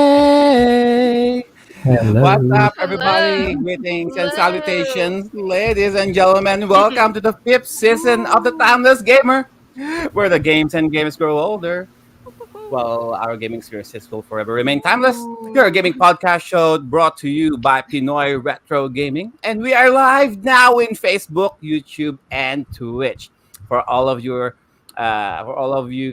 Hey! What's Hello. up, everybody? Hello. Greetings and Hello. salutations, ladies and gentlemen. Welcome to the fifth season of the Timeless Gamer, where the games and games grow older. Well, our gaming experiences will forever remain timeless. Your gaming podcast show brought to you by Pinoy Retro Gaming. And we are live now in Facebook, YouTube, and Twitch. For all of you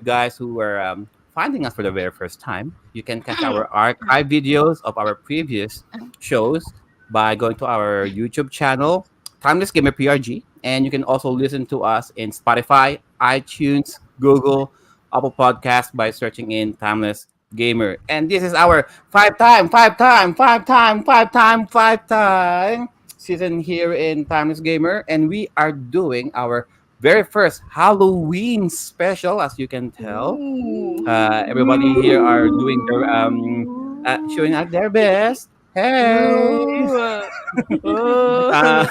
guys who are finding us for the very first time, you can catch our archive videos of our previous shows by going to our YouTube channel, Timeless Gamer PRG. And you can also listen to us in Spotify, iTunes, Google, Apple Podcast by searching in Timeless Gamer. And this is our five time season here in Timeless Gamer. And we are doing our very first Halloween special, as you can tell. Everybody here are doing their showing out their best. Hey, Ooh. Ooh. uh,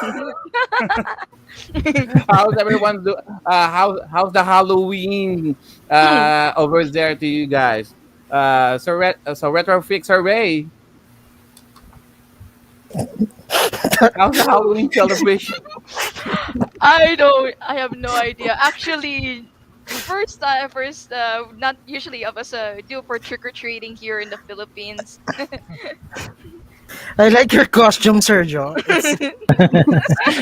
how's everyone do? How's the Halloween over there to you guys? So retro freaks array. How's the Halloween celebration? I have no idea. Actually, not usually of us do for trick or treating here in the Philippines. I like your costume, Sergio.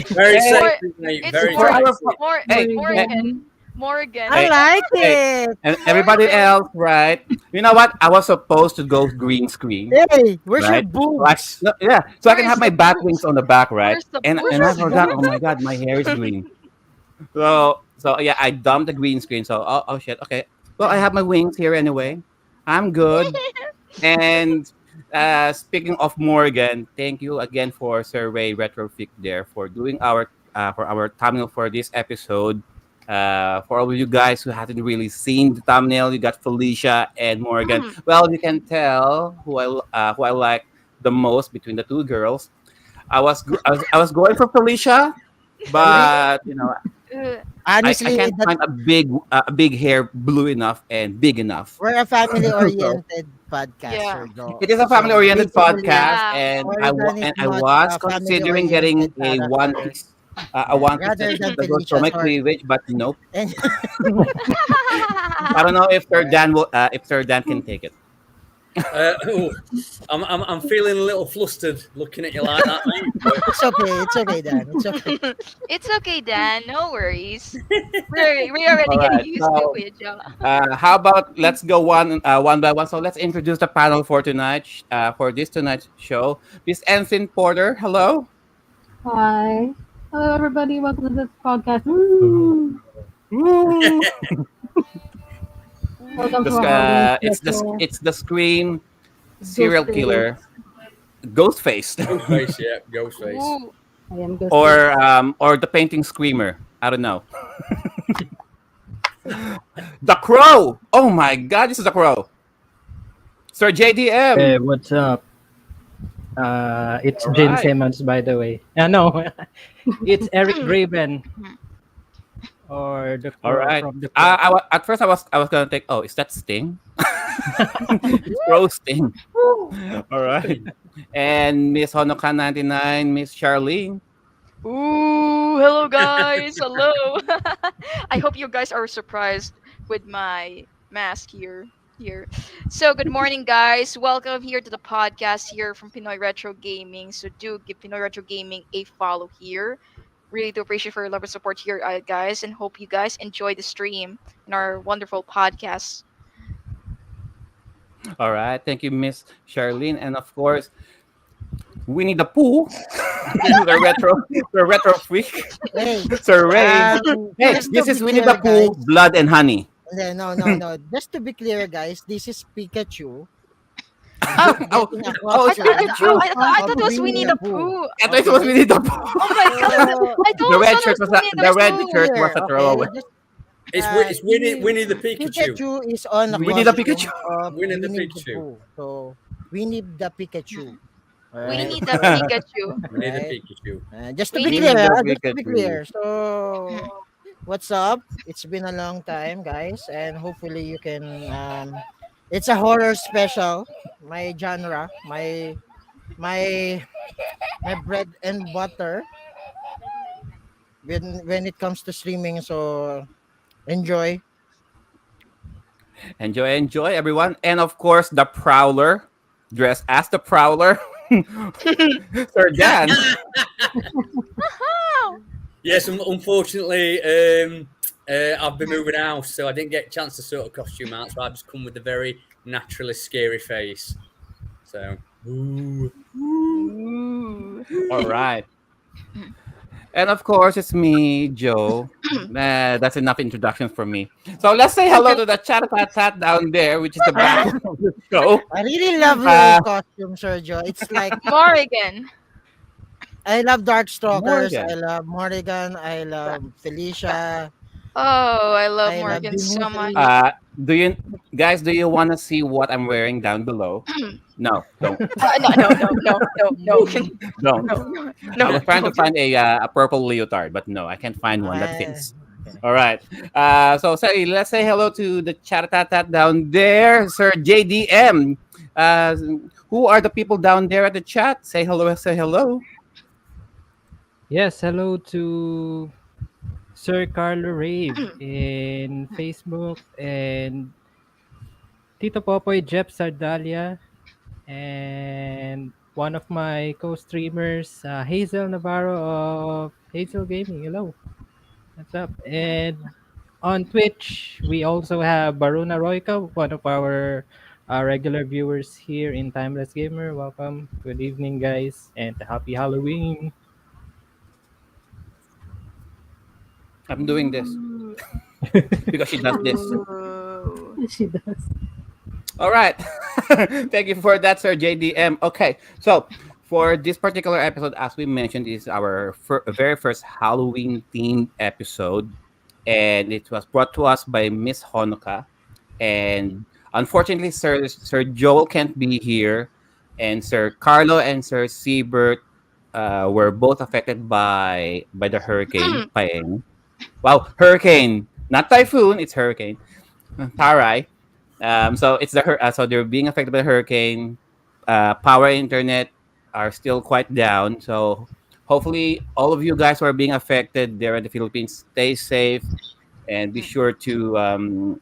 Very Hey, More, exciting, mate. it's Very for more, our exciting. more, hey, more hey, in. Morgan. I Hey, like hey, it. and everybody Morgan. else, right? You know what? I was supposed to go green screen, Hey, where's your right? Like, boobs? no, yeah, so I can Where's have my the bat wings boobs? on the back, right? Where's the And I boobs? forgot. Oh my god, my hair is green. So yeah, I dumped the green screen. So oh shit. Okay. Well, I have my wings here anyway. I'm good. And speaking of Morgan, thank you again for Survey Retrofit there for our thumbnail for this episode. For all of you guys who haven't really seen the thumbnail, you got Felicia and Morgan. Well, you can tell who I like the most between the two girls. I was going for Felicia, We but Uh, I honestly, can't that find a big hair blue enough and big enough. we're a So family-oriented podcast, yeah. Sir Joe. it is a So family-oriented basically, podcast, Yeah. and Morrigan is I much was a considering getting family-oriented a character, one piece rather than that will show Felicia. my Sorry. cleavage, but nope. And I don't know if Sir uh, Dan if Sir Dan can take it. Oh, I'm feeling a little flustered looking at you like that, mate. But it's okay. It's okay, Dan. It's okay. It's okay, Dan. No worries. We're All already getting right. used to So it, Joe. how about let's go one by one. So let's introduce the panel for tonight. For this tonight's show, Miss Ensign Porter. Hello. Hi. Hello, everybody. Welcome to this podcast. Woo! Woo! Welcome to our Halloween special. It's the screen serial Ghostface. killer Ghostface, Ghostface, yeah, Ghostface. Ooh. I am Ghostface. or the painting screamer. I don't know. The Crow. Oh my God, this is the Crow. Sir Hey, JDM. what's up? It's All Gene right. Simmons, by the way. No, it's Eric Draven or the All crow right. from the crow. At first I was gonna think, oh, is that Sting? It's Crow Sting. All right. And Miss Honoka 99, Miss Charlene. Ooh, hello guys. Hello. I hope you guys are surprised with my mask here. So good morning guys. Welcome here to the podcast here from Pinoy Retro Gaming. So do give Pinoy Retro Gaming a follow here. Really do appreciate for your love and support here, guys, and hope you guys enjoy the stream and our wonderful podcast. All right. Thank you, Miss Charlene. And of course, Winnie the Pooh, the retro freak, Hey, Sir Ray. Hey, just to this be is Winnie clear, the Pooh, guys. Blood and Honey. No. Just to be clear, guys, this is Pikachu. Oh, He's Oh, getting a oh, I it's thought I, costume thought- Pikachu. I, thought, I of thought it was Winnie Winnie the the Pooh. Pooh. I thought it was Okay. Winnie the Pooh. Oh my god! So I The told red son it shirt was was Winnie the red the shirt Pooh. was a throwaway. Just, It's Winnie the Pikachu. Pikachu is on a Winnie the costume Pikachu. of Winnie the Winnie the Pikachu. Pooh. So Winnie the Pikachu. Alright. Winnie the So, Pikachu. Winnie the right. Pikachu. Just to be Winnie Winnie clear, the just to be clear. Pikachu. So what's up? It's been a long time, guys, and hopefully you can. It's a horror special. My genre, my my bread and butter when it comes to streaming. So enjoy. Enjoy, everyone. And of course, the Prowler, dressed as the Prowler, Sir Dan. Yes, unfortunately, I've been moving house, so I didn't get a chance to sort of costume out, so I've just come with a very naturally scary face. So, ooh. Ooh. All right. And of course, it's me, Joe. That's enough introductions for me. So let's say hello to the chat down there, which is the background of the show. I really love your Uh, costume, Sergio. It's like Morrigan. I love Darkstalkers. Morgan. I love Morrigan. I love Felicia. Oh, I love I love Morgan so much. Dimitri. Do you guys want to see what I'm wearing down below? No, don't, No, don't. no, I was trying to find a purple leotard, but no, I can't find one that fits. All right. So let's say hello to the chat down there, Sir JDM. Who are the people down there at the chat? Say hello. Say hello. Yes, hello to Sir Carlo Rave in Facebook and Tito Popoy Jeff Sardalia and one of my co-streamers, Hazel Navarro of Hazel Gaming. Hello, what's up? And On Twitch, we also have Baruna Royka, one of our regular viewers here in Timeless Gamer. Welcome. Good evening, guys, and happy Halloween. I'm doing this Ooh. because she does this. Ooh. She does. All right. Thank you for that, Sir JDM. Okay. So, for this particular episode, as we mentioned, is our very first Halloween themed episode. And it was brought to us by Miss Honoka. And unfortunately, Sir Joel can't be here. And Sir Carlo and Sir Siebert were both affected by the hurricane. Paeng. Wow, hurricane. Not typhoon, it's hurricane. Taray. So it's so they're being affected by the hurricane. Power and internet are still quite down. So hopefully all of you guys who are being affected there in the Philippines stay safe and be sure to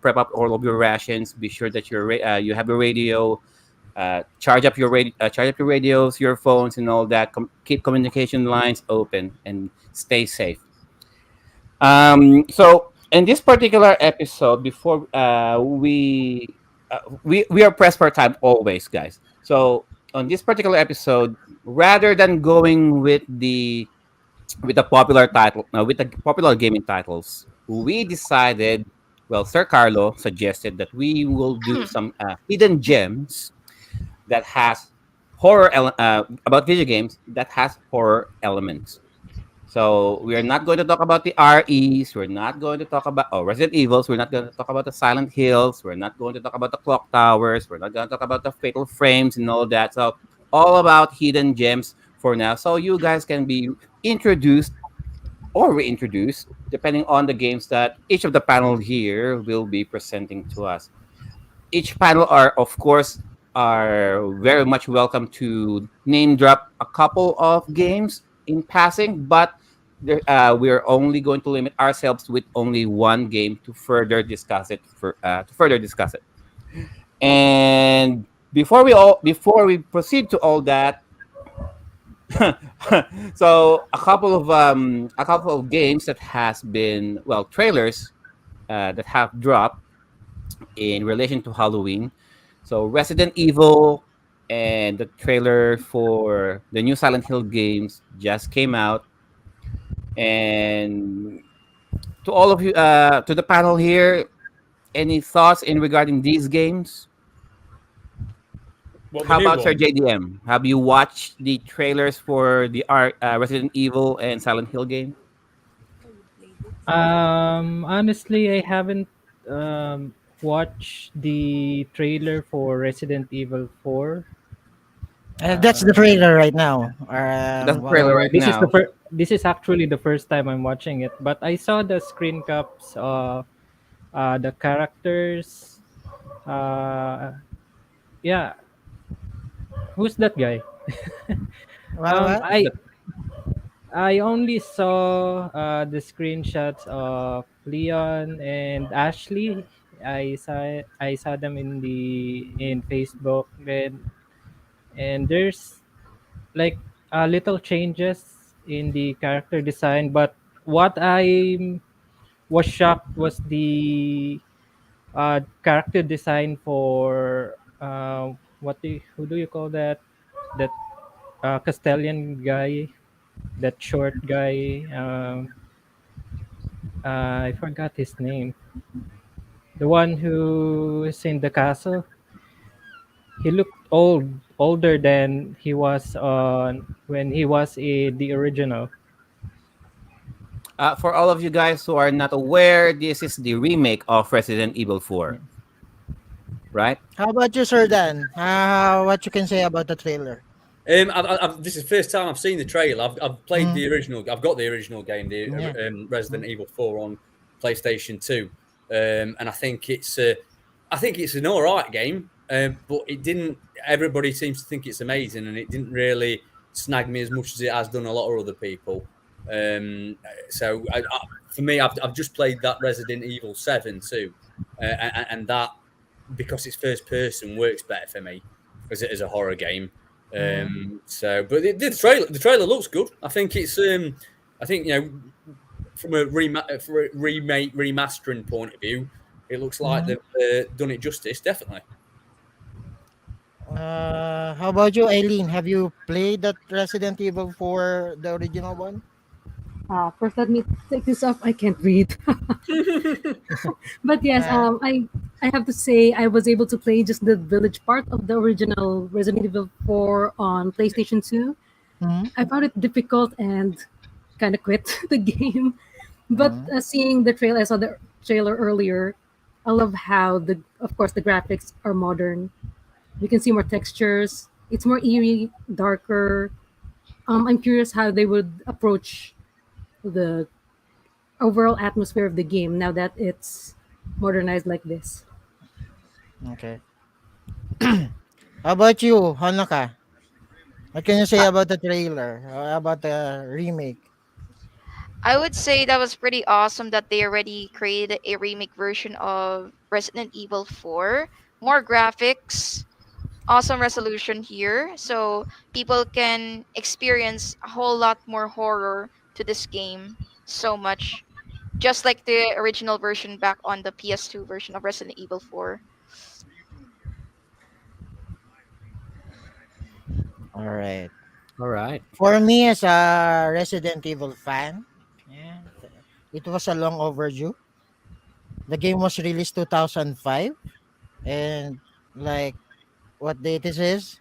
prep up all of your rations. Be sure that you have a radio. Charge up your radios, your phones, and all that. Keep communication lines open and stay safe. So in this particular episode, before we are pressed for time always, guys. So on this particular episode, rather than going with the popular title, with the popular gaming titles, we decided. Well, Sir Carlo suggested that we will do some hidden gems that has about video games that has horror elements. So we are not going to talk about the REs. We're not going to talk about Resident Evils. We're not going to talk about the Silent Hills. We're not going to talk about the clock towers. We're not going to talk about the fatal frames and all that. So all about hidden gems for now. So you guys can be introduced or reintroduced depending on the games that each of the panel here will be presenting to us. Each panel are very much welcome to name drop a couple of games in passing, but we're only going to limit ourselves with only one game to further discuss it. And before we proceed to all that, so a couple of games that has been trailers that have dropped in relation to Halloween. So Resident Evil and the trailer for the new Silent Hill games just came out. And to all of you, to the panel here, any thoughts in regarding these games? What the How new about Sir one? JDM? Have you watched the trailers for the Resident Evil and Silent Hill game? Honestly, I haven't watched the trailer for Resident Evil 4. That's the Uh, trailer right now. That's the trailer so right this is the now. first. This is actually the first time I'm watching it, but I saw the screen caps of the characters. Uh, yeah, who's that guy? What? I only saw the screenshots of Leon and Ashley. I saw them in Facebook, and there's like little changes in the character design, but what I was shocked was the character design for who do you call that, that Castellan guy, that short guy. I forgot his name. The one who is in the castle. He looked older than he was on when he was in the original. For all of you guys who are not aware, this is the remake of Resident Evil 4, right? How about you, Sir Dan? What you can say about the trailer? This is the first time I've seen the trailer. I've played Mm, the original. I've got the original game, the yeah. Resident Evil 4 on PlayStation 2, and I think it's an all right game. But it didn't. Everybody seems to think it's amazing, and it didn't really snag me as much as it has done a lot of other people. For me, I've just played that Resident Evil 7 too, and that, because it's first person, works better for me as a horror game. Mm, But the trailer looks good. I think it's I think from a for a remake remastering point of view, it looks like Mhm. they've done it justice. Definitely. How about you, Eileen? Have you played that Resident Evil 4, the original one? First, let me take this off. I can't read. But yes, Uh, I have to say I was able to play just the village part of the original Resident Evil 4 on PlayStation 2. mhm, I found it difficult and kind of quit the game. But mhm. seeing the trailer, I saw the trailer earlier. I love how of course, the graphics are modern. We can see more textures. It's more eerie, darker. I'm curious how they would approach the overall atmosphere of the game now that it's modernized like this. Okay. How about you, Honoka? What can you say Uh, about the trailer? About the remake? I would say that was pretty awesome that they already created a remake version of Resident Evil 4. More graphics, awesome resolution here, so people can experience a whole lot more horror to this game so much, just like the original version back on the PS2 version of Resident Evil 4. All right. All right. For me, as a Resident Evil fan, yeah, it was a long overdue. The game was released 2005, and like what date this is?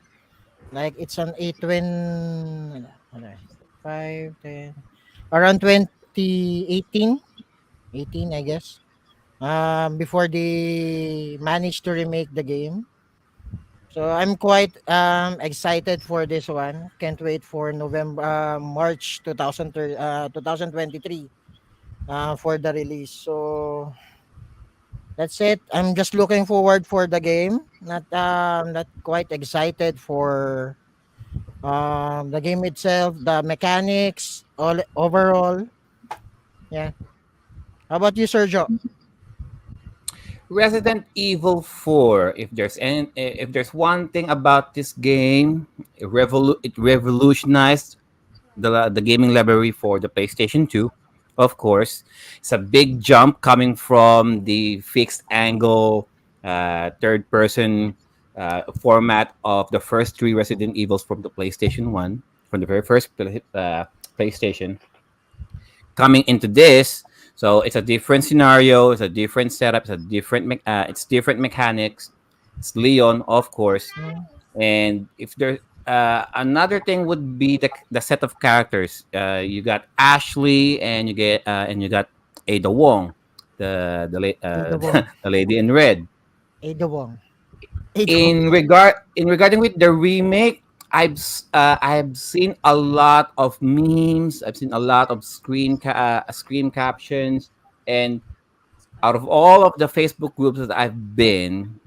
Like it's on 5, 10, around 2018, 18, I guess. Before they managed to remake the game. So I'm quite excited for this one. Can't wait for November, March 2023 for the release. So that's it. I'm just looking forward for the game. Not quite excited for the game itself, the mechanics, all overall. Yeah. How about you, Sergio? Resident Evil 4. If there's one thing about this game, it revolutionized the gaming library for the PlayStation 2. Of course, it's a big jump coming from the fixed angle, third person format of the first three Resident Evils from the PlayStation 1, from the very first PlayStation coming into this. So it's a different scenario, it's a different setup, it's different mechanics. It's Leon, of course, Mm, and if there another thing would be the set of characters. You got Ashley, and you got Ada Wong, Ada Wong. the lady in red. Ada Wong. Ada Wong. In regarding with the remake, I've seen a lot of memes. I've seen a lot of screen captions, and out of all of the Facebook groups that I've been,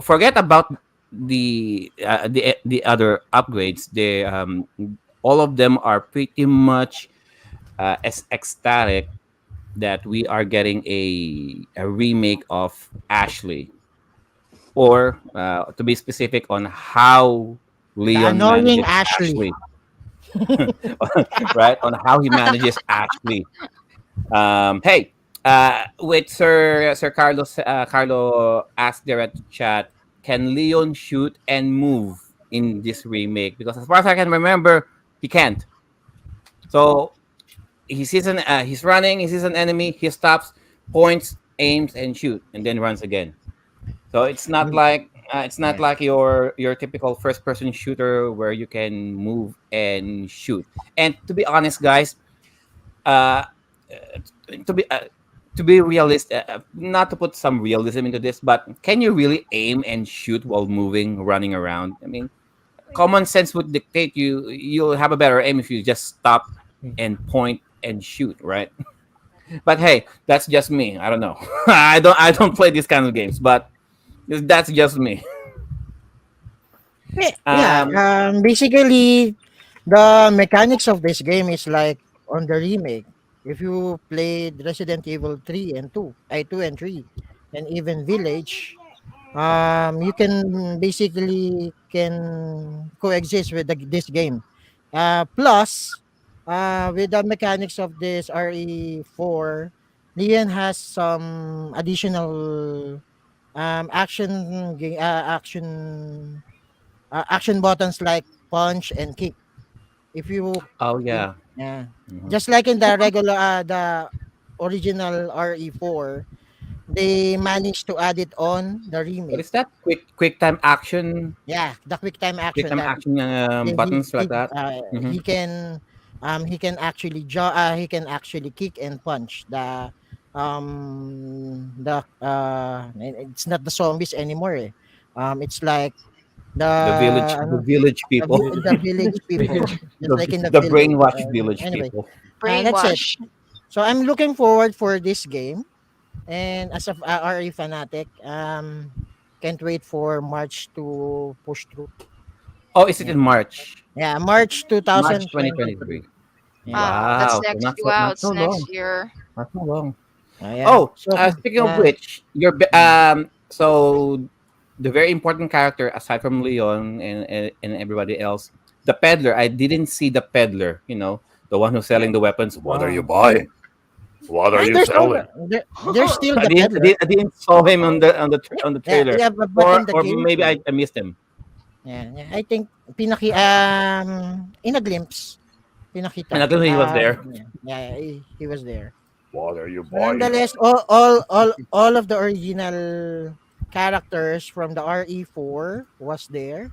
forget about the other upgrades. All of them are pretty much as ecstatic that we are getting a remake of Ashley, or to be specific on how The Leon annoying manages Ashley. Ashley, right? On how he manages Ashley. Hey, with Sir Carlo asked there at the chat, can Leon shoot and move in this remake? Because as far as I can remember, he can't. So he's running, he sees an enemy, he stops, points, aims, and shoot, and then runs again. So it's not Yeah. like your typical first person shooter where you can move and shoot. And to be honest, guys, uh, to be uh, to be realistic, not to put some realism into this, but can you really aim and shoot while moving, running around? I mean, common sense would dictate you'll have a better aim if you just stop and point and shoot, right? But hey, that's just me. I don't know. I don't play these kind of games, but that's just me. Yeah. Um, Basically, the mechanics of this game is like on the remake. If you played Resident Evil 3 and 2, I 2 and 3, and even Village, you can basically can coexist with this game. Plus, with the mechanics of this RE4, Leon has some additional action buttons like punch and kick. If you, Oh in, yeah. yeah, Mhm. just like in the regular the original RE4, they managed to add it on the What remake. is that? Quick time action, Yeah, the quick time quick action time that action buttons like that. Hmm. he can actually he can actually kick and punch it's not the zombies anymore, eh. It's like the The ano, village people, the village people, just like in the the village. brainwashed village Anyway, people. that's it. Brainwash. So I'm looking forward for this game, and as a RE fanatic, can't wait for March to push through. Oh, is it Yeah, in March? yeah, March March 2023. 2023. Yeah. That's Wow, so next. Wow, not so it's long. next year. Not so long. Yeah. Oh, So speaking of which, so the very important character aside from Leon and everybody else, the peddler. I didn't see the peddler. The one who's selling the weapons. What are you um, buying? What are you there's no selling? there's still the peddler. I didn't saw him on the Yeah, trailer, yeah, but in the or maybe gameplay, I missed him. yeah, yeah, I think in a glimpse And pinakita. I thought he was there. Yeah, yeah, he was there. What are you So buying? nonetheless, all of the original characters from the RE4 was there,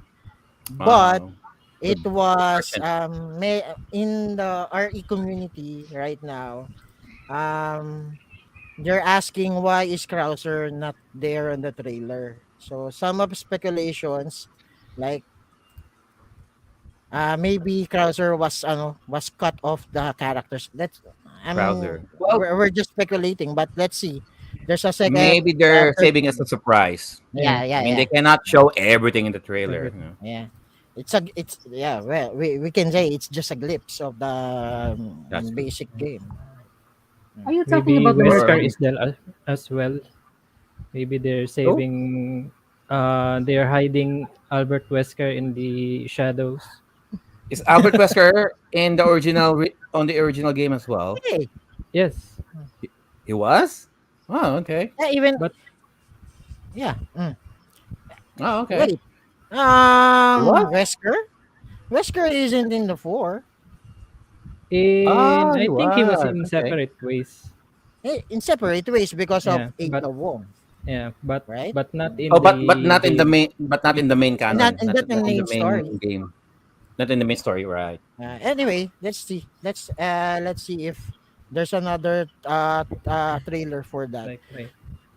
but Wow, it good was present. in the RE community right now. They're asking why is Krauser not there on the trailer. So some of speculations, like maybe Krauser was cut off the characters. That's Browser. Well, we're just speculating, but let's see. There's a second maybe they're third, saving us a surprise. yeah, I yeah, mean, yeah, they cannot show everything in the trailer. Everything. yeah. It's yeah. Well, we can say it's just a glimpse of the That's true. basic game. Are you talking Maybe about the Wesker Or merchant? is there as well. Maybe they're oh, saving. They're hiding Albert Wesker in the shadows. is Albert Wesker in the on the original game as well? Hey, Yes, He was. Oh, okay. yeah, even but yeah. Oh, okay. Wait, He was. Wesker isn't in the four. in Oh, he I think he was was. in Okay. separate ways. In separate ways because of Yeah, Ada Wong, yeah, but right? but not Oh, in the game. but not in the main Not canon. in that the Not in the main main story. game. Not in the main story, right? Anyway, let's see. Let's see if there's another trailer for that. Like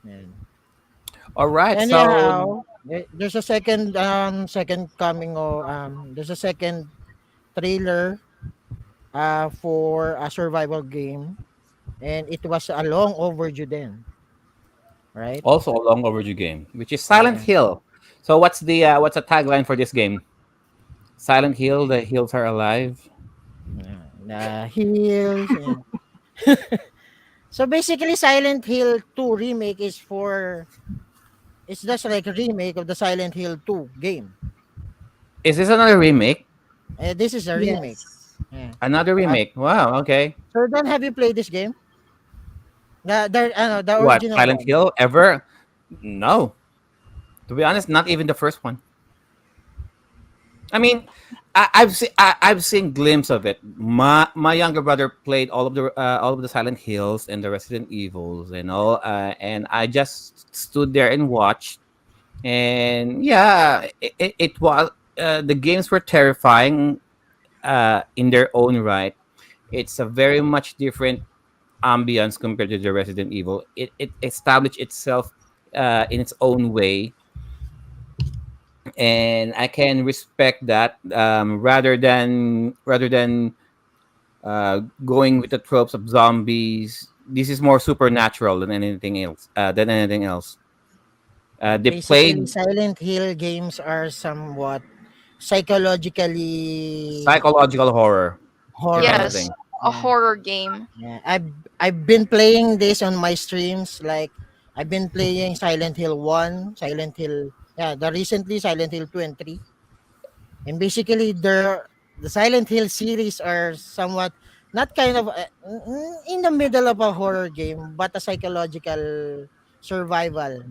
Yeah. All right. So Anyhow, there's a second coming or there's a second trailer for a survival game, and it was a long overdue then, right? also a long overdue game, which is Silent Yeah. Hill. So what's the tagline for this game? Silent Hill, the hills are alive. The heels. Yeah. So basically, Silent Hill 2 remake is for it's just like a remake of the Silent Hill 2 game. Is this another remake? This is a remake. Yes. Yeah. Another Uh, remake. Wow. Okay. so then, have you played this game? The What? original Silent one. Hill ever? No. To be honest, not even the first one. I mean, I've seen glimpse of it. My younger brother played all of the Silent Hills and the Resident Evils and all, and I just stood there and watched. And yeah, it was the games were terrifying in their own right. It's a very much different ambience compared to the Resident Evil. It established itself in its own way, and I can respect that rather than going with the tropes of zombies. This is more supernatural than anything else. They Basically, played Silent Hill games are somewhat psychologically psychological horror, if horror. Yes, anything. a Yeah. horror game. Yeah, I've been playing this on my streams. Like I've been playing Silent Hill 1, Silent Hill, yeah, the recently Silent Hill 2 and 3. And basically the Silent Hill series are somewhat not kind of in the middle of a horror game, but a psychological survival.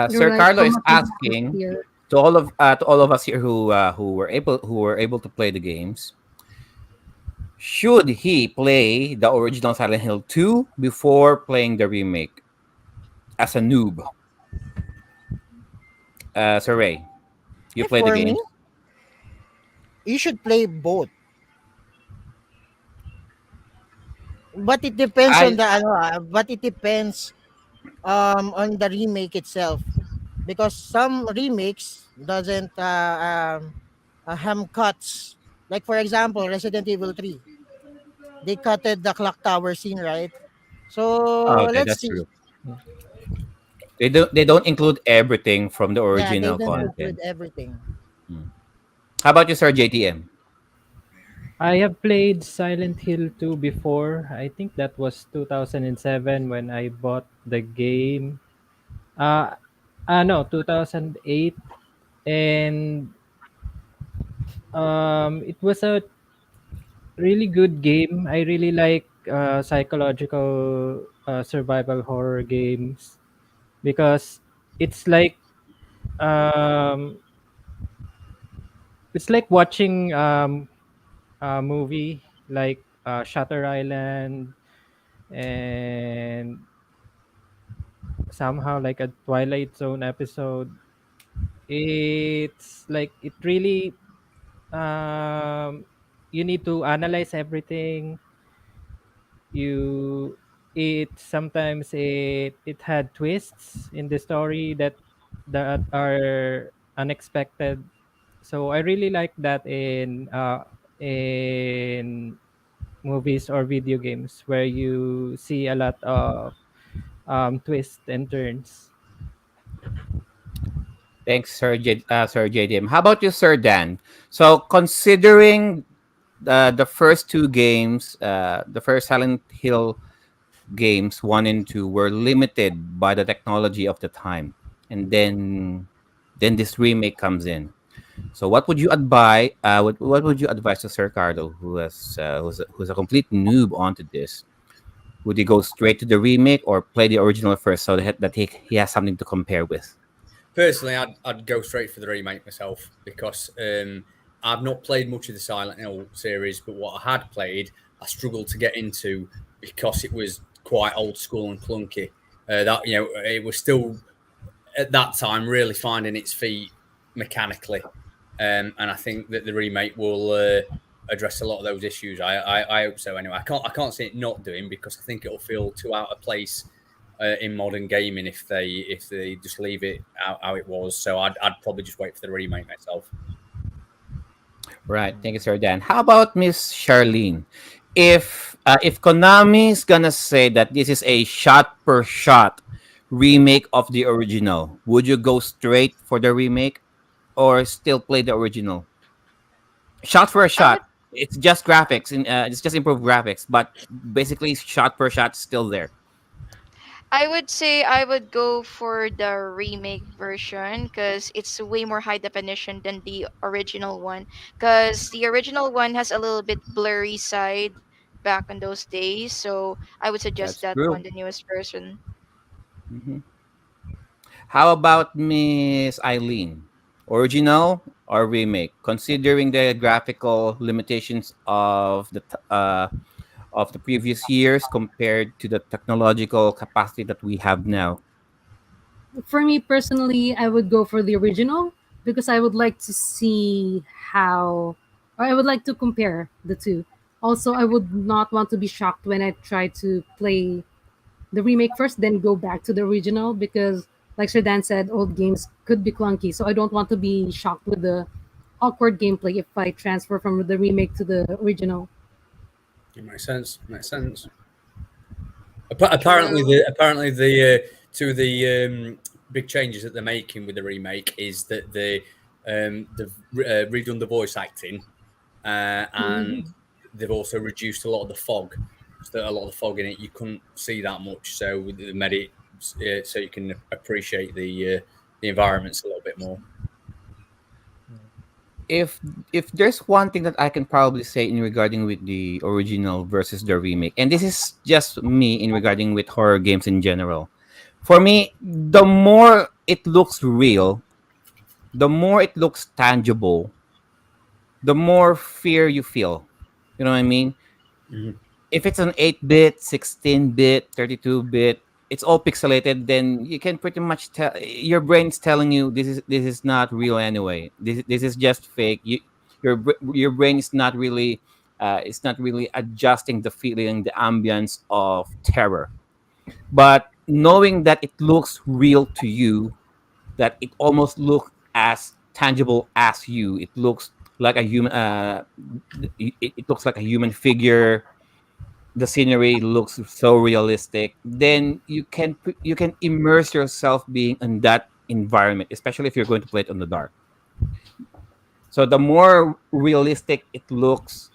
You're Sir right. Carlo So is much involved asking here. to all of us here who were able to play the games. Should he play the original Silent Hill 2 before playing the remake as a noob? Sir Ray, you If play the for me, games. you should play both. But it depends on I the but it depends on the remake itself, because some remakes doesn't ham cuts, like for example Resident Evil 3, they cutted the clock tower scene, right? So okay, let's that's see. true. They don't include everything from the Yeah, they original don't Yeah. include content. everything. Hmm. How about you, Sir JTM? I have played Silent Hill 2 before. I think that was 2007 when I bought the game. Uh, no, 2008. And it was a really good game. I really like psychological survival horror games because it's like um, it's like watching a movie like Shutter Island and somehow like a Twilight Zone episode. It's like it really you need to analyze everything. You it sometimes it had twists in the story that are unexpected. So I really like that in movies or video games where you see a lot of twists and turns. Thanks, Sir JTM. How about you, Sir Dan? So, considering the first two games, the first Silent Hill games, one and two, were limited by the technology of the time, and then this remake comes in. So, what would you advise? What would you advise to Sir Carlo, who's a complete noob onto this? Would he go straight to the remake or play the original first so that he has something to compare with? Personally, I'd go straight for the remake myself because I've not played much of the Silent Hill series, but what I had played, I struggled to get into because it was quite old school and clunky. That it was still at that time really finding its feet mechanically, and I think that the remake will address a lot of those issues. I hope so. Anyway, I can't see it not doing because I think it'll feel too out of place in modern gaming if they just leave it how it was. So I'd probably just wait for the remake myself. Right. Thank you, Sir Dan. How about Miss Charlene? If Konami's gonna say that this is a shot per shot remake of the original, would you go straight for the remake or still play the original? Shot for a I would shot. It's just graphics, it's just improved graphics, but basically shot per shot still there. I would say I would go for the remake version because it's way more high definition than the original one. Because the original one has a little bit blurry side back in those days, so I would suggest That's that true. one, the newest version. Mhm. How about Miss Eileen? Original or remake? Considering the graphical limitations of the previous years compared to the technological capacity that we have now. For me personally, I would go for the original because I would like to see how, or I would like to compare the two. Also, I would not want to be shocked when I try to play the remake first, then go back to the original because, like Sir Dan said, old games could be clunky. So I don't want to be shocked with the awkward gameplay if I transfer from the remake to the original. It makes sense. Makes sense. True. Apparently the two of the big changes that they're making with the remake is that they've redone the voice acting and Mhm. they've also reduced a lot of the fog. So a lot of the fog in it you couldn't see that much. So they made it so you can appreciate the environments a little bit more. if if there's one thing that I can probably say in regarding with the original versus the remake, and this is just me in regarding with horror games in general. For me, the more it looks real, the more it looks tangible, the more fear you feel. You know what I mean? Mhm. If it's an 8-bit, 16-bit, 32-bit, it's all pixelated, then you can pretty much tell your brain's telling you this is not real anyway. This is just fake. Your brain is not really it's not really adjusting the feeling, the ambience of terror. But knowing that it looks real to you, that it almost looks as tangible as you, it looks like a human it looks like a human figure, the scenery looks so realistic, then you can immerse yourself being in that environment, especially if you're going to play it on the dark. So the more realistic it looks,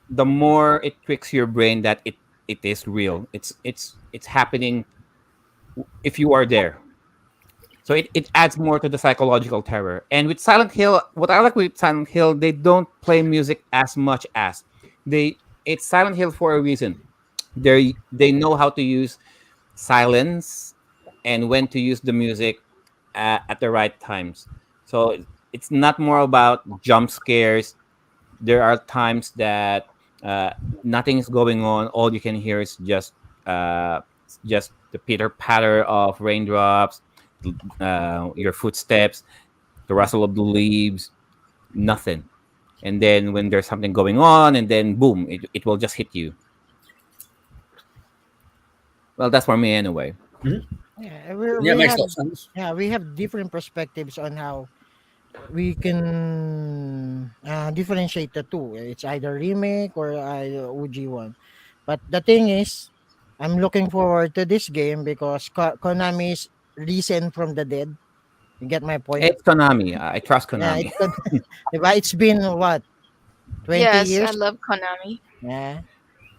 the more it tricks your brain that it is real. It's happening if you are there. So it adds more to the psychological terror. And with Silent Hill, what I like with Silent Hill, they don't play music as much as it's Silent Hill for a reason. They know how to use silence and when to use the music at the right times. So it's not more about jump scares. There are times that uh, nothing is going on. All you can hear is just the pitter patter of raindrops, your footsteps, the rustle of the leaves, nothing. And then when there's something going on, and then boom, it will just hit you. Well, that's for me anyway. Mhm. Yeah, Yeah, it we makes a have lot of sense. we have different perspectives on how we can differentiate the two. It's either remake or either OG one. But the thing is, I'm looking forward to this game because Konami is risen from the dead. You get my point? It's Konami. I trust Yeah, Konami. diba? It's been what, 20 Yes, I years? love Konami. Yeah,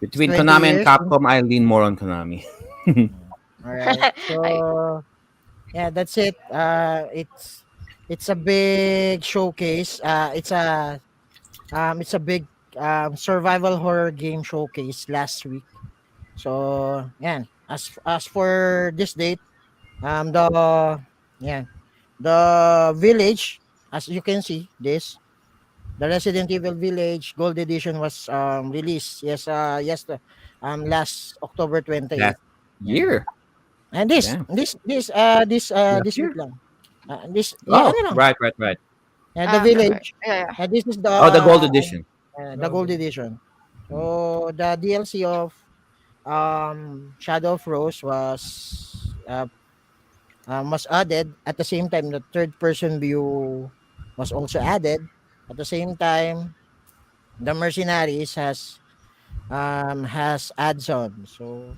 it's Between 20 Konami and years. Capcom, I lean more on Konami. All right. I So yeah, that's it. It's a big showcase. It's a big survival horror game showcase last week. So yeah, as for this date, the yeah the village, as you can see this, the Resident Evil Village Gold Edition was released last October 28th. Last Yeah. year. And Damn. Last this week year. lang. This yeah, Oh, ano lang. right, right, right. The okay. village. Yeah, yeah. This is Oh, the gold edition. the gold edition. So the DLC of Shadow of Rose was added. At the same time, the third person view was also added. At the same time, the Mercenaries has ads on. So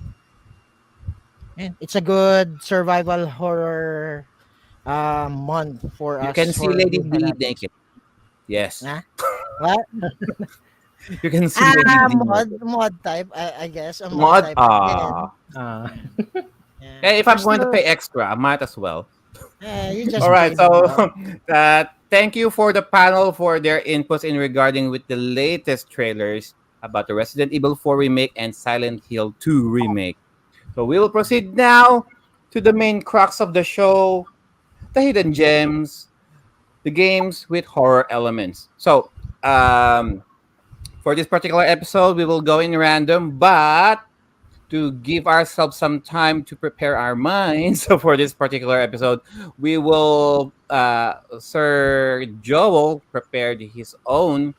it's a good survival horror month for You us can see horror Lady game D fanatics. naked. Yes. Huh? What? You can see Lady D naked. Mod type, I guess. A mod Mod. type again. Ah. Ah, Yeah. Hey, if We're I'm going to still pay extra, I might as well. you All just right. paid So, enough. thank you for the panel for their inputs in regarding with the latest trailers about the Resident Evil 4 remake and Silent Hill 2 remake. So we will proceed now to the main crux of the show, the hidden gems, the games with horror elements. So, for this particular episode, we will go in random, but to give ourselves some time to prepare our minds for this particular episode, we will Sir Joel uh, prepared his own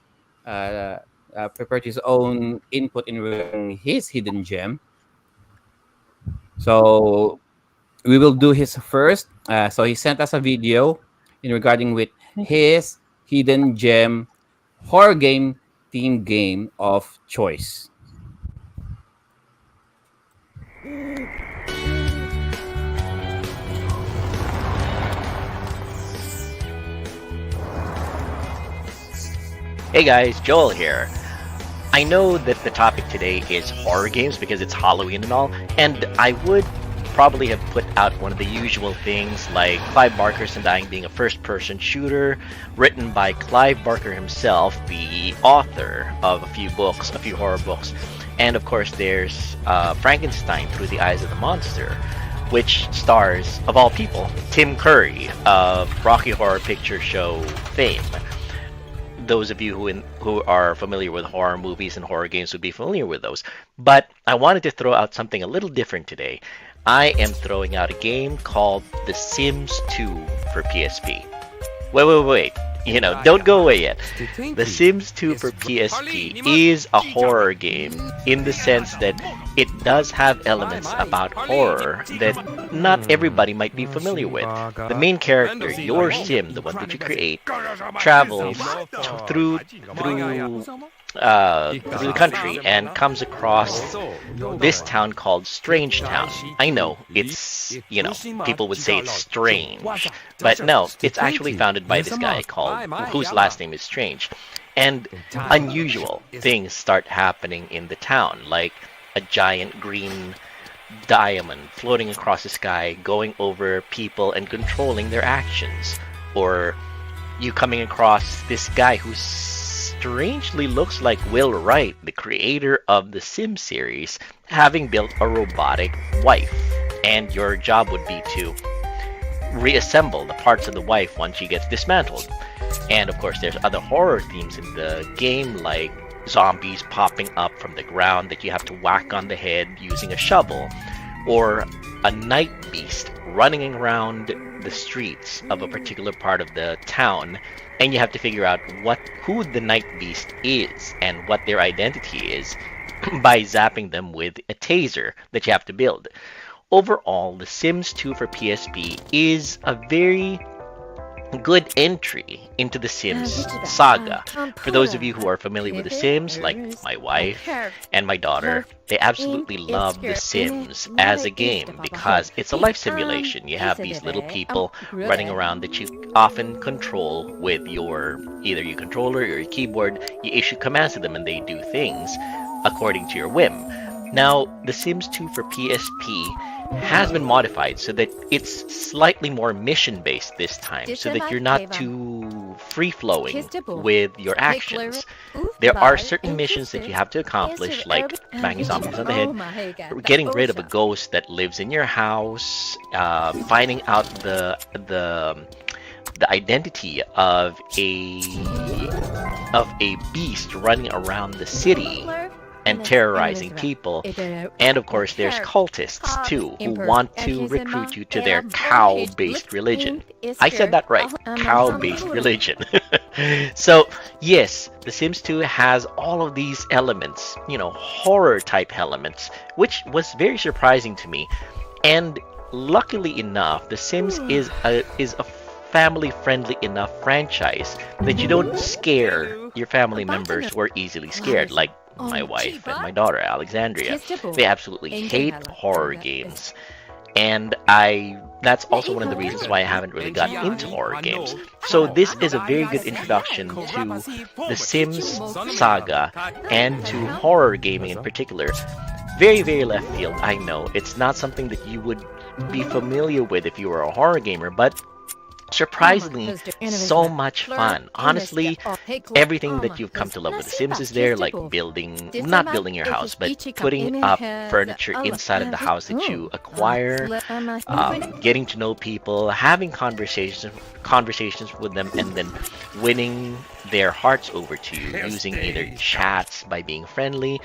input in regarding his hidden gem. So we will do his first. So he sent us a video in regarding with his hidden gem horror game theme game of choice. Hey guys, Joel here. I know that the topic today is horror games because it's Halloween and all, and I would probably have put out one of the usual things like Clive Barker's Undying being a first-person shooter written by Clive Barker himself, the author of a few books, a few horror books. And of course, there's Frankenstein Through the Eyes of the Monster, which stars, of all people, Tim Curry of Rocky Horror Picture Show fame. Those of you who are familiar with horror movies and horror games would be familiar with those. But I wanted to throw out something a little different today. I am throwing out a game called The Sims 2 for PSP. Wait. Don't go away yet. The Sims 2 for PSP is a horror game in the sense that it does have elements about horror that not everybody might be familiar with. The main character, your sim, the one that you create, travels through the country and comes across this town called Strange Town. I know, people would say it's strange, but no, it's actually founded by this guy whose last name is Strange. And unusual things start happening in the town, like a giant green diamond floating across the sky, going over people and controlling their actions. Or you coming across this guy who strangely looks like Will Wright, the creator of the Sim series, having built a robotic wife. And your job would be to reassemble the parts of the wife once she gets dismantled. And of course, there's other horror themes in the game, like zombies popping up from the ground that you have to whack on the head using a shovel, or a night beast running around the streets of a particular part of the town, and you have to figure out who the night beast is and what their identity is by zapping them with a taser that you have to build. Overall, The Sims 2 for PSP is a very good entry into the Sims saga. For those of you who are familiar with The Sims, like my wife and my daughter, they absolutely love The Sims as a game because it's a life simulation. You have these little people running around that you often control with either your controller or your keyboard. You issue commands to them and they do things according to your whim. Now, The Sims 2 for PSP has been modified so that it's slightly more mission-based this time, so that you're not too free-flowing with your actions. There are certain missions that you have to accomplish, like banging zombies on the head, getting rid of a ghost that lives in your house, finding out the identity of a beast running around the city and terrorizing people. And of course, there's cultists too, who want to recruit you to their cow-based religion. I said that right, cow-based religion. So yes, The Sims 2 has all of these elements, horror-type elements, which was very surprising to me. And luckily enough, The Sims is a family-friendly enough franchise that you don't scare your family members who are easily scared, like my wife and my daughter, Alexandria. They absolutely hate horror games. And that's also one of the reasons why I haven't really gotten into horror games. So this is a very good introduction to the Sims saga and to horror gaming in particular. Very, very left field, I know. It's not something that you would be familiar with if you were a horror gamer, but surprisingly so much fun. Honestly, everything that you've come to love with The Sims is there, like not building your house, but putting up furniture inside of the house that you acquire, getting to know people, having conversations with them, and then winning their hearts over to you using either chats by being friendly,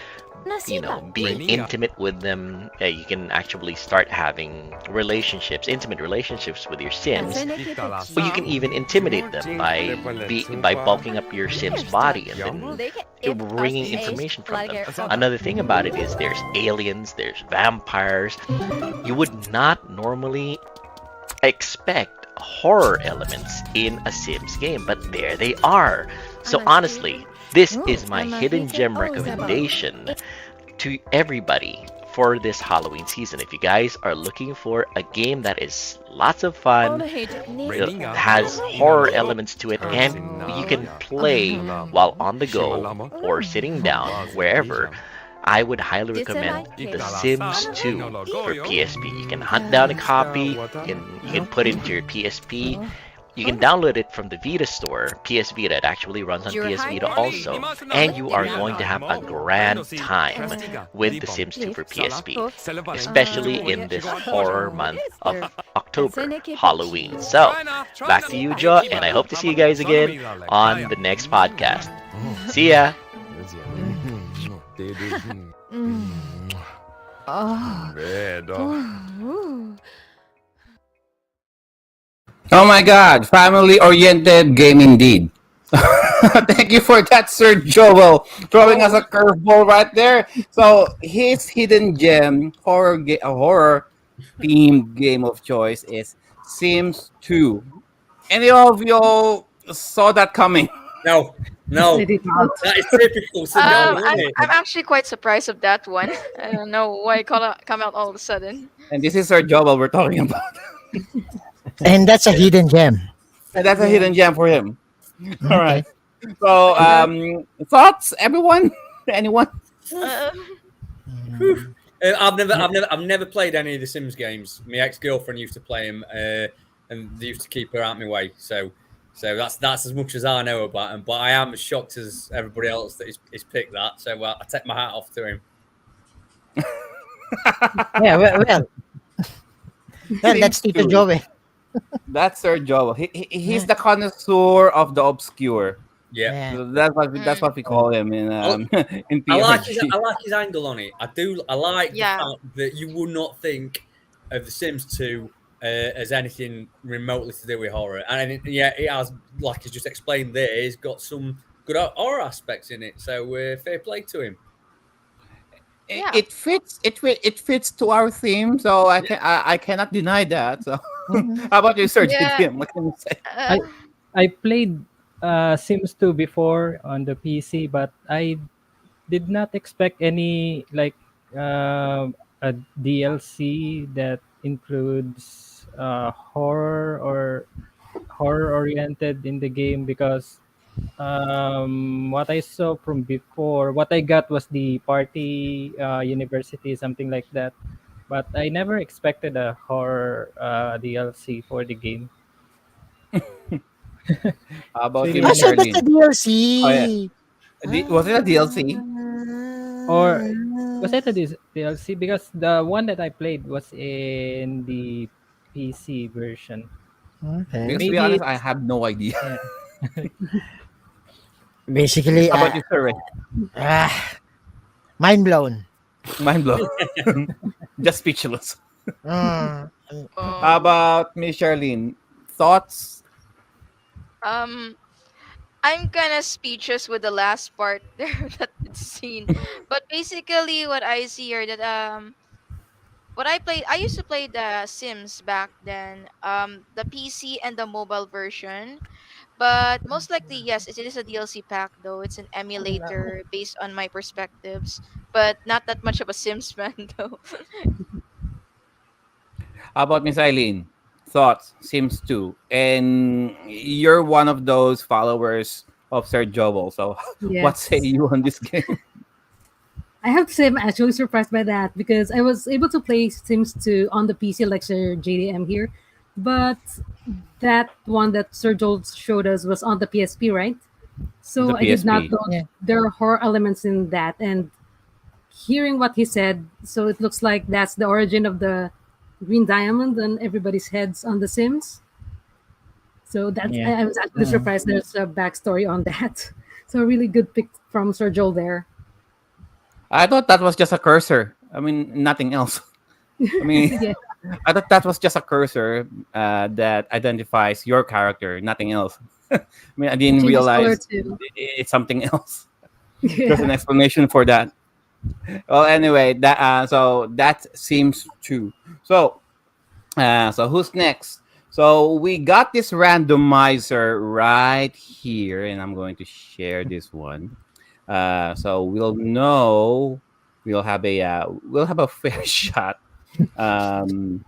being intimate with them. You can actually start having intimate relationships with your Sims. Or you can even intimidate them by bulking up your Sim's body and then wringing information from them. Another thing about it is there's aliens, there's vampires. You would not normally expect horror elements in a Sims game, but there they are. So honestly, this is my hidden gem recommendation to everybody for this Halloween season. If you guys are looking for a game that is lots of fun, has horror elements to it, and you can play while on the go or sitting down, wherever, I would highly recommend The Sims 2 for PSP. You can hunt down a copy, you can put it into your PSP. You can download it from the Vita store, PS Vita. It actually runs on PS Vita also, and you are going to have a grand time with The Sims 2 for PSP, especially in this horror month of October, Halloween. So, back to you, Joe, and I hope to see you guys again on the next podcast. See ya! Oh my God, family-oriented game indeed. Thank you for that, Sir Joel, throwing us a curveball right there. So his hidden gem horror themed game of choice is Sims 2. Any of you saw that coming? No, no, I did not. that is typical. Sir Joel, isn't I'm it? I'm actually quite surprised of that one. I don't know why it come out all of a sudden. And this is Sir Joel we're talking about. And that's a hidden gem. And that's a hidden gem for him. All Okay. right. So, thoughts, everyone? Anyone? Uh, I've never played any of the Sims games. My ex-girlfriend used to play them, and they used to keep her out my way. So that's as much as I know about him. But I am as shocked as everybody else that he's picked that. So I take my hat off to him. Yeah, well, that's Tito Sims 2. Joey. That's Sir Joel. He's the connoisseur of the obscure. Yeah. Yeah. So that's what we call him in in I like PRG. I like his angle on it. I like Yeah. the fact that you would not think of The Sims 2 as anything remotely to do with horror, and it has, like he's just explained there. He's got some good horror aspects in it. So fair play to him. Yeah. It fits. It fits to our theme. So I cannot deny that. So how about you, Sir Yeah. JPM? What can you say? uh, I played Sims 2 before on the PC, but I did not expect any like a DLC that includes horror oriented in the game, because what I saw from before, what I got was the party university, something like that. But I never expected a horror DLC for the game. How about you, Really Miss So that's a Charlene? Oh yeah. DLC. Was it a DLC? Or was it a DLC? Because the one that I played was in the PC version. Okay. Because to be Maybe honest, I it's have no idea. yeah. Basically, How about you, Sir Ray? mind blown. Mind blown. Just speechless. Mm. How um, about Miss Charlene? Thoughts? um, I'm kind of speechless with the last part there that it's seen. But basically, what I see here that I used to play the Sims back then, the PC and the mobile version. But most likely, yes, it is a DLC pack though. It's an emulator based on my perspectives, but not that much of a Sims fan though. How about Miss Eileen? Thoughts? Sims 2. And you're one of those followers of Sir Joel. So what say Yes. you on this game? I have to say I'm actually surprised by that because I was able to play Sims 2 on the PC like Sir JDM here, but that one that Sir Joel showed us was on the PSP, right? The So I did not PSP. know Yeah. there are horror elements in that. And hearing what he said, so it looks like that's the origin of the green diamond on everybody's heads on The Sims. So that's Yeah. I was actually surprised there's a backstory on that. So a really good pick from Sir Joel there. I thought that was just a cursor. I mean, nothing else. I mean, Yeah. I thought that was just a cursor that identifies your character, nothing else. I mean, I didn't Changes color realize too. it's something else. There's an Yeah. explanation for that. Well, anyway, that seems true. So who's next? So we got this randomizer right here, and I'm going to share this one. So we'll have a fair shot um,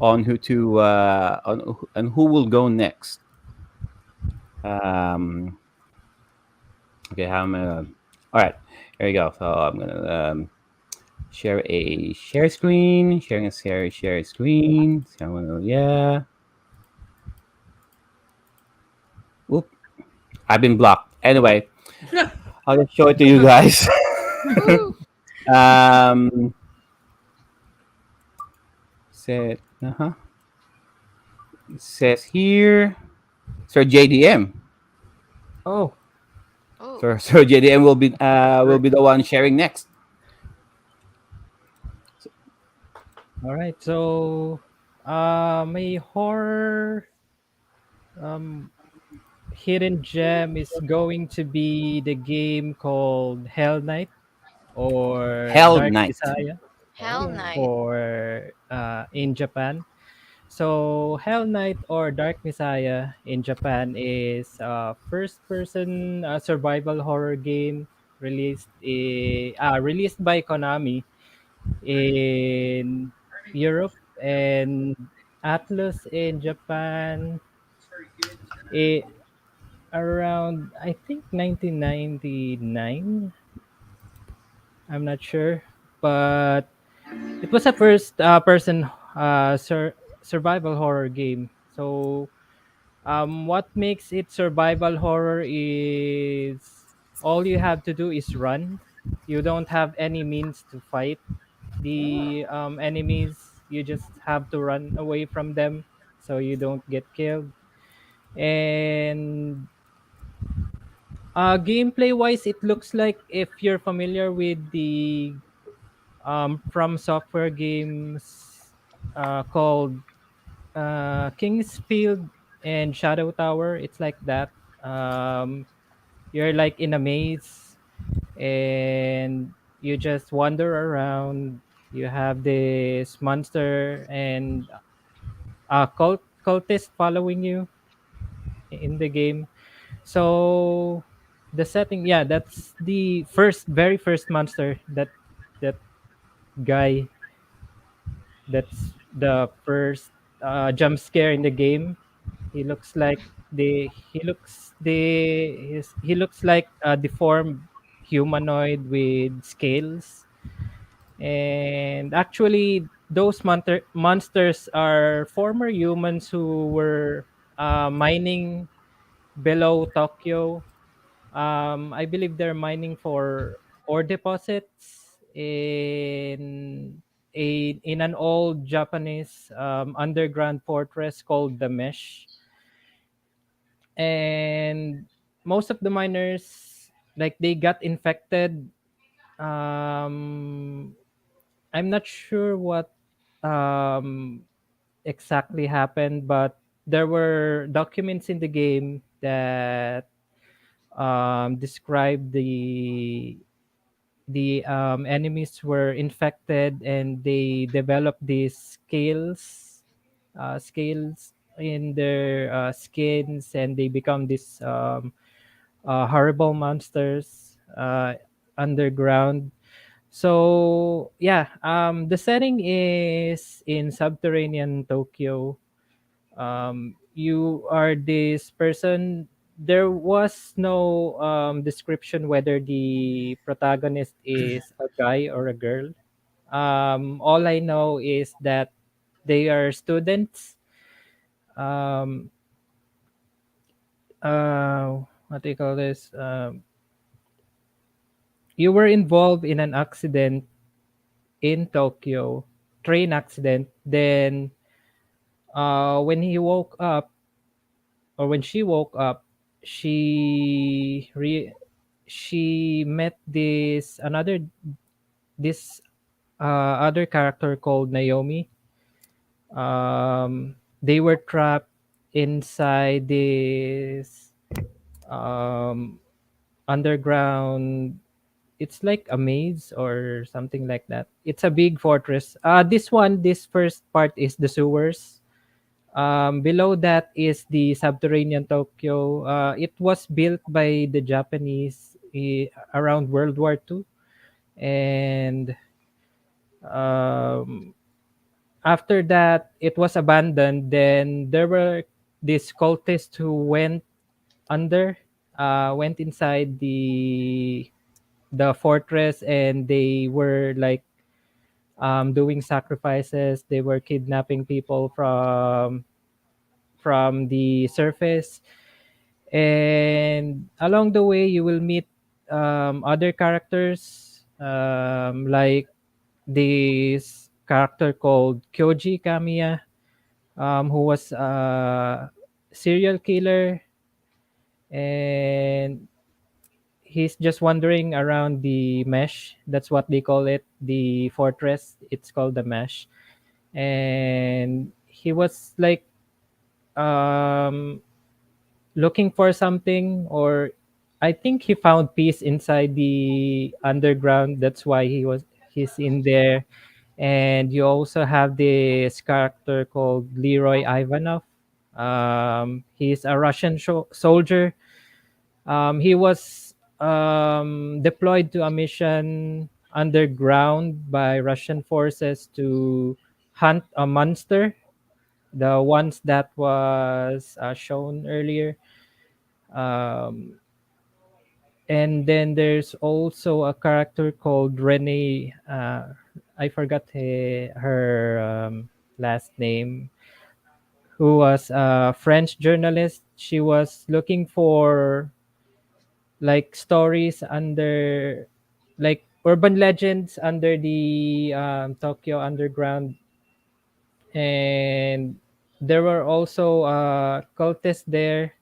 on on who will go next. Um, okay, all right. There you go. So I'm gonna share a share screen. Sharing a share screen. So yeah. Oop. I've been blocked. Anyway, I'll just show it to you guys. Woo! um. Said. Says here. Sir JDM. Oh, Oh. Sir JDM will right. be the one sharing next. All right. So, my horror um hidden gem is going to be the game called Hell Knight or Hell Dark Knight. Messiah Hell Oh. Knight. for in Japan. So Hell Knight or Dark Messiah in Japan is a first-person survival horror game released by Konami in Europe and Atlus in Japan eh, around I think 1999. I'm not sure, but it was a first person survival horror game. So what makes it survival horror is all you have to do is run. You don't have any means to fight the enemies. You just have to run away from them so you don't get killed. And gameplay wise, it looks like if you're familiar with the from software games called Kingsfield and Shadow Tower, it's like that. You're like in a maze and you just wander around. You have this monster and a cultist following you in the game. So the setting, yeah, that's the very first monster that guy. That's the first jump scare in the game. He looks like he looks like a deformed humanoid with scales. And actually, those monsters are former humans who were mining below Tokyo. I believe they're mining for ore deposits in an old Japanese underground fortress called the Mesh. And most of the miners, like, they got infected. um I'm not sure what um exactly happened, but there were documents in the game that describe the enemies were infected and they developed these scales in their skins, and they become these horrible monsters underground. So yeah, the setting is in subterranean Tokyo. You are this person. There was no description whether the protagonist is a guy or a girl. All I know is that they are students. Um, what do you call this? You were involved in an accident in Tokyo, train accident. Then, when he woke up, or when she woke up, she re- she met this other character called Naomi. They were trapped inside this um, underground. It's like a maze or something like that. It's a big fortress. This first part is the sewers. Below that is the subterranean Tokyo. It was built by the Japanese around World War II. And um, after that, it was abandoned. Then there were these cultists who went inside the fortress, and they were like doing sacrifices. They were kidnapping people from the surface, and along the way you will meet other characters, like this character called Kyoji Kamiya, who was a serial killer, and he's just wandering around the mesh. That's what they call it, the fortress. It's called the mesh, and he was like um looking for something, or I think he found peace inside the underground. That's why he's in there. And you also have this character called Leroy Ivanov. He's a Russian soldier. He was deployed to a mission underground by Russian forces to hunt a monster, the ones that was shown earlier. Um, and then there's also a character called Renee. I forgot her last name, who was a French journalist. She was looking for like stories under, like urban legends under the Tokyo underground, and there were also cultists there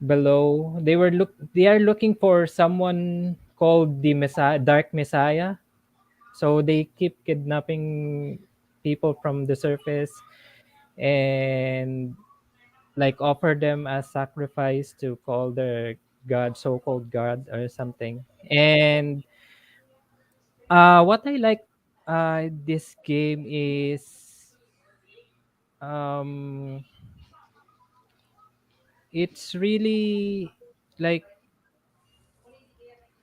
below. They are looking for someone called the Messiah, Dark Messiah. So they keep kidnapping people from the surface and like offer them as sacrifice to call their god, so-called god or something. And what I like this game is um it's really like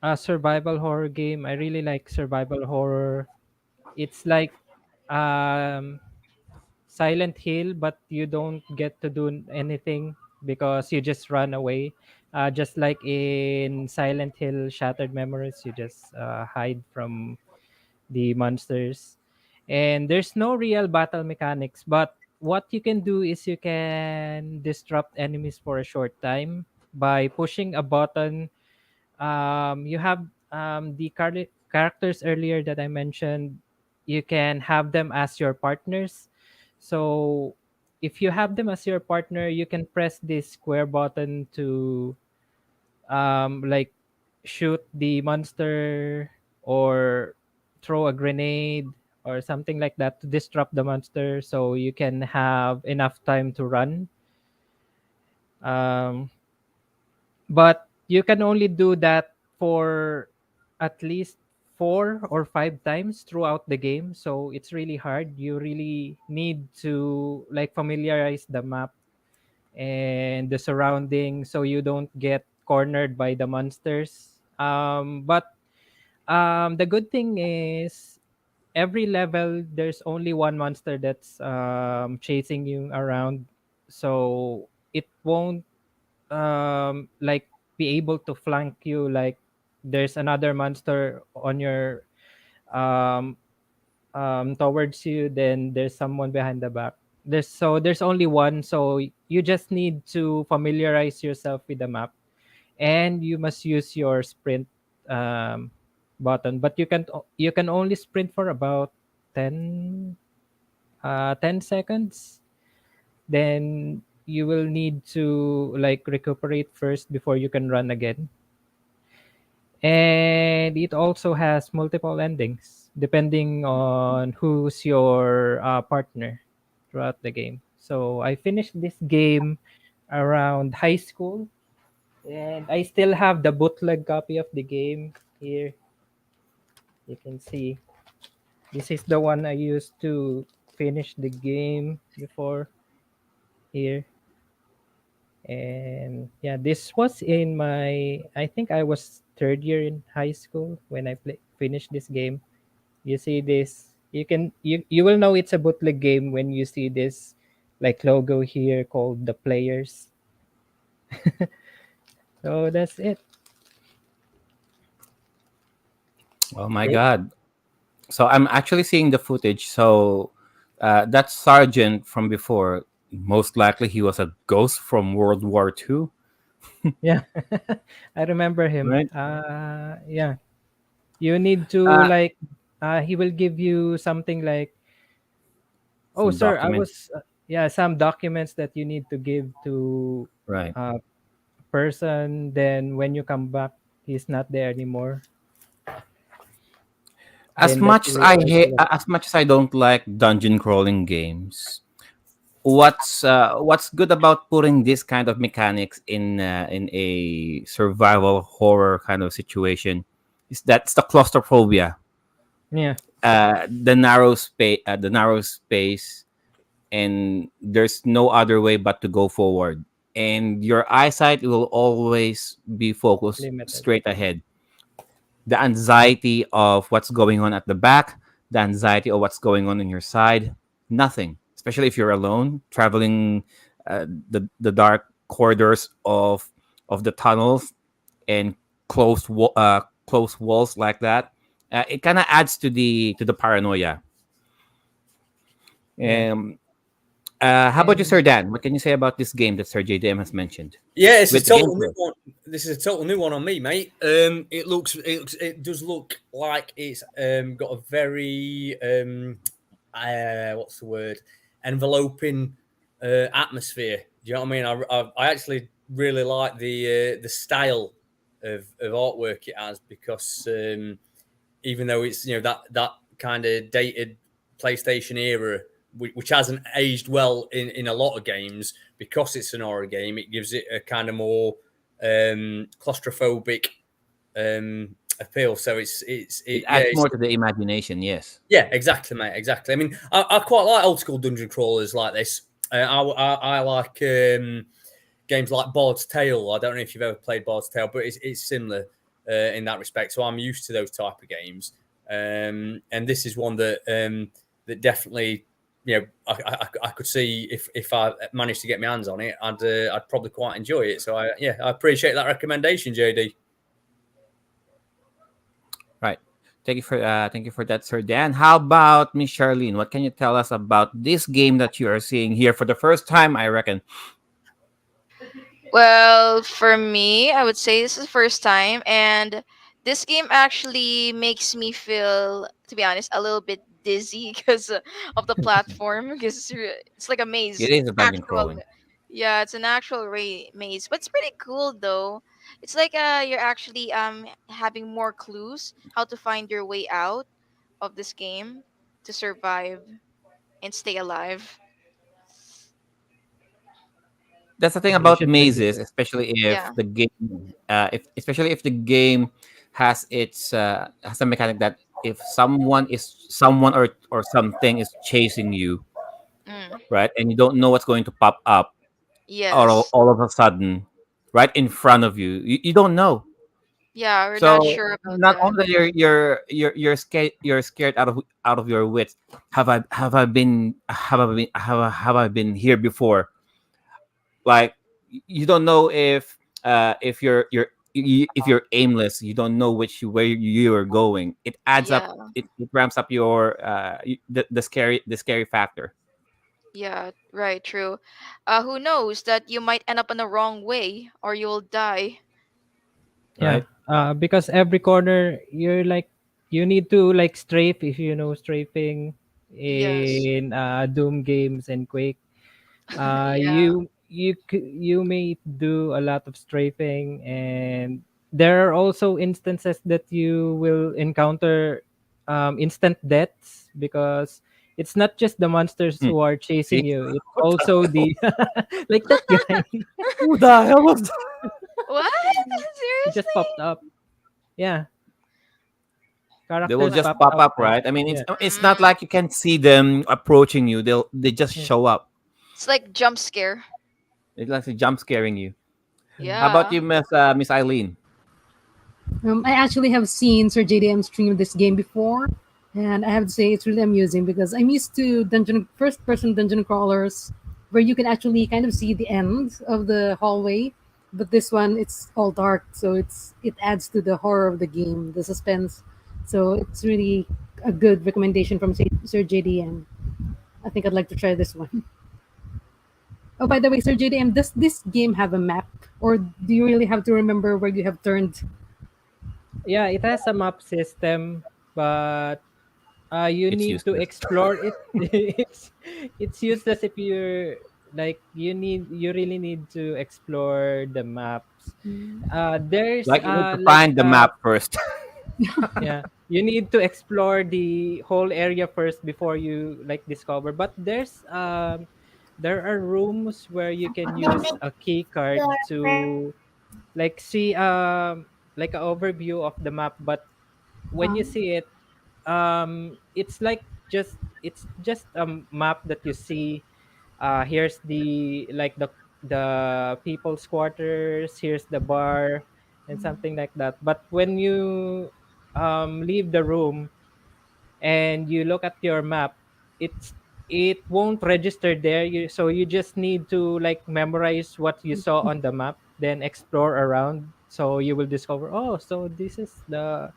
a survival horror game. I really like survival horror. It's like um Silent Hill, but you don't get to do anything because you just run away. Just like in Silent Hill Shattered Memories, you just hide from the monsters. And there's no real battle mechanics, but what you can do is you can disrupt enemies for a short time by pushing a button. You have the characters earlier that I mentioned. You can have them as your partners. So if you have them as your partner, you can press this square button to like shoot the monster or throw a grenade or something like that to disrupt the monster, so you can have enough time to run. Um, but you can only do that for at least 4 or 5 times throughout the game, so it's really hard. You really need to like familiarize the map and the surroundings so you don't get cornered by the monsters. But the good thing is every level there's only one monster that's chasing you around, so it won't like be able to flank you like there's another monster on your um towards you, then there's someone behind the back. There's only one, so you just need to familiarize yourself with the map, and you must use your sprint um button, but you can only sprint for about 10 10 seconds. Then you will need to like recuperate first before you can run again. And it also has multiple endings depending on who's your partner throughout the game. So I finished this game around high school, and I still have the bootleg copy of the game here. You can see this is the one I used to finish the game before here. And yeah, this was in my, I think I was third year in high school when I finished this game. You see this, you will know it's a bootleg game when you see this like logo here called the players. So that's it. Oh my Great. god. So I'm actually seeing the footage. So that sergeant from before, most likely he was a ghost from World War II, Yeah, I remember him. right? Yeah, you need to Uh, like. He will give you something like, "Oh, some sir, I documents, was." Yeah, some documents that you need to give to right? a person. Then when you come back, he's not there anymore. As Then that's much as the I way to hate, look. as much as I don't like dungeon crawling games, what's good about putting this kind of mechanics in a survival horror kind of situation is that's the claustrophobia, Yeah, the narrow space, and there's no other way but to go forward, and your eyesight will always be focused limited. straight ahead. The anxiety of what's going on at the back, the anxiety of what's going on your side, nothing. Especially if you're alone, traveling the dark corridors of the tunnels and closed walls like that. It kind of adds to the paranoia. Yeah, Um, how about you, and Sir Dan? What can you say about this game that Sir JDM has mentioned Yeah, it's a with the total new gameplay? one. This is a total new one on me, mate. It does look like it's got a very what's the word, enveloping atmosphere. Do you know what I mean? I actually really like the style of artwork it has because even though it's that kind of dated PlayStation era, which hasn't aged well in a lot of games, because it's an horror game, it gives it a kind of more claustrophobic appeal. So It yeah, adds more to the imagination. Yes, yeah, exactly, mate, exactly. I mean, I quite like old school dungeon crawlers like this. I like games like Bard's Tale. I don't know if you've ever played Bard's Tale, but it's similar in that respect. So I'm used to those type of games, and this is one that definitely, I could see if I managed to get my hands on it, I'd probably quite enjoy it. So I appreciate that recommendation, JD. right. Thank you for that, Sir Dan. How about Miss Charlene? What can you tell us about this game that you are seeing here for the first time? I reckon. Well, for me, I would say this is the first time, and this game actually makes me feel, to be honest, a little bit dizzy because of the platform. Because it's like a It maze, is a dungeon actual. crawling. Yeah, it's an actual maze, but it's pretty cool though. It's like you're actually having more clues how to find your way out of this game to survive and stay alive. That's the thing yeah, you about should visit mazes, it. especially if Yeah. the game, if especially if the game has a mechanic that if someone or something is chasing you, Mm. right, and you don't know what's going to pop up Yes. all of a sudden, right in front of you, you don't know. Yeah, we're not So sure about not that. only you're scared out of your wits. Have I been here before? Like you don't know if if you're aimless, you don't know where you are going. It adds up. Yeah. It ramps up your the scary factor. Yeah, right, true. Who knows that you might end up in the wrong way or you'll die. Yeah, Right. because every corner you're like you need to like strafe if you know strafing Yes. in Doom games and Quake. Yeah. You may do a lot of strafing, and there are also instances that you will encounter instant deaths because it's not just the monsters Hmm. who are See? chasing you, it's also the like that guy. Who the hell was that? What? He just popped Seriously? up. Yeah, They will characters just popped pop up up, and right? I mean, yeah. it's not Mm, like you can see them approaching you. They just Yeah. show up. it's like jump scare. It's like a jump scaring you. How about Yeah. you, Miss Eileen? I actually have seen Sir JDM stream this game before, and I have to say it's really amusing because I'm used to dungeon first person dungeon crawlers where you can actually kind of see the end of the hallway, but this one it's all dark, so it adds to the horror of the game, the suspense. So it's really a good recommendation from Sir JDM. I think I'd like to try this one. Oh, by the way, Sir JDM, does this game have a map, or do you really have to remember where you have turned? Yeah, it has a map system, but you It's need to useless. explore it. It's useless if you're like you really need to explore the maps. There's Like you need to like find the map first. yeah, you need to explore the whole area first before you like discover. But there are rooms where you can use a key card to like see like an overview of the map. But when you see it, it's like it's just a map that you see. Here's the people's quarters, here's the bar and something like that. But when you leave the room and you look at your map, it won't register there. So you just need to like memorize what you saw on the map, then explore around, so you will discover, oh, so this is the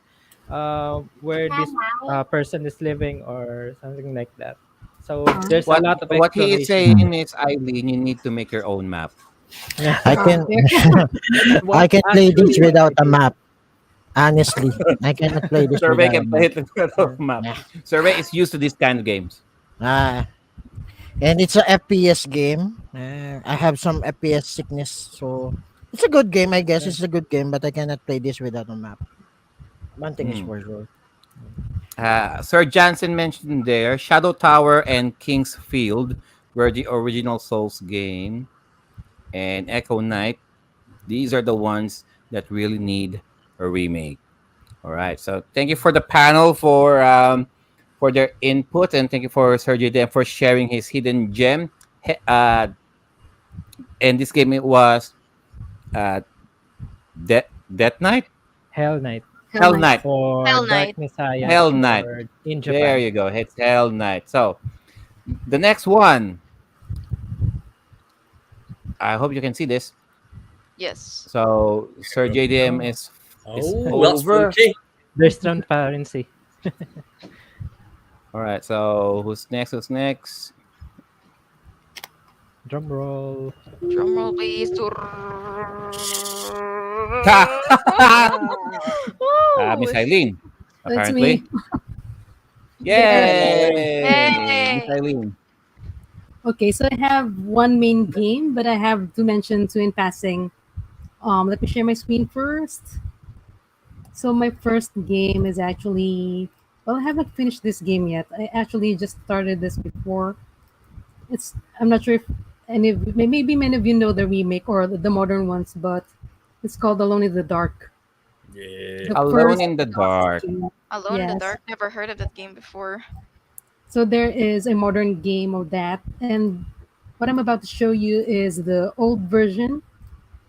where this person is living or something like that. So there's a what lot of what he is exploration. saying is, Eileen, you need to make your own map. Yeah, I can There. that's I what can play this actually what without I a did. map. Honestly, I cannot play this Survey without a can play map. it with a Yeah. map. Yeah. Survey is used to these kind of games. Ah, and it's a FPS game. I have some FPS sickness, so it's a good game. I guess Yeah. it's a good game, but I cannot play this without a map. One thing is Hmm. for sure. Sir Jansen mentioned there Shadow Tower and King's Field were the original Souls game, and Echo Knight. These are the ones that really need a remake. All right. So thank you for the panel for their input, and thank you for Sergio Dan for sharing his hidden gem. And this game it was uh, Death Knight, Hell Knight Hell Hell Knight. Knight, or Hell Dark Knight. Messiah Hell Knight. for in There Japan. you go. It's Hell Knight. So the next one, I hope you can see this. Yes. So Sir JDM Oh, is Oh, that's over. funky. there's transparency. All right. So who's next? Who's next? Drum roll. Drum roll, please. Miss Woo! Eileen, That's me. apparently. Yay. Yay! Miss Yay! Eileen. Okay, so I have one main game, but I have to mention two in passing. Let me share my screen first. So my first game is actually, well, I haven't finished this game yet. I actually just started this before. It's I'm not sure if maybe many of you know the remake or the modern ones, but it's called Alone in the Dark. Yeah. The Alone first in the Dark. game. Alone in the Yes. Dark. Never heard of that game before. So there is a modern game of that, and what I'm about to show you is the old version.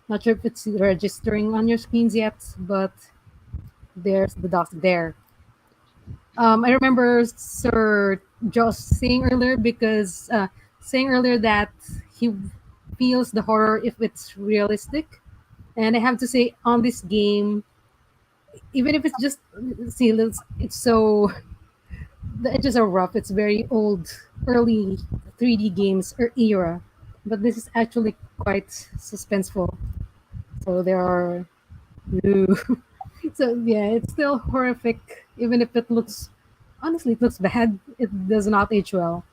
Not sure if it's registering on your screens yet, but there's the dots there. I remember Sir Josh saying earlier that he feels the horror if it's realistic, and I have to say on this game, even if it's just see, it's so the edges are rough. It's very old, early 3D games or era, but this is actually quite suspenseful. So there are, ooh. So yeah, it's still horrific, even if it looks, honestly, it looks bad. It does not age well.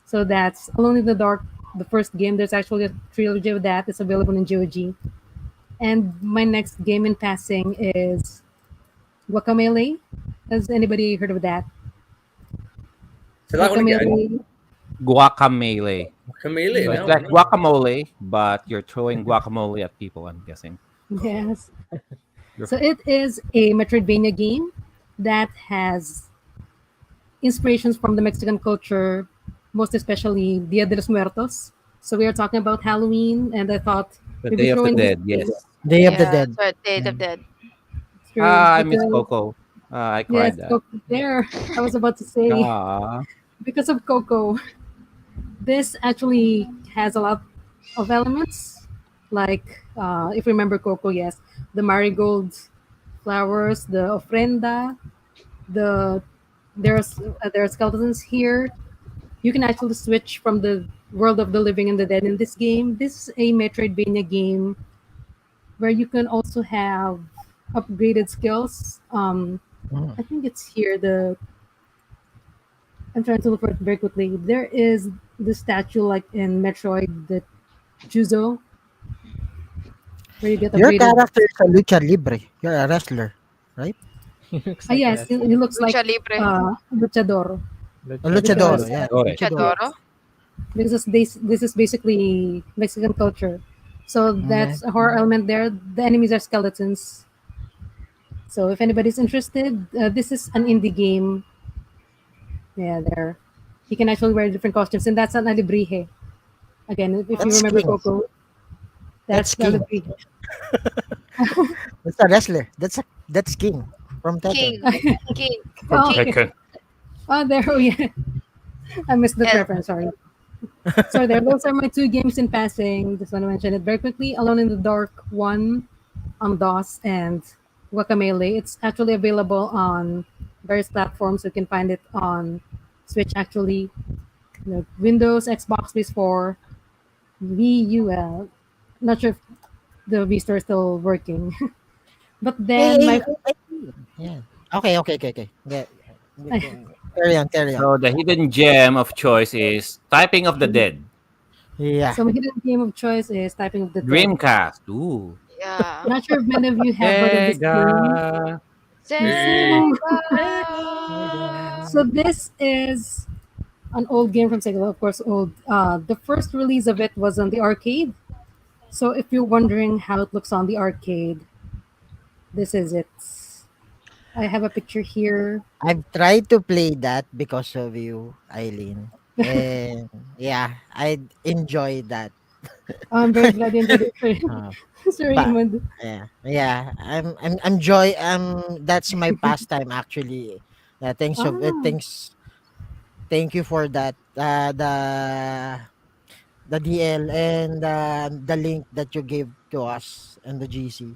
So that's Alone in the Dark, the first game. There's actually a trilogy of that. It's available in GOG. And my next game in passing is Guacamole. Has anybody heard of that? So that one again. Guacamole. Guacamole. So Chameleon. it's No, like no. guacamole, but you're throwing guacamole at people, I'm guessing. Yes. You're, So it is a Metroidvania game that has inspirations from the Mexican culture, most especially Dia de los Muertos. So we are talking about Halloween, and I thought the maybe Day of the throwing this Dead, yes. Day of the Yeah, Dead. so Day Yeah. of Dead. through I miss because Coco. I yes, cried that. Coco there. I was about to say Ah, because of Coco, this actually has a lot of elements. Like if you remember Coco, yes, the marigold flowers, the ofrenda, the there are skeletons here. You can actually switch from the world of the living and the dead in this game. This is a Metroidvania game where you can also have upgraded skills. Mm. I think it's here. I'm trying to look for it very quickly. There is the statue like in Metroid, the Juzo, where you get Your upgraded. character is a lucha libre. You're a wrestler, right? He looks Ah, like a yes, he wrestler. looks like Lucha Libre. luchador A luchador, because yeah, Luchadores. luchador. Luchadoro. yes, because this is basically Mexican culture. So Okay. that's a horror element there. The enemies are skeletons. So if anybody's interested, this is an indie game. Yeah, there. You can actually wear different costumes, and that's an alibrije. Again, if you That's remember King. Coco, That's that's the King. alibrije. That's a wrestler. That's King from Tekken. King. King. From Oh, King. Tekken. oh, there. Oh, yeah. I missed the Yes. reference. Sorry. So there, those are my two games in passing. Just want to mention it very quickly. Alone in the Dark one on DOS and Guacamelee. It's actually available on various platforms. You can find it on Switch actually, Windows, Xbox, PS4, Wii U. Not sure if the V Store is still working. But Hey, then my yeah. Okay. Yeah. Carry on, carry on. So the hidden gem of choice is Typing of the Dead. Yeah. so my hidden game of choice is Typing of the Dead. Dreamcast. Ooh. Yeah. Not sure if many of you have heard of this game. Sega. Hey. So, Sega. so this is an old game from Sega, of course, old. The first release of it was on the arcade. So if you're wondering how it looks on the arcade, this is it. I have a picture here. I've tried to play that because of you, Eileen. And yeah, I enjoy that. I'm very glad you enjoyed it, Uh, Sir but Raymond. yeah. I'm joy. That's my pastime actually. Yeah, Ah, thank you for that. The DL and the link that you gave to us and the GC.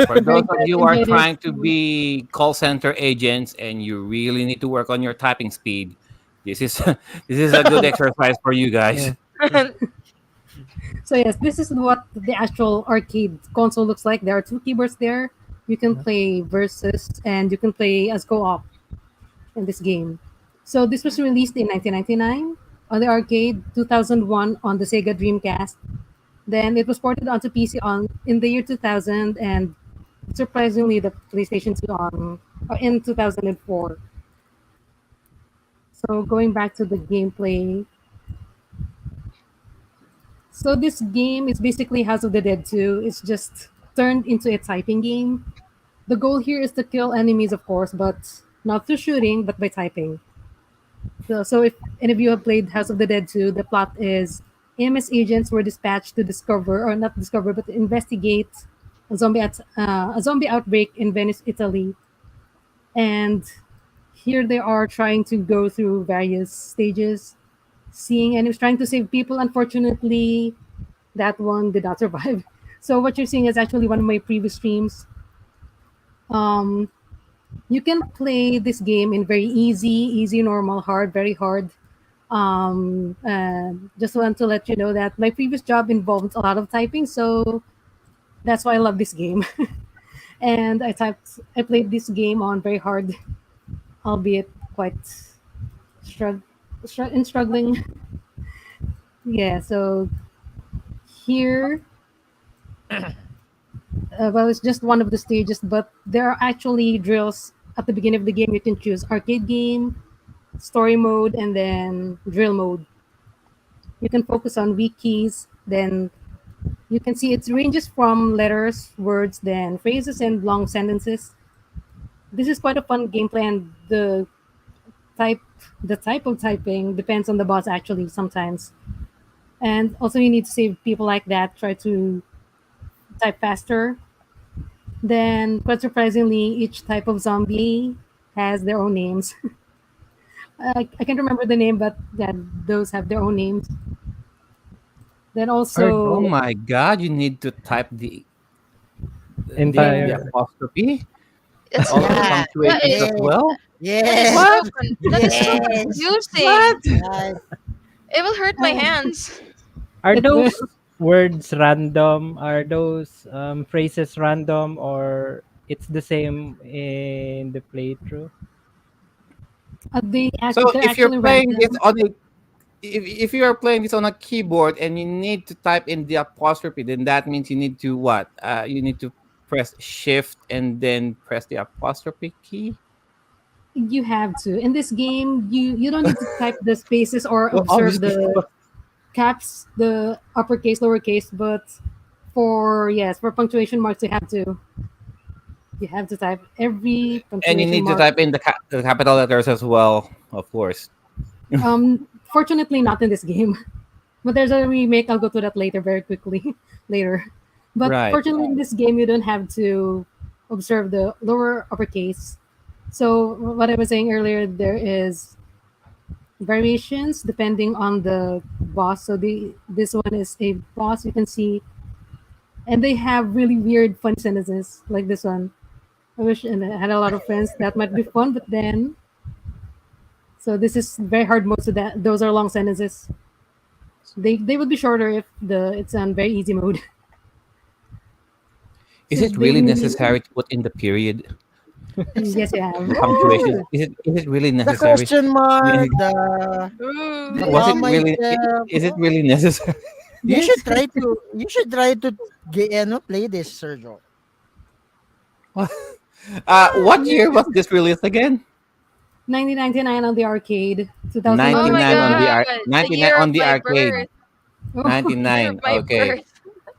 For I'm very those of glad you you who are enjoyed it. trying to be call center agents and you really need to work on your typing speed, this is this is a good exercise for you guys. Yeah. So yes, this is what the actual arcade console looks like. There are two keyboards there. You can play versus and you can play as co-op in this game. So this was released in 1999 on the arcade, 2001 on the Sega Dreamcast. Then it was ported onto PC on in the year 2000, and surprisingly, the PlayStation 2 on in 2004. So going back to the gameplay, so this game is basically House of the Dead 2. It's just turned into a typing game. The goal here is to kill enemies, of course, but not through shooting, but by typing. So if any of you have played House of the Dead 2, the plot is AMS agents were dispatched to discover, or not discover, but to investigate a zombie outbreak in Venice, Italy. And here they are trying to go through various stages, seeing and was trying to save people. Unfortunately, that one did not survive. So what you're seeing is actually one of my previous streams. Um, you can play this game in very easy, normal, hard, very hard. Just want to let you know that my previous job involved a lot of typing, so that's why I love this game. And I played this game on very hard, albeit quite strugg- struggling. Yeah, so here, well, it's just one of the stages, but there are actually drills at the beginning of the game. You can choose arcade game, story mode, and then drill mode. You can focus on weak keys, then you can see it ranges from letters, words, then phrases, and long sentences. This is quite a fun gameplay, and type the type of typing depends on the boss actually sometimes. And also you need to save people like that. Try to type faster. Then, quite surprisingly, each type of zombie has their own names. I can't remember the name, but yeah, those have their own names. Then Or Oh also, my god, you need to type the entire apostrophe. It's Also the Yeah. yeah. punctuations as Yes. well. That is Yes. so What? that is so Yes. confusing. What? Right. It will hurt my hands. Are It will. those words random? Are those phrases random, or it's the same in the playthrough? So They're if you're actually playing this random. on a if you are playing this on a keyboard and you need to type in the apostrophe, then that means you need to what? You need to press shift and then press the apostrophe key. You have to. In this game, you don't need to type the spaces or Well, observe obviously. the caps, the uppercase, lowercase, but for yes, for punctuation marks you have to type every And you punctuation need to mark. type in the capital letters as well, of course. Fortunately not in this game. But there's a remake, I'll go to that later very quickly later. But Right. fortunately in this game you don't have to observe the lower uppercase. So what I was saying earlier, there is variations depending on the boss. So the this one is a boss you can see, and they have really weird fun sentences like this one. I wish and I had a lot of friends that might be fun, but then so this is very hard mode. So that those are long sentences. They would be shorter if the it's on very easy mode. Is So it they really really necessary to put in the period, yes you have. the punctuation? Is it really The necessary? question I mark, mean, the Ooh. was it comma really? itself. Is it Oh, really necessary? Yes. you should try to play this, Sergio. What year was this released again? 1999 on the arcade, Oh 2001 my 99 on the god, for 99 the year on of the my arcade. birth. oh, Year of 99. my Okay. birth.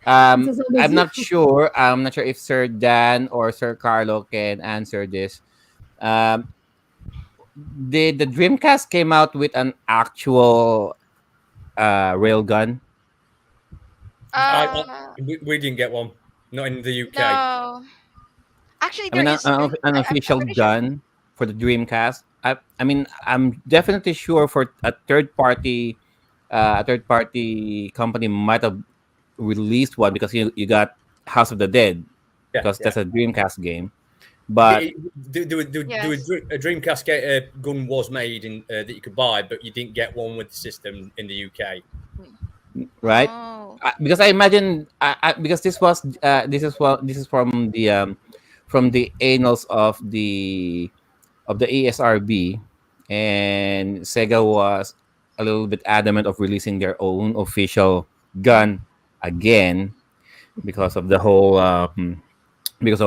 it's as old as I'm you. not sure. I'm not sure if Sir Dan or Sir Carlo can answer this. Um, did the Dreamcast came out with an actual railgun? I Uh, we didn't get one. Not in the UK. no. Actually, I there mean, is. an I'm official pretty sure. gun for the Dreamcast. I mean, I'm definitely sure for a third party company might have released one because you got House of the Dead Yeah, because yeah. that's a Dreamcast game. But Yes. A Dreamcast gun was made in that you could buy, but you didn't get one with the system in the UK. right, Oh. because I imagine because this is from the annals of the ESRB, and Sega was a little bit adamant of releasing their own official gun again because of the whole because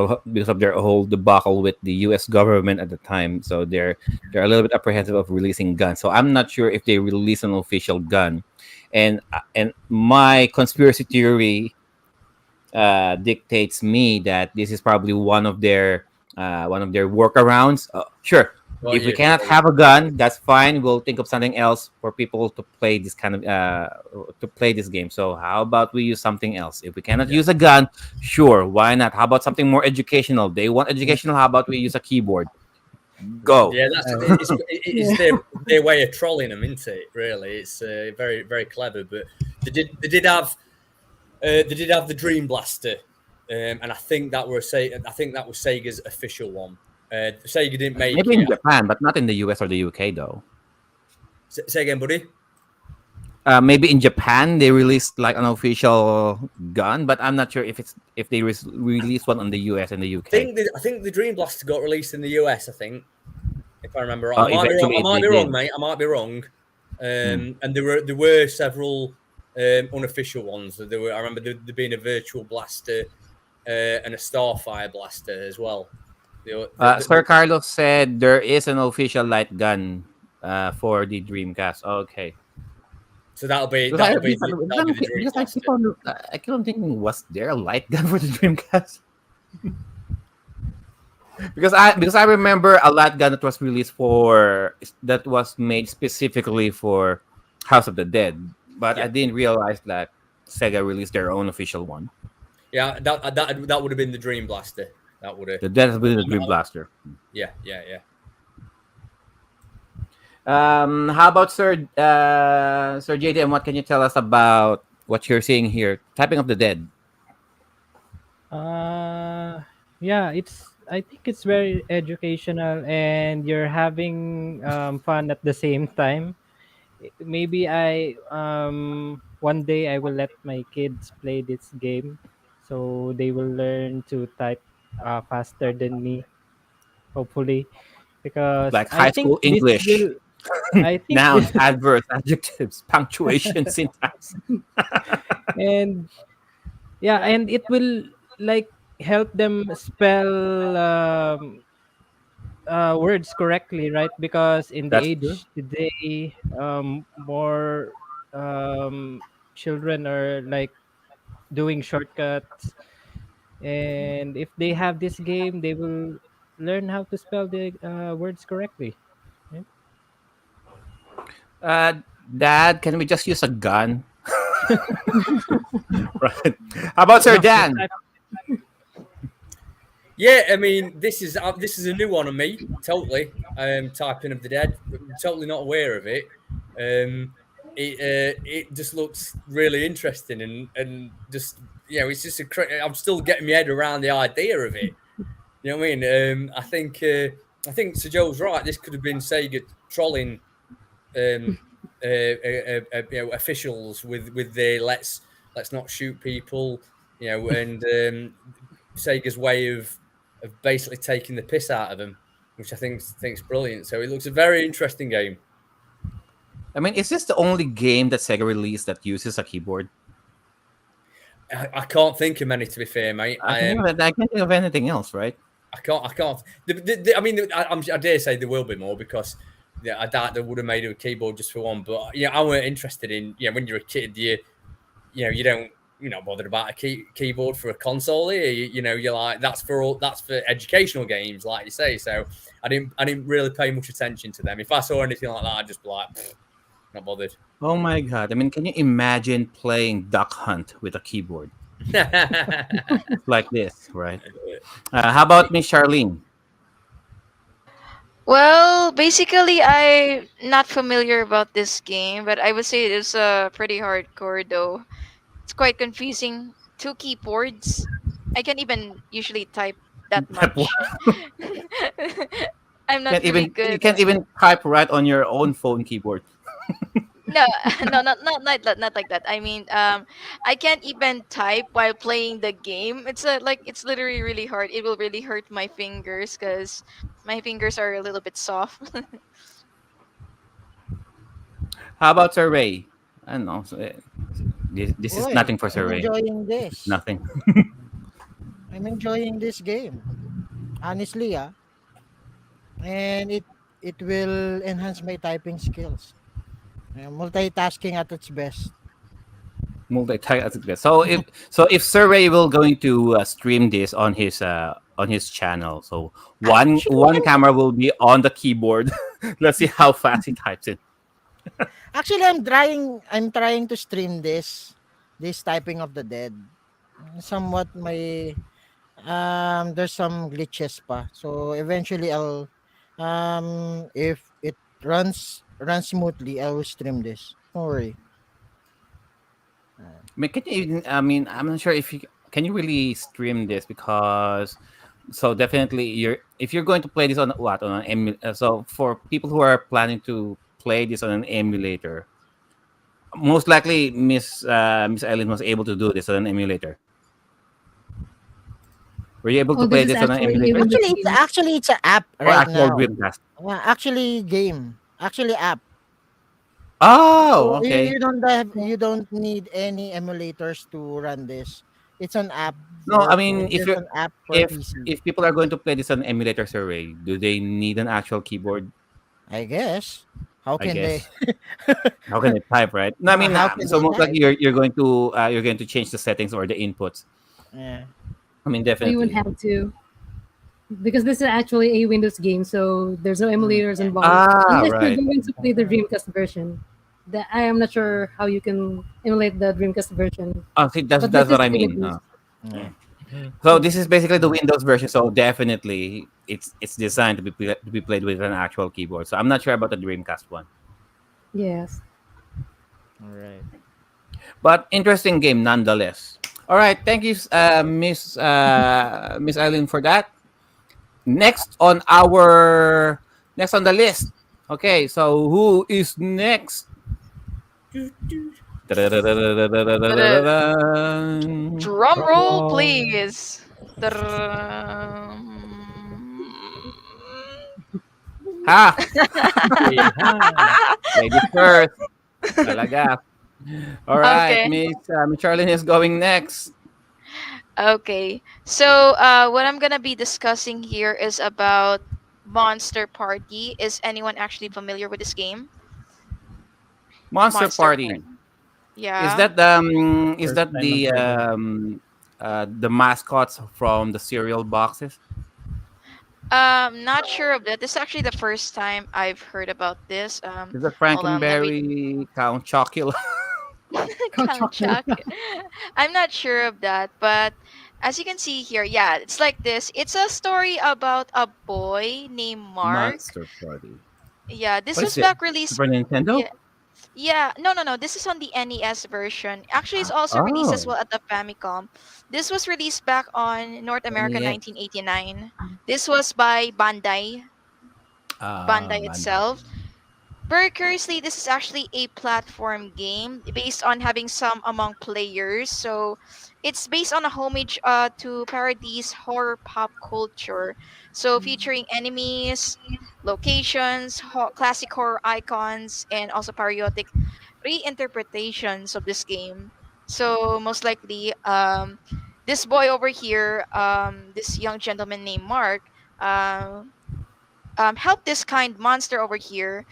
of their whole debacle with the U.S. government at the time. So they're a little bit apprehensive of releasing guns. So I'm not sure if they release an official gun, and my conspiracy theory dictates me that this is probably one of their workarounds. Sure, Got if we you. cannot have a gun, that's fine. We'll think of something else for people to play this game. So how about we use something else? If we cannot Yeah. use a gun, sure, why not? How about something more educational? They want educational. How about we use a keyboard? Go. Yeah, it's Yeah. their way of trolling them, isn't it? Really, it's very very clever. But they did have the Dream Blaster, and I think I think that was Sega's official one. Sega didn't make Maybe it. in Japan, but not in the US or the UK though. Say again, buddy. Maybe in Japan they released like an official gun, but I'm not sure if they released one on the US and the UK. I think the Dream Blaster got released in the US. I think, if I remember right. Oh, I might be wrong. I eventually might they be wrong, did. mate. I might be wrong. Hmm. And there were several unofficial ones. There were. I remember there being a virtual blaster and a Starfire blaster as well. Sir Carlos said there is an official light gun for the Dreamcast. Okay. So that'll be Because that'll be the, that'll be the Dream because Blaster. I keep on thinking, was there a light gun for the Dreamcast? Because I remember a light gun that was made specifically for House of the Dead, but I Yeah, didn't realize that Sega released their own official one. yeah. That would have been the Dream Blaster. That would have. The Dead has been the Dream Blaster. Yeah, yeah, yeah. How about Sir JDM? What can you tell us about what you're seeing here? Typing of the Dead. Uh, yeah, it's I think it's very educational, and you're having fun at the same time. Maybe I one day I will let my kids play this game, so they will learn to type faster than me. Hopefully, because Like high school English, I think nouns, this adverbs, adjectives, punctuation, syntax. and yeah, and it will like help them spell words correctly, right? Because in the That's true. age today, more children are like doing shortcuts, and if they have this game, they will learn how to spell the words correctly. Right? Uh, Dad, can we just use a gun? Right. How about Sir No, the Dan? type. Yeah, I mean, this is a new one on me. Totally, typing of the dead. Totally not aware of it. It just looks really interesting and just it's just I'm still getting my head around the idea of it. You know what I mean? I think Sir Joe's right. This could have been Sega trolling um, officials with the let's not shoot people, and Sega's way of basically taking the piss out of them, which I think's brilliant. So it looks a very interesting game. I mean, is this the only game that Sega released that uses a keyboard? I can't think of many, to be fair, mate. I can't think of anything else, right? I can't. I can't. I mean, I dare say there will be more because I doubt they would have made a keyboard just for one. But I weren't interested in. When you're a kid, you don't. You're not bothered about a keyboard for a console. Here. You're like that's for educational games, like you say. So I didn't really pay much attention to them. If I saw anything like that, I'd just be like, not bothered. Oh my god! I mean, can you imagine playing Duck Hunt with a keyboard like this, right? How about Miss Charlene? Well, basically, I'm not familiar about this game, but I would say it's pretty hardcore though. It's quite confusing. Two keyboards. I can't even usually type that much. I'm not really You good. can't even type right on your own phone keyboard. No, no, not like that. I mean, I can't even type while playing the game. It's literally really hard. It will really hurt my fingers because my fingers are a little bit soft. How about Sir Ray? I don't know. This is Boy, nothing for Sir I'm Ray. enjoying this. Nothing. I'm enjoying this game. Honestly, and it will enhance my typing skills. Multitasking at its best. Multi-task. So if Sir Ray will going to stream this on his channel, so one Actually, camera will be on the keyboard. Let's see how fast he types it. actually, I'm trying to stream this typing of the dead. Somewhat my there's some glitches pa. So eventually if it runs smoothly, I will stream this. Don't worry. Uh, I mean, I'm not sure if you can you really stream this because so definitely if you're going to play this on what on so for people who are planning to play this on an emulator, most likely Miss Eileen was able to do this on an emulator. Were you able to Oh, this play is this on an actually a emulator Windows Actually, it's game. actually it's an app or right actual now. Dreamcast? Actually, game. Actually, app. Oh, So okay. you don't need any emulators to run this. It's an app No, I for mean there's an app for if PC. if people are going to play this on emulator survey, do they need an actual keyboard? I guess. How I can they? guess. How can they type, right? No, I mean, How can so they most likely type? you're going to change the settings or the inputs. Yeah. I mean, Oh, you wouldn't definitely. have to because this is actually a Windows game, so there's no emulators Yeah. involved Ah, unless you're right. going to play the Dreamcast version. That I am not sure how you can emulate the Dreamcast version, Oh, see, but that's this what is I the mean. Windows. Yeah. So this is basically the Windows version. So definitely, it's designed to be played with an actual keyboard. So I'm not sure about the Dreamcast one, Yes. All right. but interesting game nonetheless. All right, thank you, Miss Eileen, for that. next on our next on the list. Okay, so who is next? Drum Drum roll, roll. please. Drum. Ha! Yeah. Ladies first. Talaga. All right, Okay. Miss Charlene is going next. Okay. So, what I'm gonna be discussing here is about Monster Party. Is anyone actually familiar with this game? Monster Monster Party. Party. Yeah. Is First that time I've heard of it. the mascots from the cereal boxes? Not sure of that. This is actually the first time I've heard about this. Is that Hold on. Let me Frankenberry, Count Chocula? Count count Chocula. Chuck. I'm not sure of that, but as you can see here, yeah, it's like this. It's a story about a boy named Mark. Monster Party. Yeah, this What was is it? back released. Super Nintendo? Yeah, yeah. No, no, no. This is on the NES version. Actually, it's also released as Oh, well at the Famicom. This was released back on North America NES. 1989. This was by Bandai Bandai. itself. Very curiously, this is actually a platform game based on having some among players. So it's based on a homage to parodies horror pop culture. So featuring enemies, locations, classic horror icons, and also periodic reinterpretations of this game. So most likely, this boy over here, this young gentleman named Mark, uh, helped this kind monster over here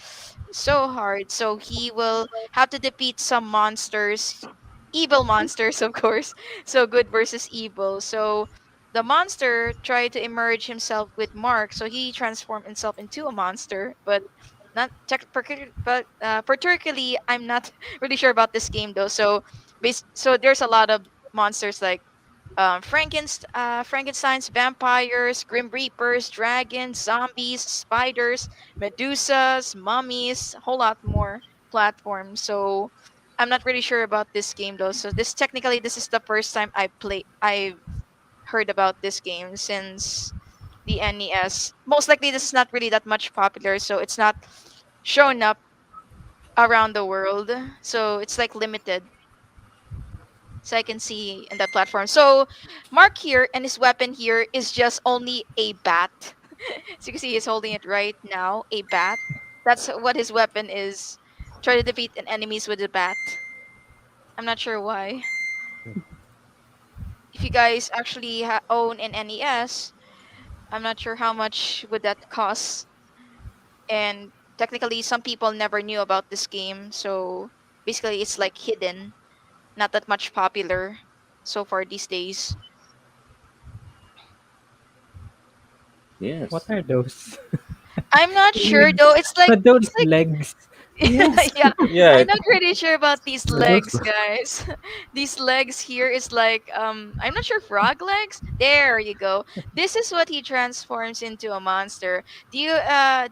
so hard. So he will have to defeat some monsters, evil monsters, of course. So good versus evil. So the monster tried to emerge himself with Mark, so he transformed himself into a monster, but not particularly. I'm not really sure about this game though. So, so there's a lot of monsters like Frankenstein's vampires, Grim Reapers, dragons, zombies, spiders, Medusas, mummies, a whole lot more platforms. So I'm not really sure about this game though. So this is the first time I've heard about this game since the NES. Most likely this is not really that much popular, so it's not shown up around the world. So it's like limited. So I can see in that platform. So Mark here and his weapon here is just only a bat. So you can see he's holding it right now, a bat. That's what his weapon is. Try to defeat an enemies with a bat. I'm not sure why. If you guys actually own an NES, I'm not sure how much would that cost. And technically, some people never knew about this game, so basically, it's like hidden, not that much popular so far these days. What Yes. are those? I'm not sure though. Legs. Are It's those like legs? Yes. yeah, Yeah, I'm not really sure about these it looks legs, guys. These legs here is like I'm not sure frog legs. There you go. This is what he transforms into a monster. Do you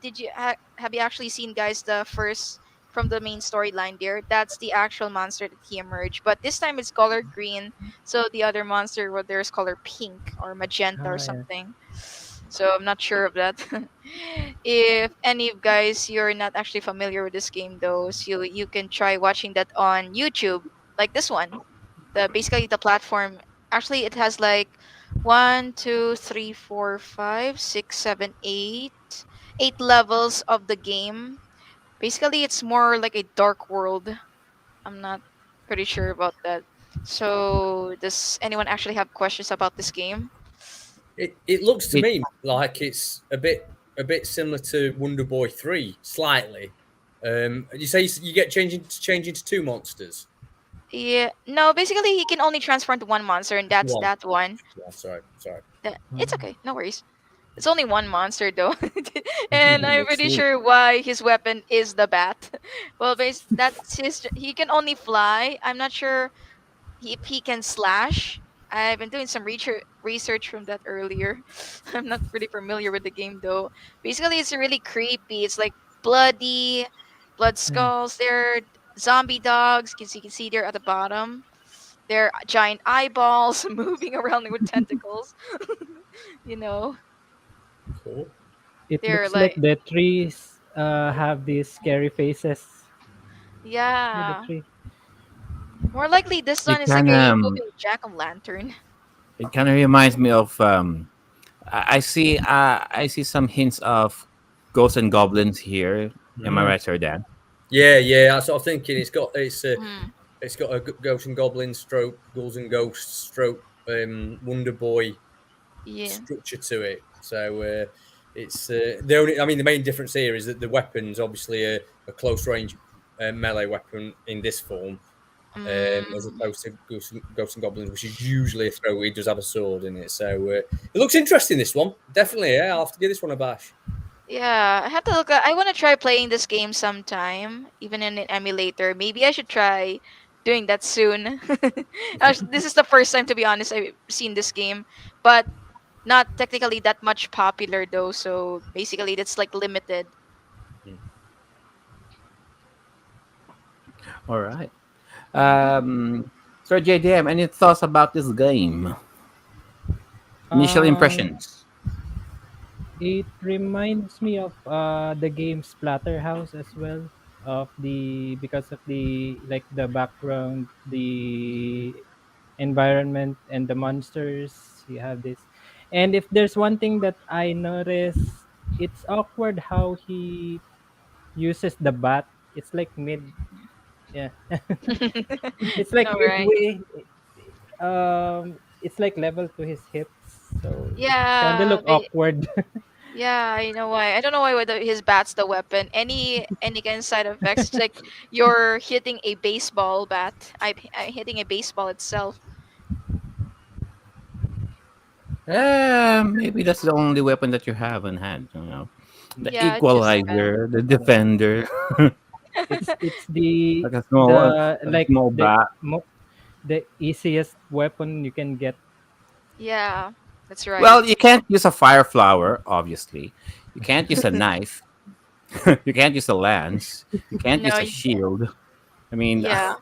did you have you actually seen guys the first from the main storyline there? That's the actual monster that he emerged. But this time it's color green. So the other monster well, there's color pink or magenta or Ah, yeah. something. So I'm not sure of that. If any of guys you're not actually familiar with this game though, so you can try watching that on YouTube, like this one. The basically the platform actually it has like 1, 2, 3, 4, 5, 6, 7, 8 levels of the game. Basically it's more like a dark world. I'm not pretty sure about that. So does anyone actually have questions about this game? It looks to it. me like it's a bit similar to Wonder Boy 3, slightly. You say you get change into two monsters. Yeah, no, basically he can only transform to one monster, and that's One. that one. Yeah, sorry. It's okay, no worries. It's only one monster though, and I'm Let's pretty see. sure why his weapon is the bat. Well, that's his. He can only fly. I'm not sure if he can slash. I've been doing some research from that earlier. I'm not really familiar with the game though. Basically, it's really creepy. It's like bloody, blood Hmm. skulls. There, zombie dogs. You can see there at the bottom. They're giant eyeballs moving around with tentacles. you know. Cool. It They're looks like like, the trees have these scary faces. Yeah, the yeah. tree. More likely, this It one is like kind a of moving jack-o'-lantern. it kind of reminds me of I see some hints of ghosts and goblins here. Am I Mm. right, Sir Dan? Yeah, yeah. That's what I'm thinking. Mm. It's got a ghost and goblin stroke, ghouls and ghosts stroke, Wonder Boy Yeah. structure to it. So it's the only. I mean, the main difference here is that the weapons obviously a close range melee weapon in this form, as Mm. opposed to ghosts and goblins, which is usually a throw. He does have a sword in it, so it looks interesting. This one, definitely. Yeah, I'll have to give this one a bash. Yeah, I have to look. I want to try playing this game sometime, even in an emulator. Maybe I should try doing that soon. This is the first time, to be honest, I've seen this game, but not technically that much popular though. So basically, it's like limited. Hmm. All right. Sir JDM, any thoughts about this game? Initial Um, impressions. it reminds me of the game Splatterhouse as well. Of the because of the like the background, the environment, and the monsters. You have this, and if there's one thing that I notice, it's awkward how he uses the bat. It's like mid, yeah. It's like All right. midway. It's like level to his hips, so it kind of Yeah, look awkward. yeah, I know why. I don't know why his bat's the weapon. Any kind of side effects. It's like you're hitting a baseball bat. I'm hitting a baseball itself. Maybe that's the only weapon that you have in hand. The Yeah, it just depends. equalizer, the defender, It's the a small bat. the easiest weapon you can get. Yeah, that's right. Well, you can't use a fire flower, obviously. You can't use a knife. You can't use a lance. You can't No, use a shield. I mean, yeah,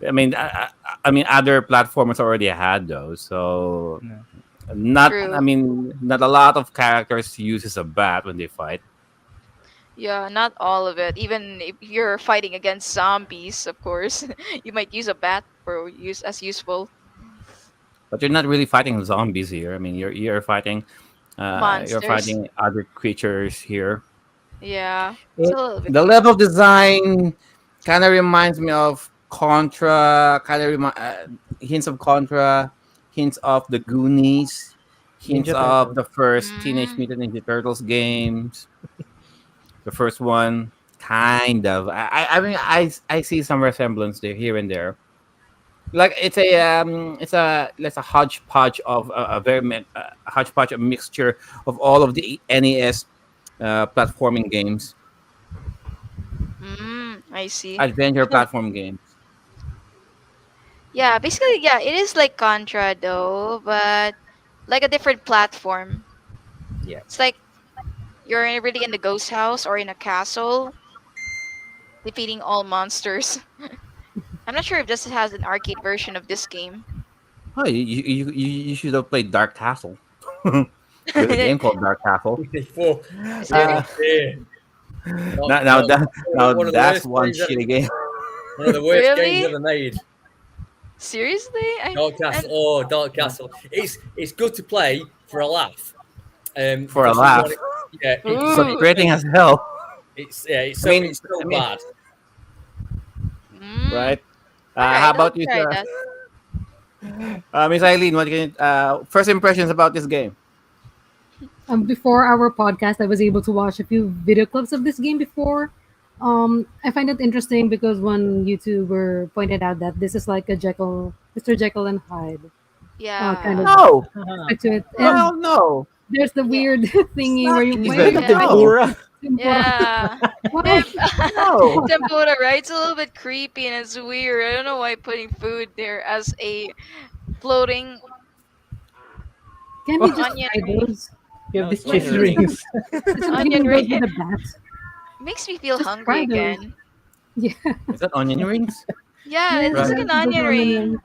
I mean, I mean, other platformers already had those, so No. not. I true. mean, not a lot of characters uses a bat when they fight. Yeah, not all of it. Even if you're fighting against zombies, of course, you might use a bat for use as useful But you're not really fighting zombies here. I mean, you're monsters. fighting other creatures here. Yeah, it's a It, little bit the level creepy. design kind of reminds me of Contra. Hints of Contra, hints of the Goonies, hints Ninja of Turtle. the first Teenage Mm, Mutant Ninja Turtles games. The first one, kind of. I mean, I see some resemblance there, here and there. Like it's a hodgepodge of a hodgepodge, a mixture of all of the NES platforming games, I see. adventure platform games. Yeah, basically, yeah, it is like Contra though, but like a different platform. Yeah. It's like really in the ghost house or in a castle, defeating all monsters. I'm not sure if this has an arcade version of this game. Oh, you should have played Dark Castle. There's a game called Dark Castle. Whoa. Serious? Uh, Oh dear. now, Not, now well, that now one of the that's worst one games shitty game one of the worst games Really? ever made. Seriously? I Dark Castle. and Oh, Dark Castle. It's good to play for a laugh. for a Because number one, laugh, yeah, but ooh. frustrating as hell. I mean, it's so I mean, bad. Mm. right? All How right, I'll about you, try that. Miss Eileen? What can first impressions about this game? Before our podcast, I was able to watch a few video clips of this game before. I find it interesting because one YouTuber pointed out that this is like a Mr. Jekyll and Hyde kind of Yeah. No, aspect to it, and well, no, there's the Yeah. weird it's thingy not where you even. get like No, Tempura. tempura. Yeah. Why? Temp- no. Tempura, right? It's a little bit creepy and it's weird. I don't know why putting food there as a floating Can he Oh, just onion fry ring. those? you have No, these it's not cheese your Instead ring. of, rings. instead of Onion eating ring. those with a bat, Makes me feel just hungry fry those. again. Yeah, Is that onion rings? Yeah, yeah, it looks Right. like an those onion onion ring. rings.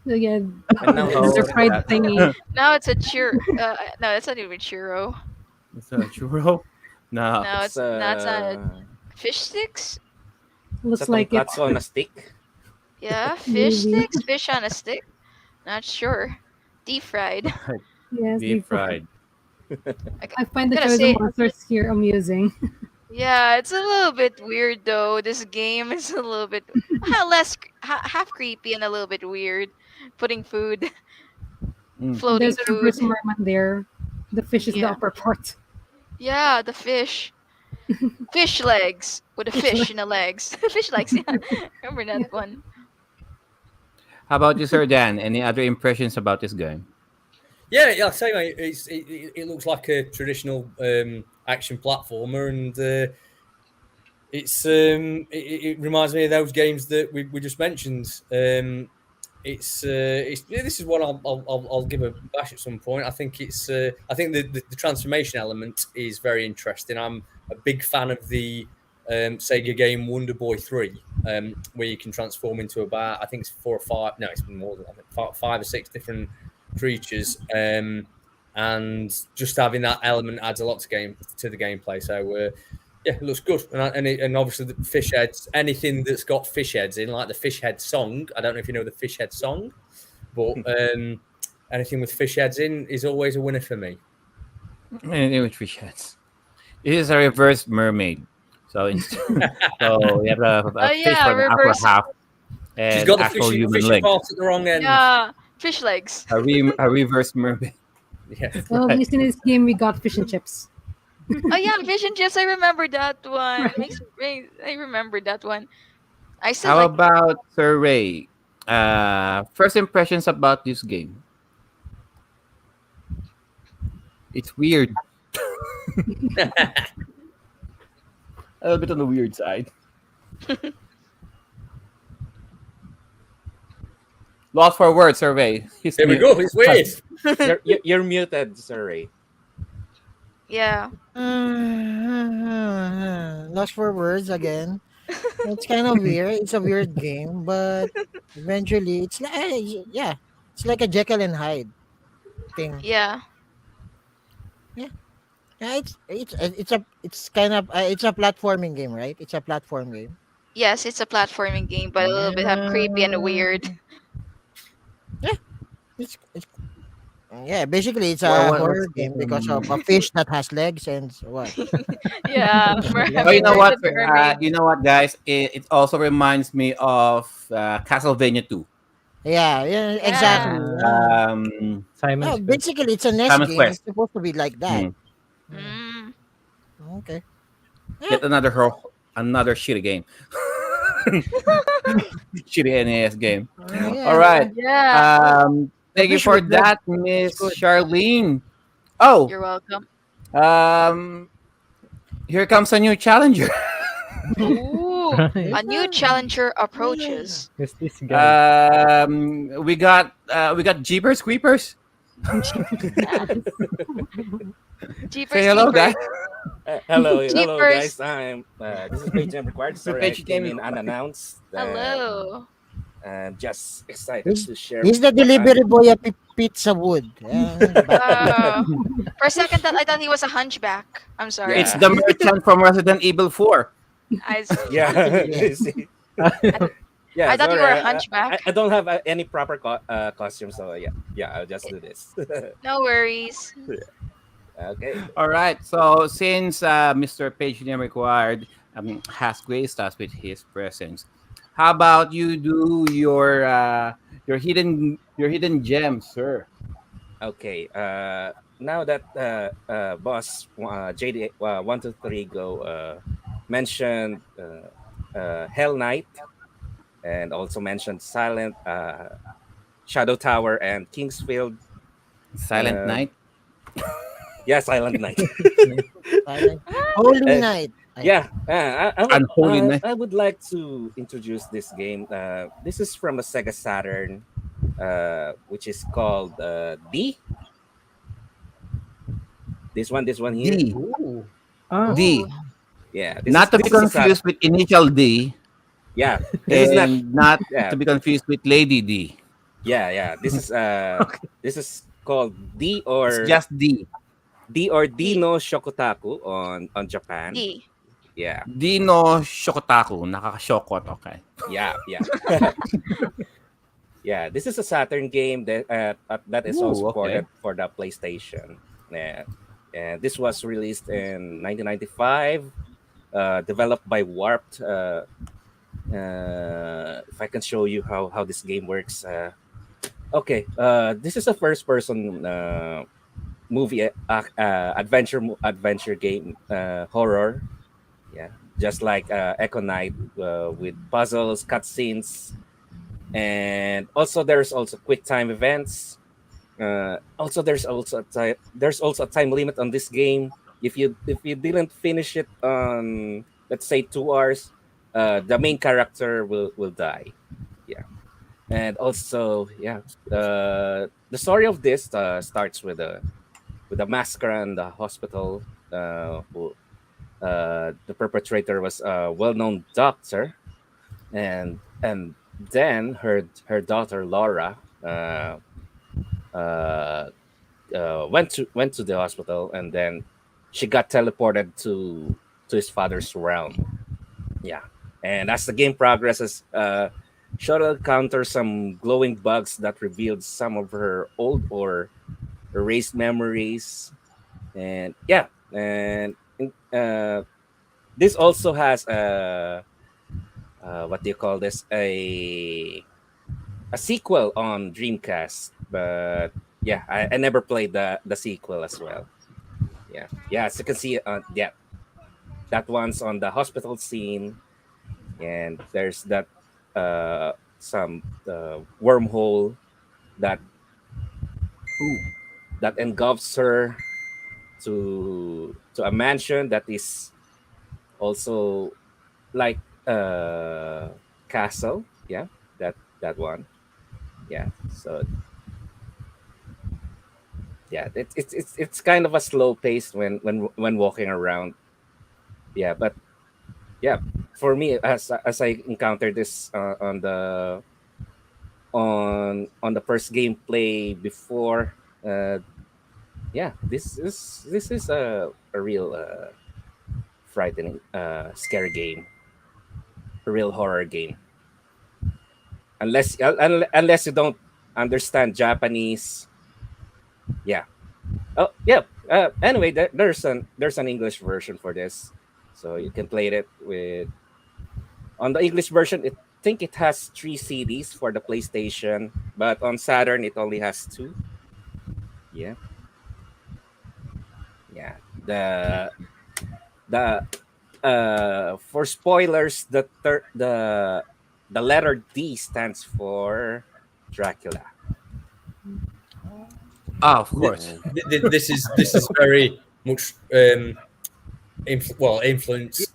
So yeah, And now the Oh, it's fried that. thingy Now it's a no, that's not even churro. It's a churro. No. No, it's it's not fish sticks. it's a looks like it. tonkatsu on a stick. Yeah, fish Maybe. sticks, fish on a stick. Not sure. Deep fried. Yes, Deep deep fried. fried. I I'm find the gonna choice of say, monsters here amusing. yeah, it's a little bit weird though. This game is a little bit half creepy and a little bit weird. Putting food, Mm. And floating there's a food. reverse merman there. The fish is the Yeah, upper part. yeah, the fish legs with a Fish fish like in the legs. Fish legs, yeah. Remember yeah. that one? How about you, Sir Dan? Any other impressions about this game? Yeah, yeah. I say, mate, it looks like a traditional action platformer, and it reminds me of those games that we just mentioned. This is one I'll give a bash at some point. I think I think the transformation element is very interesting. I'm a big fan of the Sega game Wonder Boy 3, where you can transform into about, I think it's four or five, no, it's more than, I think five or six different creatures. And just having that element adds a lot to the gameplay. So yeah, it looks good, and obviously the fish heads. Anything that's got fish heads in, like the fish head song. I don't know if you know the fish head song, but anything with fish heads in is always a winner for me. Anything with fish heads. It is a reverse mermaid. So instead, so you have Oh a fish yeah, for the upper reverse. half She's and got the actual human fishing legs. part at the wrong end. Yeah, fish legs. A reverse mermaid. Yeah, Well, at Right. least in this game we got fish and chips. Oh yeah, fish and chips. I remember that one. Right. I remember that one. I still How like. about Sir Ray? First impressions about this game. It's weird. A little bit on the weird side. Lost for words, Sir Ray. He's there we mute. go. It's weird. You're muted, Sir Ray. Yeah. Lost for words again. It's kind of weird. It's a weird game, but eventually it's like yeah, it's like a Jekyll and Hyde thing. Yeah. Yeah, yeah. It's kind of it's a platforming game, right? It's a platform game. Yes, it's a platforming game, but a little bit creepy and weird. Yeah, it's yeah. Basically, it's Well, a what's horror game because of a fish that has legs and what? Yeah, for Oh, you having know worked what? with mermaid. You know what, guys? It also reminds me of Castlevania 2. Yeah, yeah, exactly. Yeah. Yeah. Simon's No, Quest. basically, it's a NES Simon's game. It's Quest. supposed to be like that. Hmm. Mm. Okay. Yet another shitty game. Shitty NES game. Yeah, All right. Yeah. the Thank you fish for with legs that, is Miss good. Charlene. Oh, You're welcome. um, here comes a new challenger. Ooh, Right? a new challenger approaches. Who's this guy? We got Jeepers Creepers. Say Jeepers hello, Keepers. guys. Hello, Jeepers. guys. This is Page Required. Sorry, I Page came Name in unannounced. Hello. And just excited He's, to share. he's the what I'm- delivery boy of Pizza Wood. Uh, for a second, I thought he was a hunchback. I'm sorry. It's Yeah. the merchant from Resident Evil 4. I see. Yeah. Yeah. See? Yeah, I thought you sorry, were a hunchback. I don't have any proper costume, so yeah, I'll just do this. No worries. Okay. All right. So since Mr. Page Name Required has graced us with his presence, how about you do your hidden gems, sir? Okay. Now that boss JD 123 Go mentioned Hell Knight and also mentioned Silent Shadow Tower and Kingsfield. Silent Uh, Night. Yeah, Silent Knight. Holy Uh, Night. Yeah, Unholy Knight. I would like to introduce this game. This is from a Sega Saturn, which is called D. This one here. D. Ooh. Ah, D. Yeah, Not to be this is a confused with initial D, Yeah, this is not. and not Yeah, to be confused with Lady D. Yeah. This is called It's just D. D D. no Shokotaku on Japan. D. Yeah. Dino Shokotaku. Nakakashokot. Okay. Yeah. Yeah, this is a Saturn game that is also Ooh, okay. ported for the PlayStation. Yeah. And this was released in 1995, developed by Warped. If I can show you how this game works. Okay, this is a first-person movie adventure game horror. Yeah, just like Echo Knight with puzzles, cutscenes, and also there's also quick time events. Also, there's also a time limit on this game. If you didn't finish it on, let's say, 2 hours, the main character will die. Yeah, and also yeah, the story of this starts with a massacre in the hospital. The perpetrator was a well-known doctor, and then her daughter Laura uh, went to the hospital, and then she got teleported to his father's realm. Yeah, and as the game progresses, Shuttle encounters some glowing bugs that revealed some of her old or erased memories, and yeah, and this also has what do you call this, a sequel on Dreamcast, but yeah, I never played the sequel as well. Yeah, as you can see, yeah, that one's on the hospital scene, and there's that some wormhole that Ooh. that engulfs her to a mansion that is also like castle. Yeah, that one. Yeah, so yeah, it's kind of a slow pace when walking around. Yeah, but yeah, for me, as I encountered this on the first gameplay before, yeah, this is a real frightening, scary game, a real horror game. Unless you don't understand Japanese, yeah. Oh yeah. Anyway, there's an English version for this, so you can play it with on the English version. It think it has 3 CDs for the PlayStation, but on Saturn it only has two. Yeah, yeah. The For spoilers, the letter D stands for Dracula. Ah, of Th- course. Mm. this is very much Y- influenced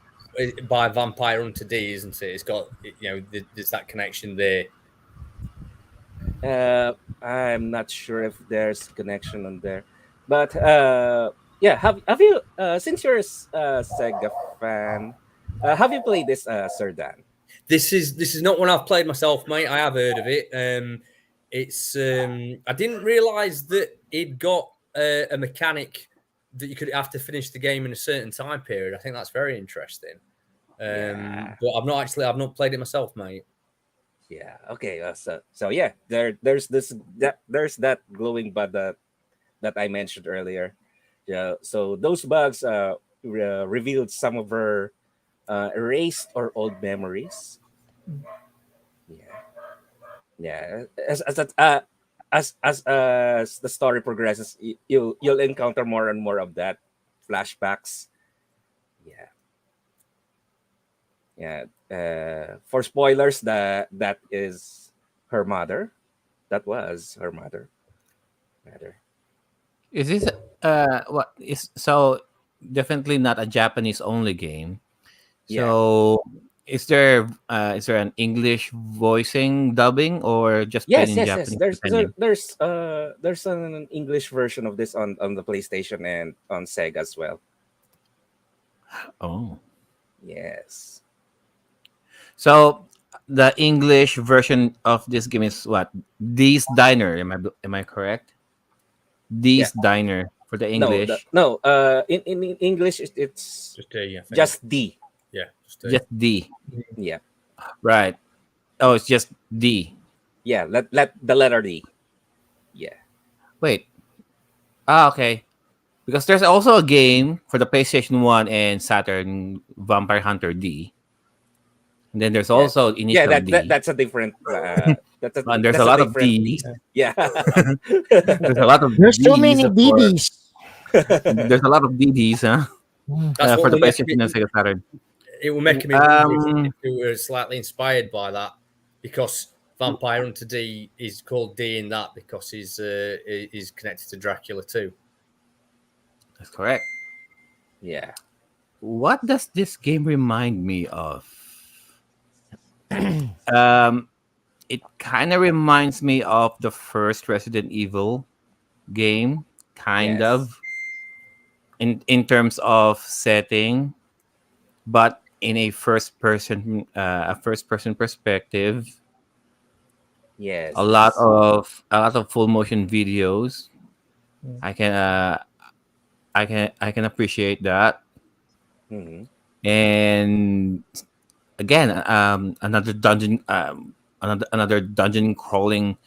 by Vampire Hunter D, isn't it? It's got there's that connection there. I'm not sure if there's connection on there, but yeah. Have you since you're a Sega fan, have you played this, Sir Dan? This is not one I've played myself, mate. I have heard of it. It's I didn't realise that it got a mechanic that you could have to finish the game in a certain time period. I think that's very interesting. Yeah, But I've not played it myself, mate. yeah. Okay, so yeah, there's that glowing bud that I mentioned earlier. Yeah, so those bugs revealed some of her erased or old memories. Yeah, yeah. As the story progresses, you'll encounter more and more of that flashbacks. Yeah, yeah. For spoilers, that is her mother. That was her mother. Is this what is so definitely not a Japanese only game. Yeah. So is there an English voicing dubbing or just plain Yes, in yes, yes. Japanese depending? There's an English version of this on the PlayStation and on Sega as well. Oh. Yes. So the English version of this game is what? Dee's Diner. Am I correct? Yeah. Dee's Diner for the No, English. in English it's Just D, I think. just D. Yeah, just D. Just D. Yeah. Right. Oh, it's just D. Yeah, let the letter D. Yeah. Wait. Ah, okay. Because there's also a game for the PlayStation 1 and Saturn, Vampire Hunter D. And then there's Yeah. also Yeah, Initial D. that's a different And there's a that's a lot of different Ds. D. Yeah. There's a lot of There's so Ds many for DDs. there's a lot of DDs, huh? That's For what the will make me. PlayStation and Sega Saturn. It will make me wonder if Um, you were slightly inspired by that, because Vampire Hunter D is called D in that because he's connected to Dracula too. that's correct. Yeah. What does this game remind me of? Um, it kind of reminds me of the first Resident Evil game, kind Yes. of in terms of setting, but in a first person perspective. Yes. A lot Yes. of full motion videos. Mm. I can appreciate that. Hmm. And again, another dungeon crawling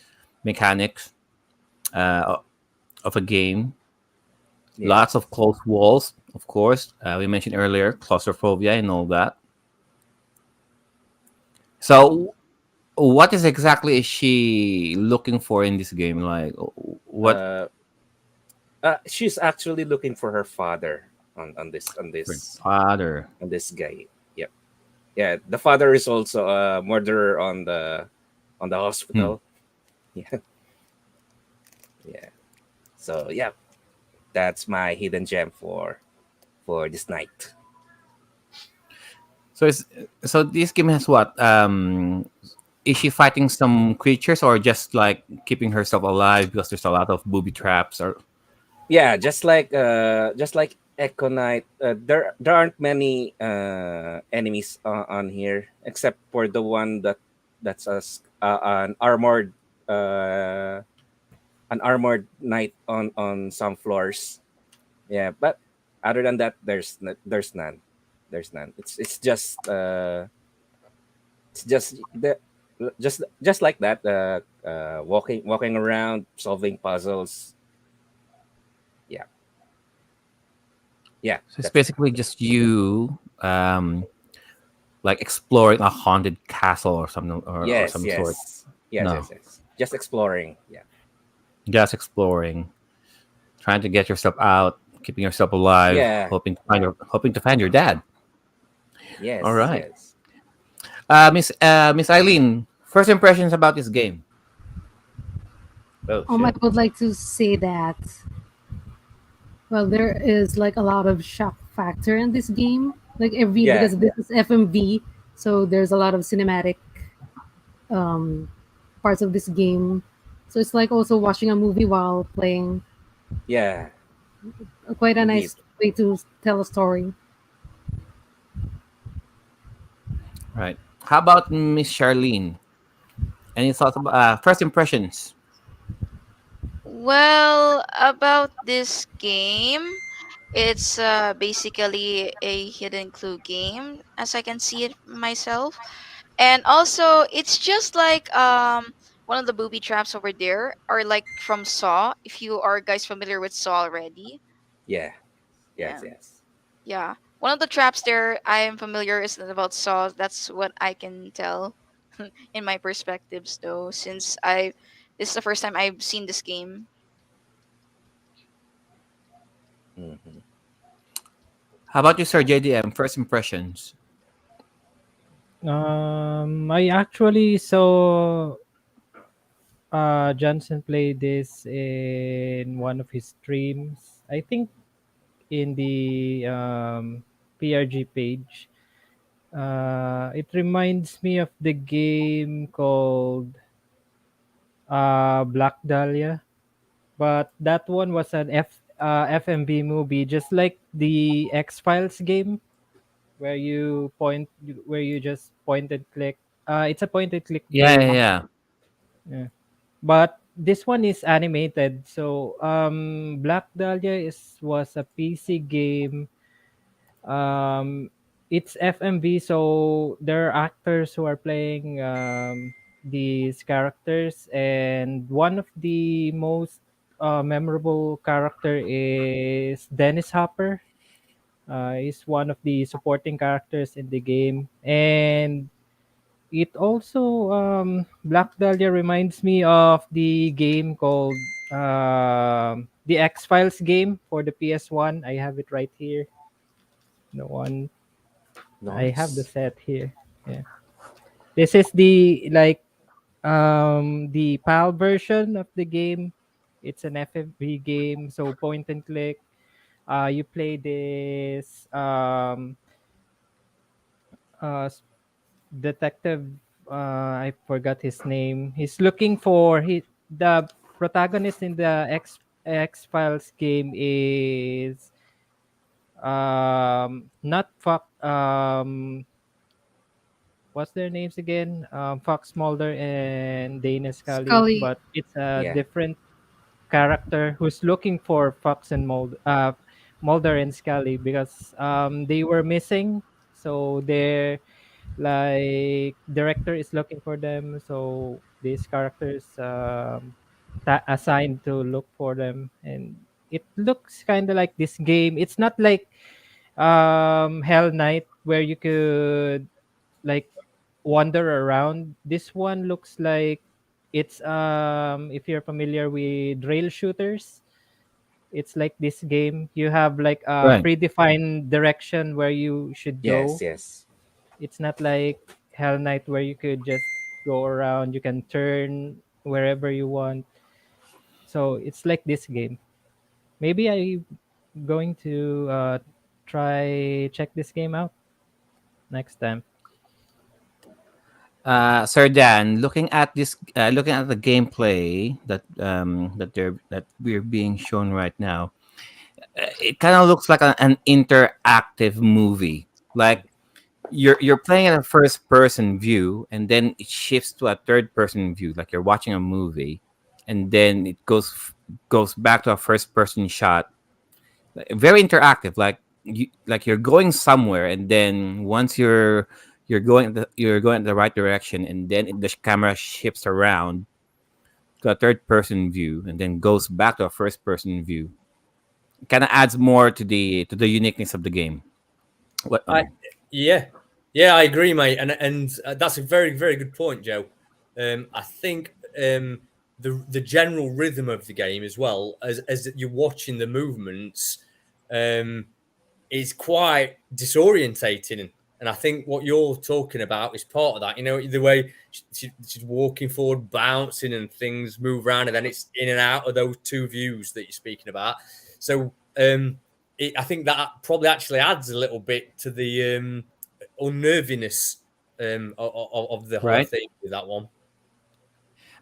mechanics uh, of a game. Yeah. Lots of close walls, of course. We mentioned earlier claustrophobia and all that. So, what is exactly is she looking for in this game? Like, what Uh, she's actually looking for her father father? on this guy. Yep. Yeah. The father is also a murderer on the Hmm. hospital. Yeah. Yeah. So yeah, that's my hidden gem for this night. So, this game has what? Is she fighting some creatures or just like keeping herself alive because there's a lot of booby traps or Yeah, just like Echo Knight, there aren't many enemies on here except for the one that's uh, an armored knight on some floors. Yeah, but other than that, there's none. There's none. It's just like that. Walking around, solving puzzles. Yeah, yeah. so it's basically just you like exploring a haunted castle or something or Yes, some sort. yes, yes, No, yes, yes. Just exploring. Yeah, just exploring, trying to get yourself out, keeping yourself alive, yeah, hoping to find your dad. All yes, right, yes. Miss Eileen, first impressions about this game. Oh I shit! would like to say that, well, there is like a lot of shock factor in this game. Like every Yeah, because this is FMV, so there's a lot of cinematic um, parts of this game. So it's like also watching a movie while playing. yeah. Quite a Indeed. nice way to tell a story. Right. How about Miss Charlene? Any thoughts about first impressions? Well, about this game, it's basically a hidden clue game, as I can see it myself. And also, it's just like one of the booby traps over there are like from Saw. If you are guys familiar with Saw already, Yeah, yes, yeah, yes. yeah. One of the traps there I am familiar is about Saw. That's what I can tell in my perspectives, though, since I this is the first time I've seen this game. Hmm. How about you, Sir JDM? First impressions. I actually saw Johnson play this in one of his streams. I think in the PRG page. It reminds me of the game called Black Dahlia, but that one was an FMV movie, just like the X Files game, where you just point and click. It's a point and click Yeah, yeah, game. yeah. Yeah. But this one is animated. So Black Dahlia is was a PC game. Um, it's FMV, so there are actors who are playing these characters, and one of the most memorable character is Dennis Hopper. He's one of the supporting characters in the game, and it also Black Dahlia reminds me of the game called the X Files game for the PS1. I have it right here. The one I have the Nice. set here. Yeah. This is the like the PAL version of the game. It's an FFV game, so point and click. You play this uh detective, I forgot his name. He's looking for the protagonist in the X Files game is not Fox, what's their names again? Fox Mulder and Dana Scully, Scully. but it's a Yeah. different character who's looking for Fox and Mulder and Scully because they were missing. So they're like director is looking for them. So these characters assigned to look for them, and it looks kind of like this game. It's not like Hell Knight where you could like wander around. This one looks like it's if you're familiar with rail shooters, it's like this game. You have like a Right. predefined direction where you should Yes, go. yes. It's not like Hell Knight where you could just go around, you can turn wherever you want. So it's like this game. Maybe I going to try check this game out next time. Sir Dan, looking at the gameplay that we're being shown right now, it kind of looks like an interactive movie. Like you're playing in a first person view, and then it shifts to a third person view, like you're watching a movie, and then it goes back to a first person shot. Very interactive, like you're going somewhere, and then once you're going in the right direction, and then the camera shifts around to a third person view, and then goes back to a first person view. Kind of adds more to the uniqueness of the game. What? I Oh, yeah, yeah, I agree, mate, and that's a very very good point, Joe. I think the general rhythm of the game as well as you're watching the movements um, is quite disorientating. And I think what you're talking about is part of that. You know, the way she's walking forward, bouncing, and things move around, and then it's in and out of those two views that you're speaking about. So I think that probably actually adds a little bit to the unnerviness of the whole right. thing with that one.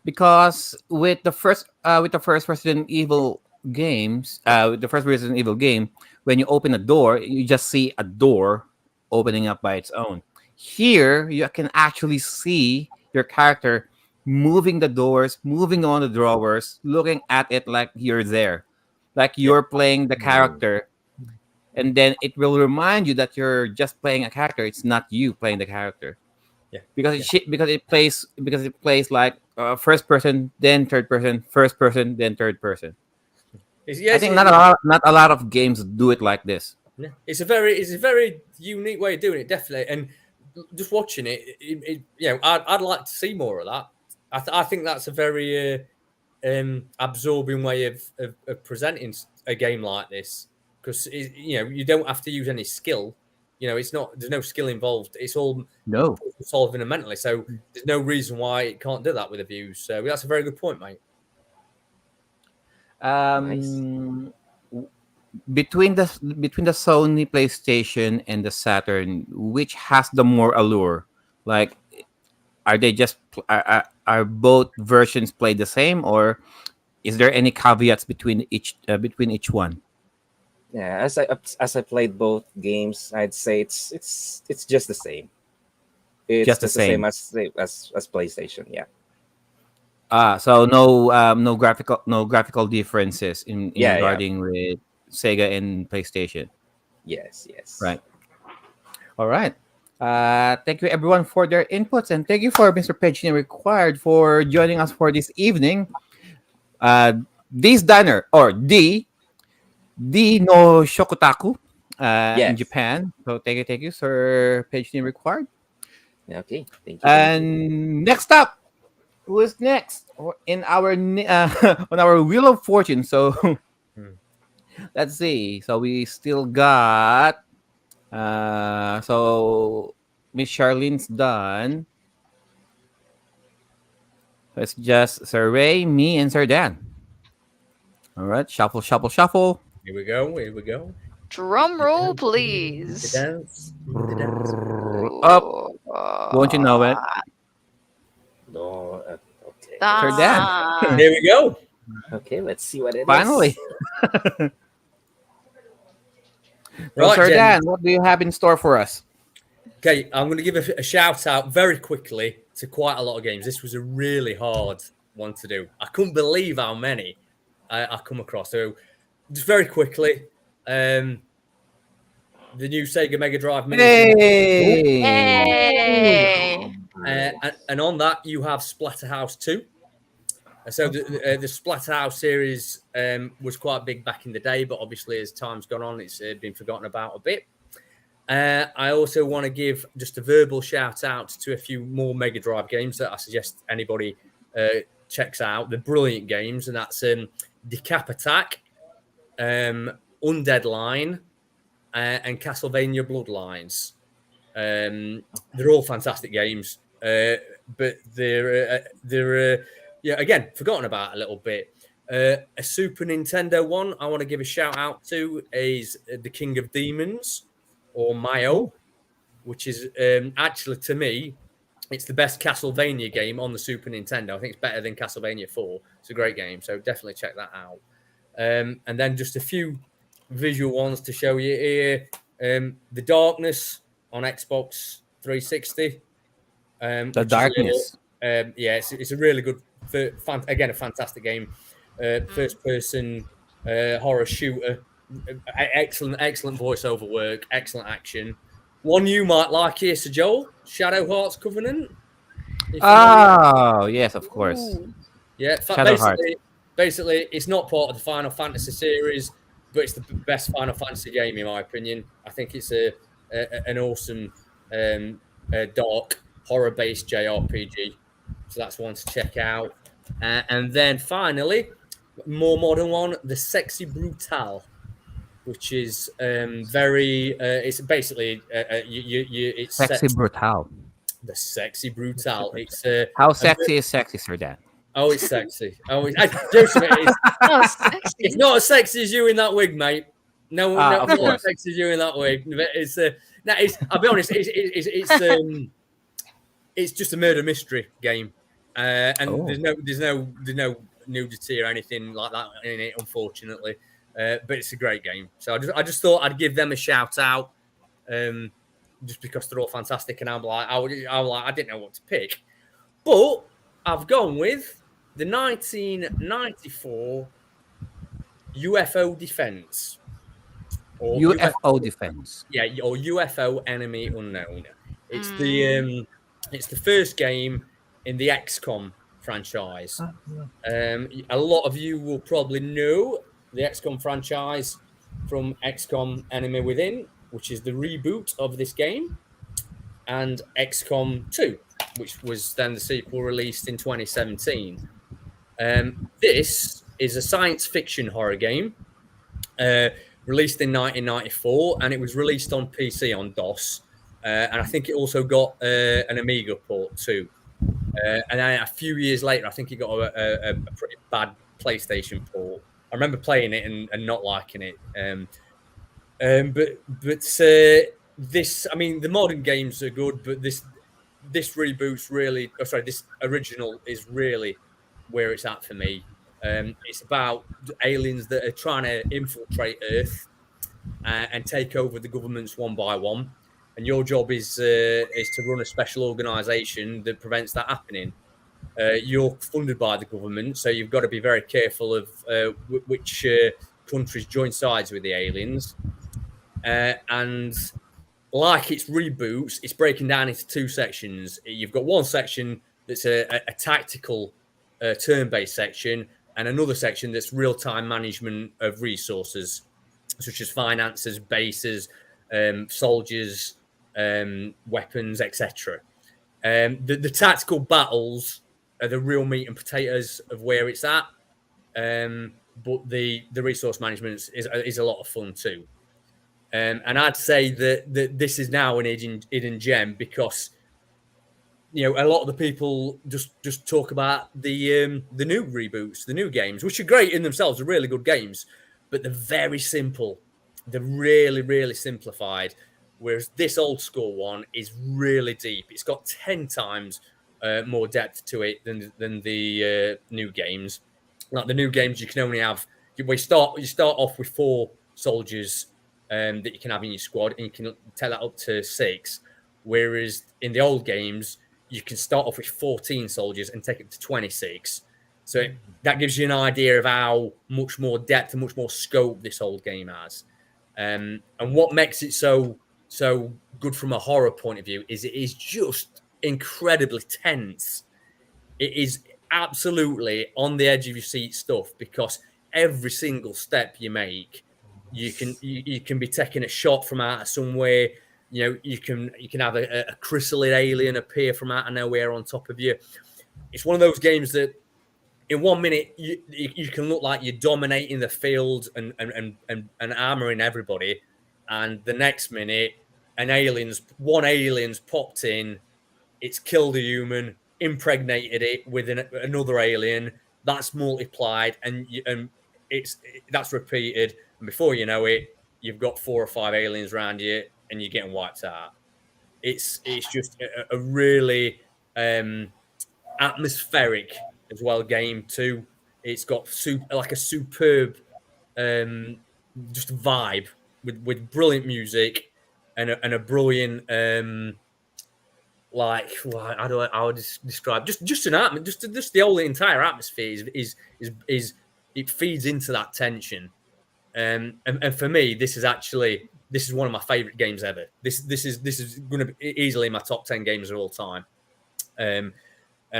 Because with the first Resident Evil games, with the first Resident Evil game, when you open a door, you just see a door opening up by its own. Here, you can actually see your character moving the doors, moving on the drawers, looking at it like you're there, like Yeah, you're playing the Mm. character, and then it will remind you that you're just playing a character. It's not you playing the character yeah, because yeah. because it plays like first person, then third person, first person, then third person. I Yes, think not a lot of games do it like this. yeah. It's a very unique way of doing it, definitely. And just watching I'd like to see more of that. I think that's a very absorbing way of presenting a game like this because you don't have to use any skill. You know, it's not there's no skill involved. It's all No. solving and mentally. So there's no reason why it can't do that with the views. So that's a very good point, mate. Nice. Um, w- between the Sony PlayStation and the Saturn, which has the more allure? Like, are they just are both versions played the same, or is there any caveats between each one? Yeah, as I played both games, I'd say it's just the same. It's Just the just the same same. as PlayStation. Yeah. So no graphical differences in Yeah. Yeah. regarding with Sega and PlayStation, Yes. Yes. right? All right. Thank you everyone for their inputs, and thank you for Mr. Pagini Required for joining us for this evening. Uh, D's Diner or D no Shokotaku in Yes. Japan. So thank you, Sir Pagini Required. Okay. Thank you. Thank you. And next up, who is next in our on our wheel of fortune? So Hmm. let's see. So we still got so Miss Charlene's done. So it's just Sir Ray, me, and Sir Dan. All right, shuffle, shuffle, shuffle. Here we go. Here we go. Drum The roll, dance. The please. dance. The dance. Up, Ooh, won't you know it, No. Okay. Sir Dan? ah. Here we go. Okay. Let's see what it Finally. is. So Right, Sir Jen. Dan, what do you have in store for us? Okay, I'm going to give a shout out very quickly to quite a lot of games. This was a really hard one to do. I couldn't believe how many I come across. So, just very quickly, the new Sega Mega Drive Mini. Hey! Hey. And on that, you have Splatterhouse 2. So the Splatterhouse series was quite big back in the day, but obviously as time's gone on, it's been forgotten about a bit. I also want to give just a verbal shout out to a few more Mega Drive games that I suggest anybody checks out. They're brilliant games, and that's Decap Attack, Undead Line, and Castlevania Bloodlines. They're all fantastic games, but they're yeah, again, forgotten about a little bit. A Super Nintendo one I want to give a shout out to is The King of Demons, or Mayo, which is actually, to me, it's the best Castlevania game on the Super Nintendo. I think it's better than Castlevania 4. It's a great game, so definitely check that out. And then just a few visual ones to show you here. The Darkness on Xbox 360. The Which Darkness. Is yeah, it's a really good, again, a fantastic game. First person horror shooter. Excellent voiceover work, excellent action. One you might like here, Sir Joel, Shadow Hearts Covenant. Oh, yes, of course. Ooh. Yeah, Shadow Hearts. basically, it's not part of the Final Fantasy series, but it's the best Final Fantasy game in my opinion. I think it's an awesome dark horror-based JRPG, so that's one to check out. And then finally, more modern one, the Sexy Brutal, which is very. It's basically it's Sexy set, Brutal. the Sexy Brutal. It's How sexy is sexy, Sir Dan? oh, it's sexy. Oh, Joseph, Oh, sexy. it's not as sexy as you in that wig, mate. No, Of not as course. sexy as you in that wig. But it's no, it's. I'll be honest. It's just a murder mystery game, and Oh. there's no nudity or anything like that in it, unfortunately. But it's a great game. So I just thought I'd give them a shout out, just because they're all fantastic. And I'm like, I didn't know what to pick, but I've gone with the 1994 UFO Defense, or UFO Defense. yeah, or UFO Enemy Unknown. It's Mm. it's the first game in the XCOM franchise. A lot of you will probably know the XCOM franchise from XCOM Enemy Within, which is the reboot of this game, and XCOM 2, which was then the sequel released in 2017. This is a science fiction horror game released in 1994, and it was released on PC on DOS. And I think it also got an Amiga port too. And then a few years later, I think it got a pretty bad PlayStation port. I remember playing it and not liking it. But this, I mean, the modern games are good, but this reboot's really, this original is really where it's at for me. It's about aliens that are trying to infiltrate Earth and take over the governments one by one. and your job is to run a special organisation that prevents that happening. You're funded by the government, so you've got to be very careful of which countries join sides with the aliens. And like its reboots, it's breaking down into two sections. You've got one section that's a tactical turn-based section, and another section that's real-time management of resources, such as finances, bases, soldiers, weapons, etc. The tactical battles are the real meat and potatoes of where it's at. But the resource management is a lot of fun too. And I'd say that this is now an hidden gem because a lot of the people just talk about the new reboots, the new games, which are great in themselves, are really good games, but they're very simple. They're really, really simplified. Whereas this old school one is really deep. It's got 10 times more depth to it than the new games. Like the new games, you can only have you start off with 4 soldiers that you can have in your squad, and you can take that up to 6. Whereas in the old games, you can start off with 14 soldiers and take it to 26. So that gives you an idea of how much more depth and much more scope this old game has. And what makes it so good from a horror point of view is it is just incredibly tense. It is absolutely on the edge of your seat stuff because every single step you make, you can be taking a shot from out of somewhere. You can have a chrysalid alien appear from out of nowhere on top of you. It's one of those games that in 1 minute you can look like you're dominating the field and armoring everybody, and the next minute one alien's popped in, it's killed a human, impregnated it with another alien, that's multiplied, and that's repeated, and before you know it, you've got 4 or 5 aliens around you, and you're getting wiped out. It's just a really atmospheric as well game too. It's got a superb just vibe with brilliant music and a brilliant I would describe just an atmosphere, just the whole entire atmosphere is it feeds into that tension. And for me, this is one of my favorite games ever. This is going to be easily my top 10 games of all time. And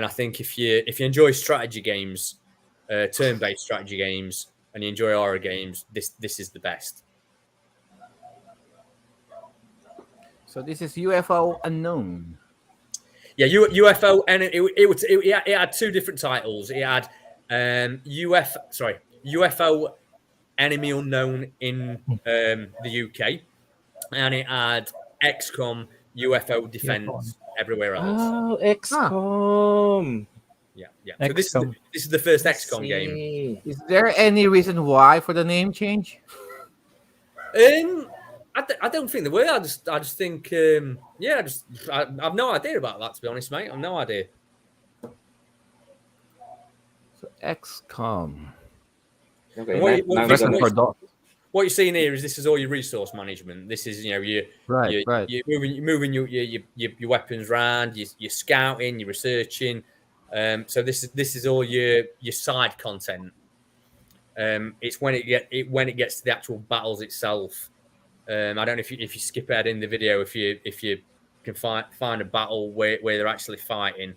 I think if you enjoy strategy games, turn-based strategy games, and you enjoy horror games, this is the best. So this is UFO Unknown. Yeah, UFO, and it had 2 different titles. It had UFO Enemy Unknown in the UK, and it had XCOM UFO Defense everywhere else. Oh, XCOM. Yeah. So this is the first XCOM game. Is there any reason why for the name change? I don't think there were. I just think I've no idea about that, to be honest, mate. I've no idea. So XCOM. Okay. What you're seeing here is this is all your resource management. This is you're moving your weapons around. You're scouting. You're researching. So this is all your side content. It's when it gets to the actual battles itself. I don't know if you skip ahead in the video if you can find a battle where they're actually fighting.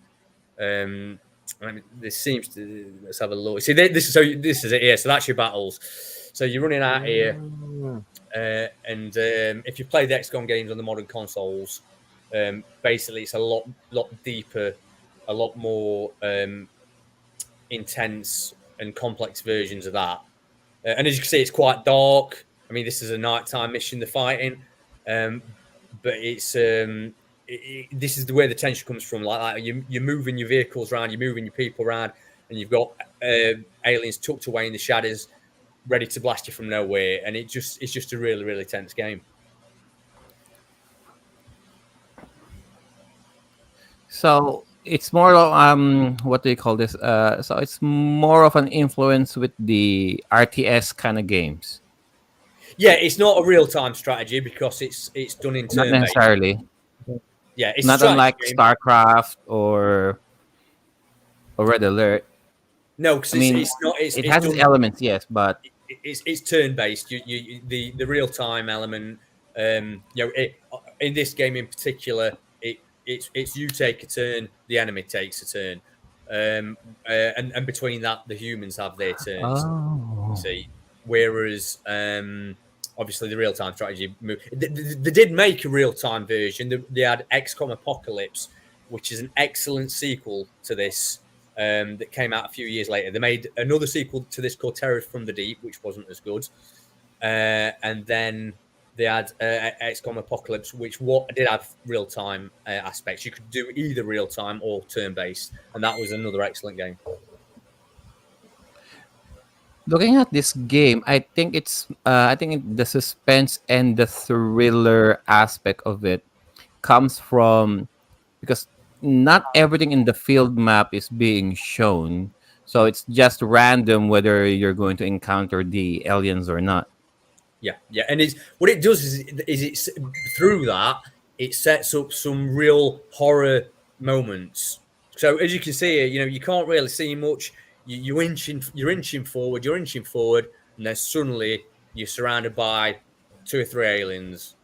This seems to, let's have a look. See, this is it here. So that's your battles. So you're running out here, and if you play the XCOM games on the modern consoles, basically it's a lot deeper, a lot more intense and complex versions of that. And as you can see, it's quite dark. I mean, this is a nighttime mission, the fighting, but it's this is where the tension comes from. Like you're moving your vehicles around, you're moving your people around, and you've got aliens tucked away in the shadows, ready to blast you from nowhere. And it's just a really, really tense game. So it's more what do you call this? So it's more of an influence with the RTS kind of games. Yeah, it's not a real time strategy because it's done in Not turn based. necessarily. Yeah, it's a Not strategy unlike game. StarCraft or Red Alert. No, I because mean, it's not it it's has its done elements, yes, but it's turn based. The real time element. In this game in particular, it's you take a turn, the enemy takes a turn, and between that, the humans have their turns. You oh, see, whereas obviously the real time strategy they did make a real time version. They had XCOM Apocalypse, which is an excellent sequel to this that came out a few years later. They made another sequel to this called Terror from the Deep, which wasn't as good. And then they had XCOM Apocalypse, which did have real time aspects. You could do either real time or turn based, and that was another excellent game. looking at this game, I think the suspense and the thriller aspect of it comes from because not everything in the field map is being shown. So it's just random whether you're going to encounter the aliens or not. Yeah, yeah, and it's what it does is it's through that it sets up some real horror moments. So as you can see here, you can't really see much. You're inching forward, and then suddenly you're surrounded by two or three aliens,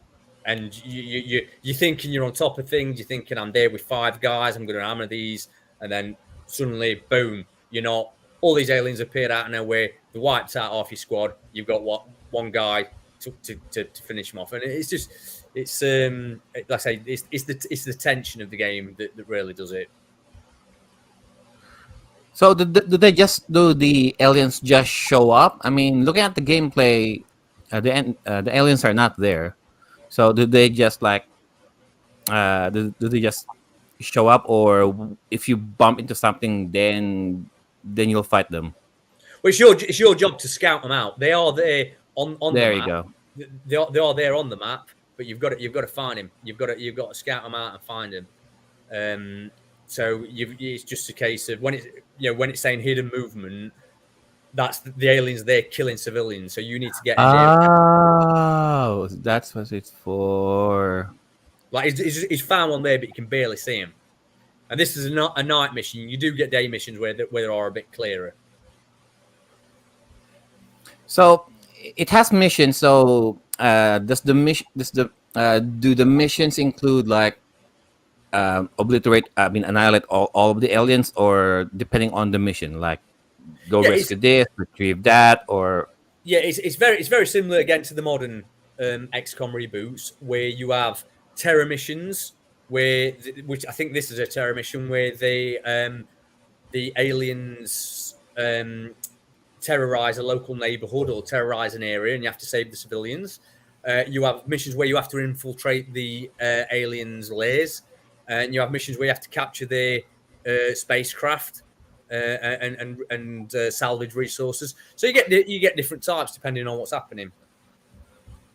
and you're thinking you're on top of things. You're thinking I'm there with five guys. I'm going to hammer these, and then suddenly, boom, you're not. All these aliens appear out of nowhere. They wiped out half your squad. You've got one guy to finish him off, and it's just like I say, it's the tension of the game that really does it. So do the aliens just show up? I mean, looking at the gameplay, the aliens are not there. So do they just like do they just show up, or if you bump into something, then you'll fight them? Well, it's your job to scout them out. They are there on the There you map. go. They are there on the map, but you've got to find him. You've got to scout them out and find him. Um, so it's just a case of when it's saying hidden movement, that's the aliens there killing civilians. So you need to get in there. Oh, that's what it's for. Like he's found one there, but you can barely see him. And this is not a night mission. You do get day missions where they are a bit clearer. So it has missions. So does the mission does the do the missions include like obliterate? I mean, annihilate all of the aliens, or depending on the mission, like go Yeah, it's rescue this, retrieve that, or yeah, it's very similar again to the modern XCOM reboots, where you have terror missions, which I think this is a terror mission where the aliens terrorize a local neighborhood or terrorize an area, and you have to save the civilians. You have missions where you have to infiltrate the aliens' lairs, and you have missions where you have to capture their spacecraft and salvage resources. So you get different types depending on what's happening.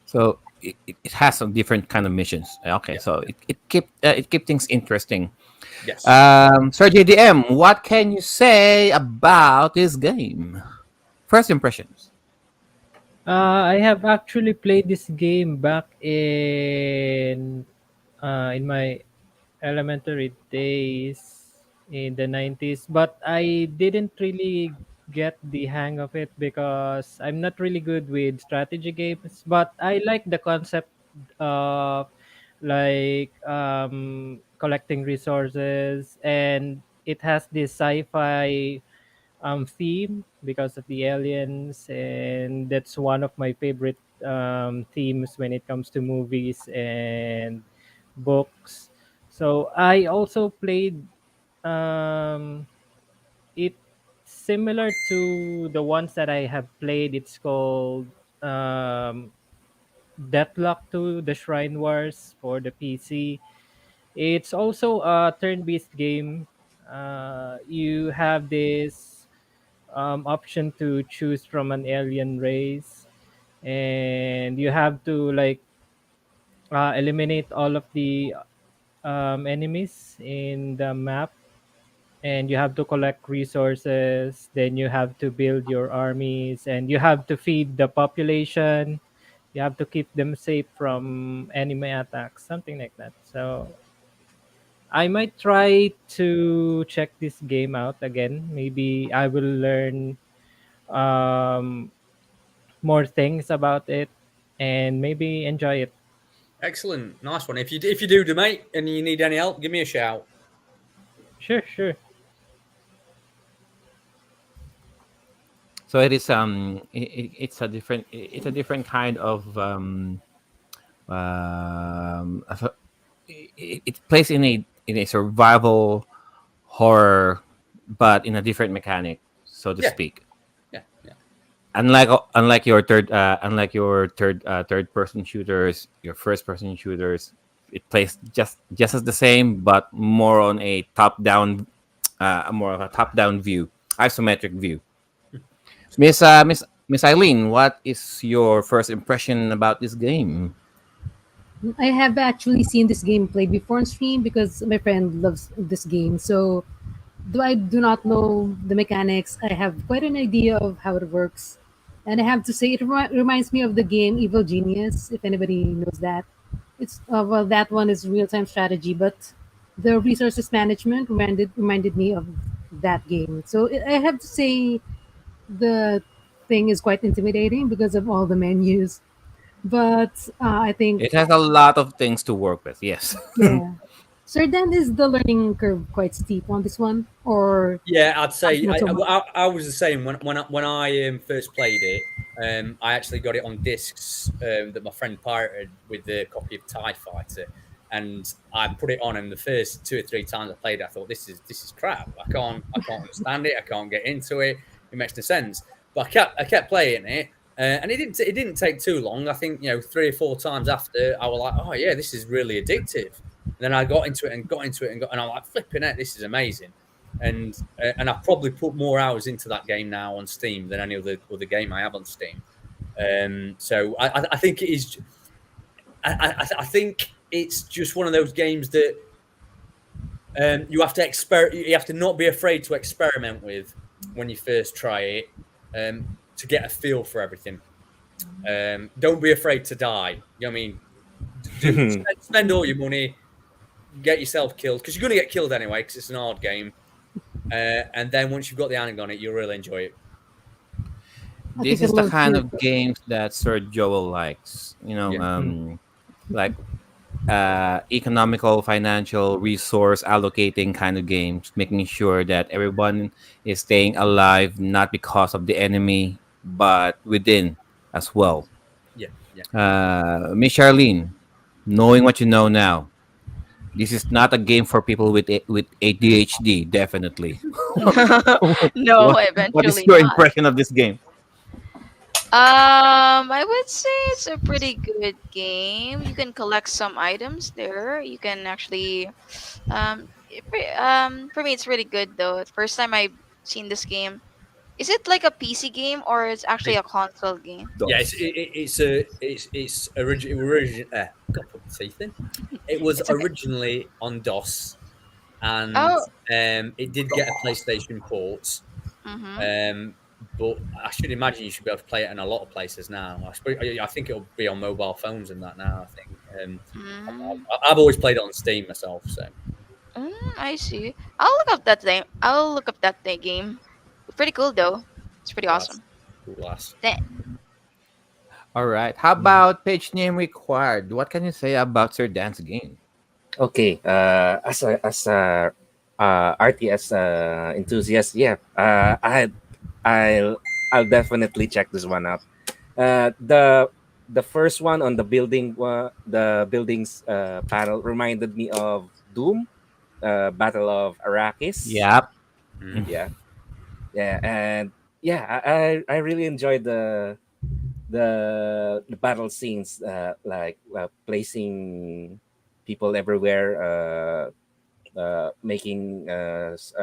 so it has some different kind of missions. Okay, Yeah. so it keep things interesting. Yes. Sir JDM, what can you say about this game? First impressions. I have actually played this game back in my elementary days in the 90s, but I didn't really get the hang of it because I'm not really good with strategy games, but I like the concept of like collecting resources, and it has this sci-fi theme because of the aliens, and that's one of my favorite themes when it comes to movies and books. So I also played um, it similar to the ones that I have played. It's called um, Deathlock 2, The Shrine Wars for the PC. It's also a turn-based game. You have this option to choose from an alien race, and you have to like eliminate all of the enemies in the map, and you have to collect resources. Then you have to build your armies, and you have to feed the population. You have to keep them safe from enemy attacks, something like that. So I might try to check this game out again. Maybe I will learn um, more things about it and maybe enjoy it. Excellent, nice one. If you do, mate, and you need any help, give me a shout. Sure, sure. So it is it's a different kind of so it plays in a survival horror, but in a different mechanic, so to Yeah, speak. yeah, yeah. Unlike your third person shooters, your first person shooters, it plays just as the same, but more on a top down, more of a top down view, isometric view. Miss Eileen, what is your first impression about this game? I have actually seen this game played before on stream because my friend loves this game. So, though I do not know the mechanics, I have quite an idea of how it works. And I have to say, it reminds me of the game Evil Genius, if anybody knows that. Well, that one is real time strategy, but the resources management reminded me of that game. So, I have to say, the thing is quite intimidating because of all the menus. But I think, It has a lot of things to work with. Yes. yeah. Sir Dan, is the learning curve quite steep on this one, or Yeah, I'd say not I, so much? I, I was the same when I first played it. I actually got it on discs that my friend pirated with the copy of TIE Fighter, and I put it on. And the first 2 or 3 times I played it, I thought this is crap. I can't understand it. I can't get into it. It makes no sense. But I kept playing it, and it didn't take too long. I think 3 or 4 times after I was like, oh yeah, this is really addictive. And then I got into it and got into it and I'm like flipping it. This is amazing. And I've probably put more hours into that game now on Steam than any other game I have on Steam. So I think it is. I think it's just one of those games that you have to You have to not be afraid to experiment with when you first try it to get a feel for everything. Don't be afraid to die. You know what I mean? Spend all your money, get yourself killed because you're going to get killed anyway because it's an hard game. And then once you've got the hang on it, you'll really enjoy it. I This think I'd is the love kind to. of games that Sir Joel likes. Yeah. Like economical, financial resource allocating kind of games, making sure that everyone is staying alive not because of the enemy, but within as well. Yeah, yeah. Miss Charlene, knowing what you know now, this is not a game for people with ADHD. Definitely. No, What is eventually your not. impression of this game? I would say it's a pretty good game. You can collect some items there. You can actually, for me, it's really good though. The first time I seen this game, is it like a PC game or it's actually a console game? Yeah, it's DOS. it, it- it's a it's origin. God, put my teeth in. It was It's okay. originally on DOS, and Oh, it did get a PlayStation port. mm-hmm. But I should imagine you should be able to play it in a lot of places now. I think it'll be on mobile phones and that now. I think. Mm, I've always played it on Steam myself. So I see. I'll look up that name. I'll look up that game. Pretty cool though. It's pretty cool ass, awesome. cool ass. Th- All right. How about page name required? What can you say about Sir Dan's game? Okay, as a RTS enthusiast, yeah, I'll definitely check this one out. The first one on the buildings panel reminded me of Doom, Battle of Arrakis. Yep. Mm. Yeah, yeah, and yeah, I really enjoyed the battle scenes, like placing people everywhere, making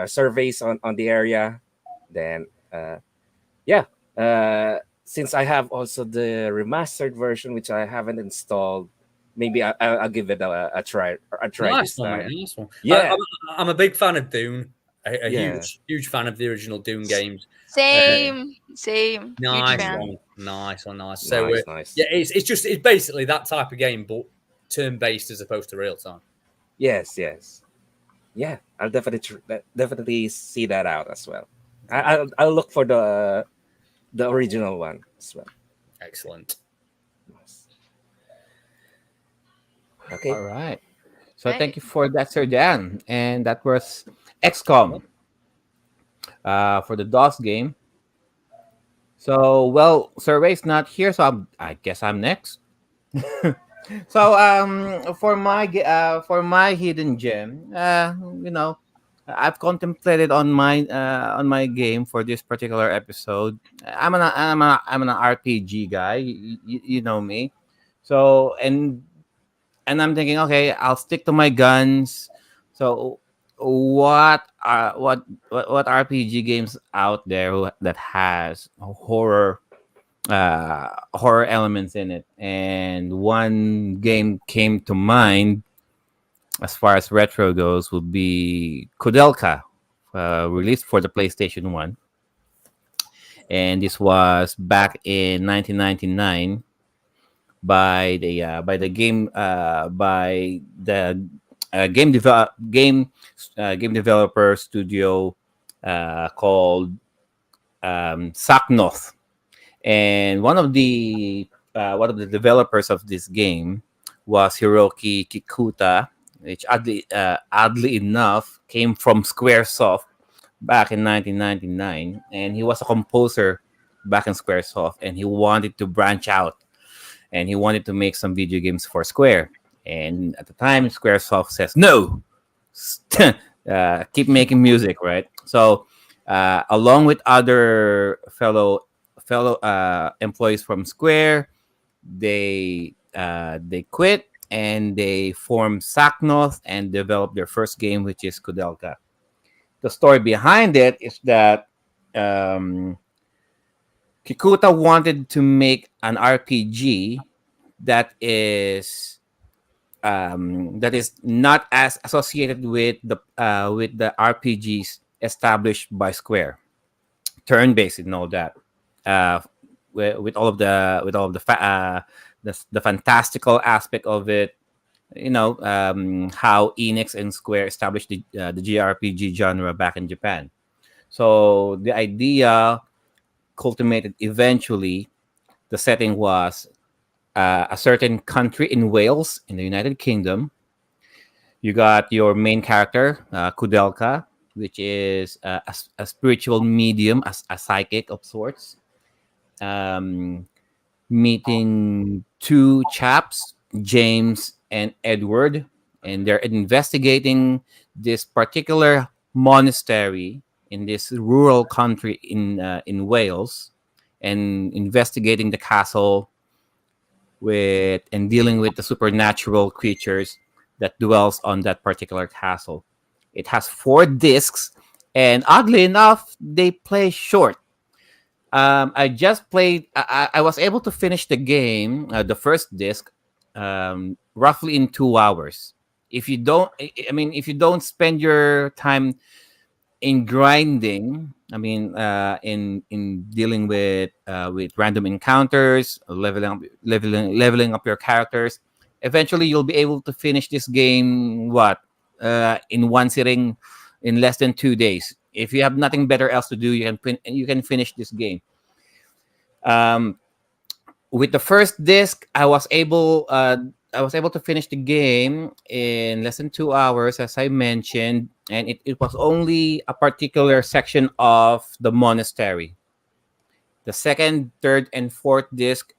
surveys on the area. Then yeah, since I have also the remastered version, which I haven't installed, maybe I'll give it a try. A try Nice this one, mate. time. Nice one. Yeah. I'm a big fan of Dune. a Yeah, huge fan of the original Doom games. Uh, Same, same. Huge nice fan. mm, one, nice one, nice. So nice, yeah, nice. it's basically that type of game, but turn based as opposed to real time. Yes, yes. Yeah, I'll definitely see that out as well. I'll look for the original one as well. Excellent. Nice. All Okay. right. So thank Right. you for that, Sir Dan. And that was XCOM for the DOS game. So, well, Sir Ray's not here, so I guess I'm next. So, for my hidden gem, I've contemplated on my game for this particular episode. I'm an RPG guy. You know me. So, and I'm thinking, okay, I'll stick to my guns. So, what RPG games out there that has horror elements in it? And one game came to mind as far as retro goes would be Kudelka, released for the PlayStation One, and this was back in 1999 by the game developer studio called Saknoth, and one of the developers of this game was Hiroki Kikuta, which oddly enough came from SquareSoft back in 1999, and he was a composer back in SquareSoft, and he wanted to branch out and he wanted to make some video games for Square. And at the time, SquareSoft says no, keep making music, right? So, along with other fellow employees from Square, they quit and they formed Saknoth and developed their first game, which is Kudelka. The story behind it is that um, Kikuta wanted to make an RPG that is not as associated with the RPGs established by Square, turn-based and all that. Uh, with all of the fantastical aspect of it, how Enix and Square established the JRPG genre back in Japan. So the idea culminated eventually. The setting was a certain country in Wales, in the United Kingdom. You got your main character, Kudelka, which is a spiritual medium, a psychic of sorts, um, meeting two chaps, James and Edward, and they're investigating this particular monastery in this rural country in Wales, and investigating the castle with and dealing with the supernatural creatures that dwells on that particular castle. It has 4 discs, and oddly enough, they play short. I just played. I was able to finish the game, the first disc, roughly in 2 hours. If you don't, if you don't spend your time in grinding, in dealing with random encounters, leveling up your characters, eventually you'll be able to finish this game in one sitting in less than 2 days. If you have nothing better else to do, you can finish this game. Um, with the first disc, I was able to finish the game in less than 2 hours, as I mentioned, and it was only a particular section of the monastery. The second, third, and fourth disc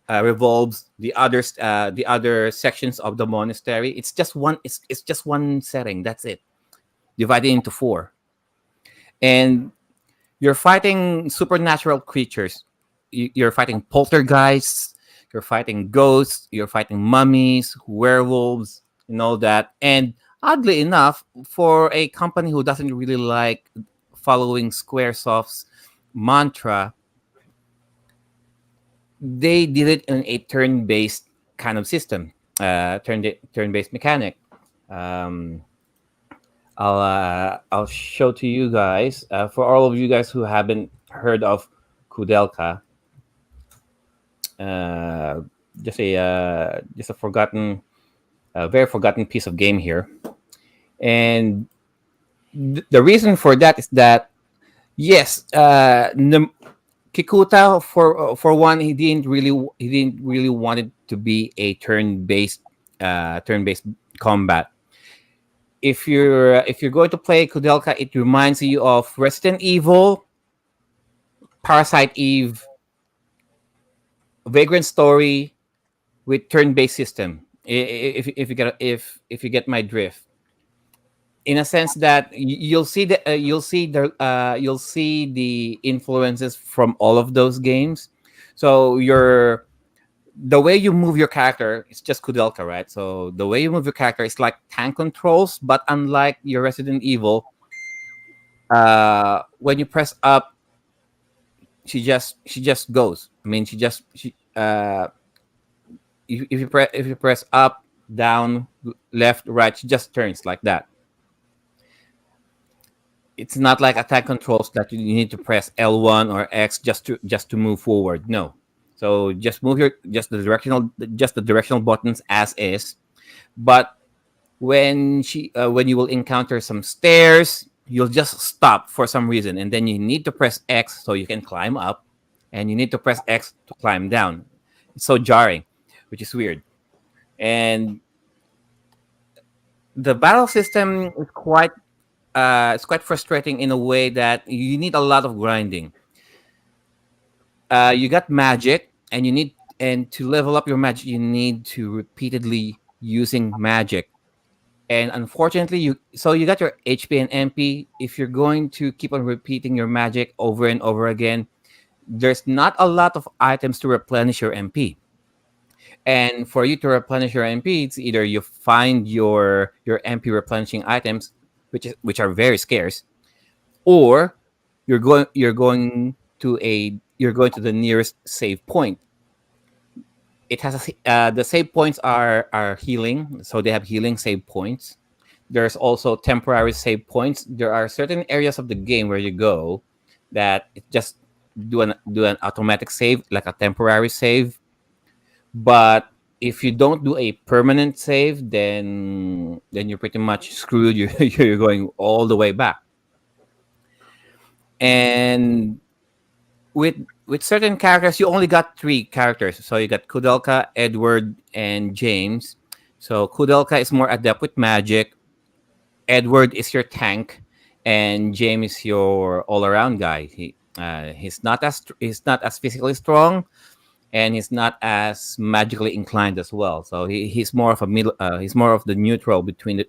revolves the other sections of the monastery. It's just one. It's just one setting. That's it, divided into four, and you're fighting supernatural creatures. You're fighting poltergeists, you're fighting ghosts, you're fighting mummies, werewolves, and all that. And oddly enough, for a company who doesn't really like following Squaresoft's mantra, they did it in a turn-based kind of system, turn-based mechanic. Um, I'll show to you guys. For all of you guys who haven't heard of Kudelka, uh, just a forgotten, very forgotten piece of game here. And the reason for that is that yes, Kikuta for one, he didn't really want it to be a turn based combat. If you're going to play Kudelka, it reminds you of Resident Evil, Parasite Eve, Vagrant Story with turn based system. If you get my drift, in a sense that you'll see the influences from all of those games. So the way you move your character, it's just Kudelka, right? So the way you move your character is like tank controls, but unlike your Resident Evil, when you press up, she just goes. I mean, she if you press up, down, left, right, she just turns like that. It's not like attack controls that you need to press L1 or X just to move forward. No. So just move your just the directional buttons as is. But when you will encounter some stairs, you'll just stop for some reason, and then you need to press X so you can climb up, and you need to press X to climb down. It's so jarring, which is weird. And the battle system is quite it's quite frustrating in a way that you need a lot of grinding. You got magic, and to level up your magic, you need to repeatedly using magic. And unfortunately, you got your HP and MP. If you're going to keep on repeating your magic over and over again, there's not a lot of items to replenish your MP. And for you to replenish your MP, it's either you find your MP replenishing items, which are very scarce, or you're going to the nearest save point. It has the save points are healing, so they have healing save points. There's also temporary save points. There are certain areas of the game where you go that it just do an automatic save, like a temporary save. But if you don't do a permanent save, then you're pretty much screwed. You're going all the way back. And with certain characters, you only got three characters. So you got Kudelka, Edward, and James. So Kudelka is more adept with magic. Edward is your tank, and James is your all-around guy. He's not as physically strong, and he's not as magically inclined as well. So he's more of a middle. He's more of the neutral between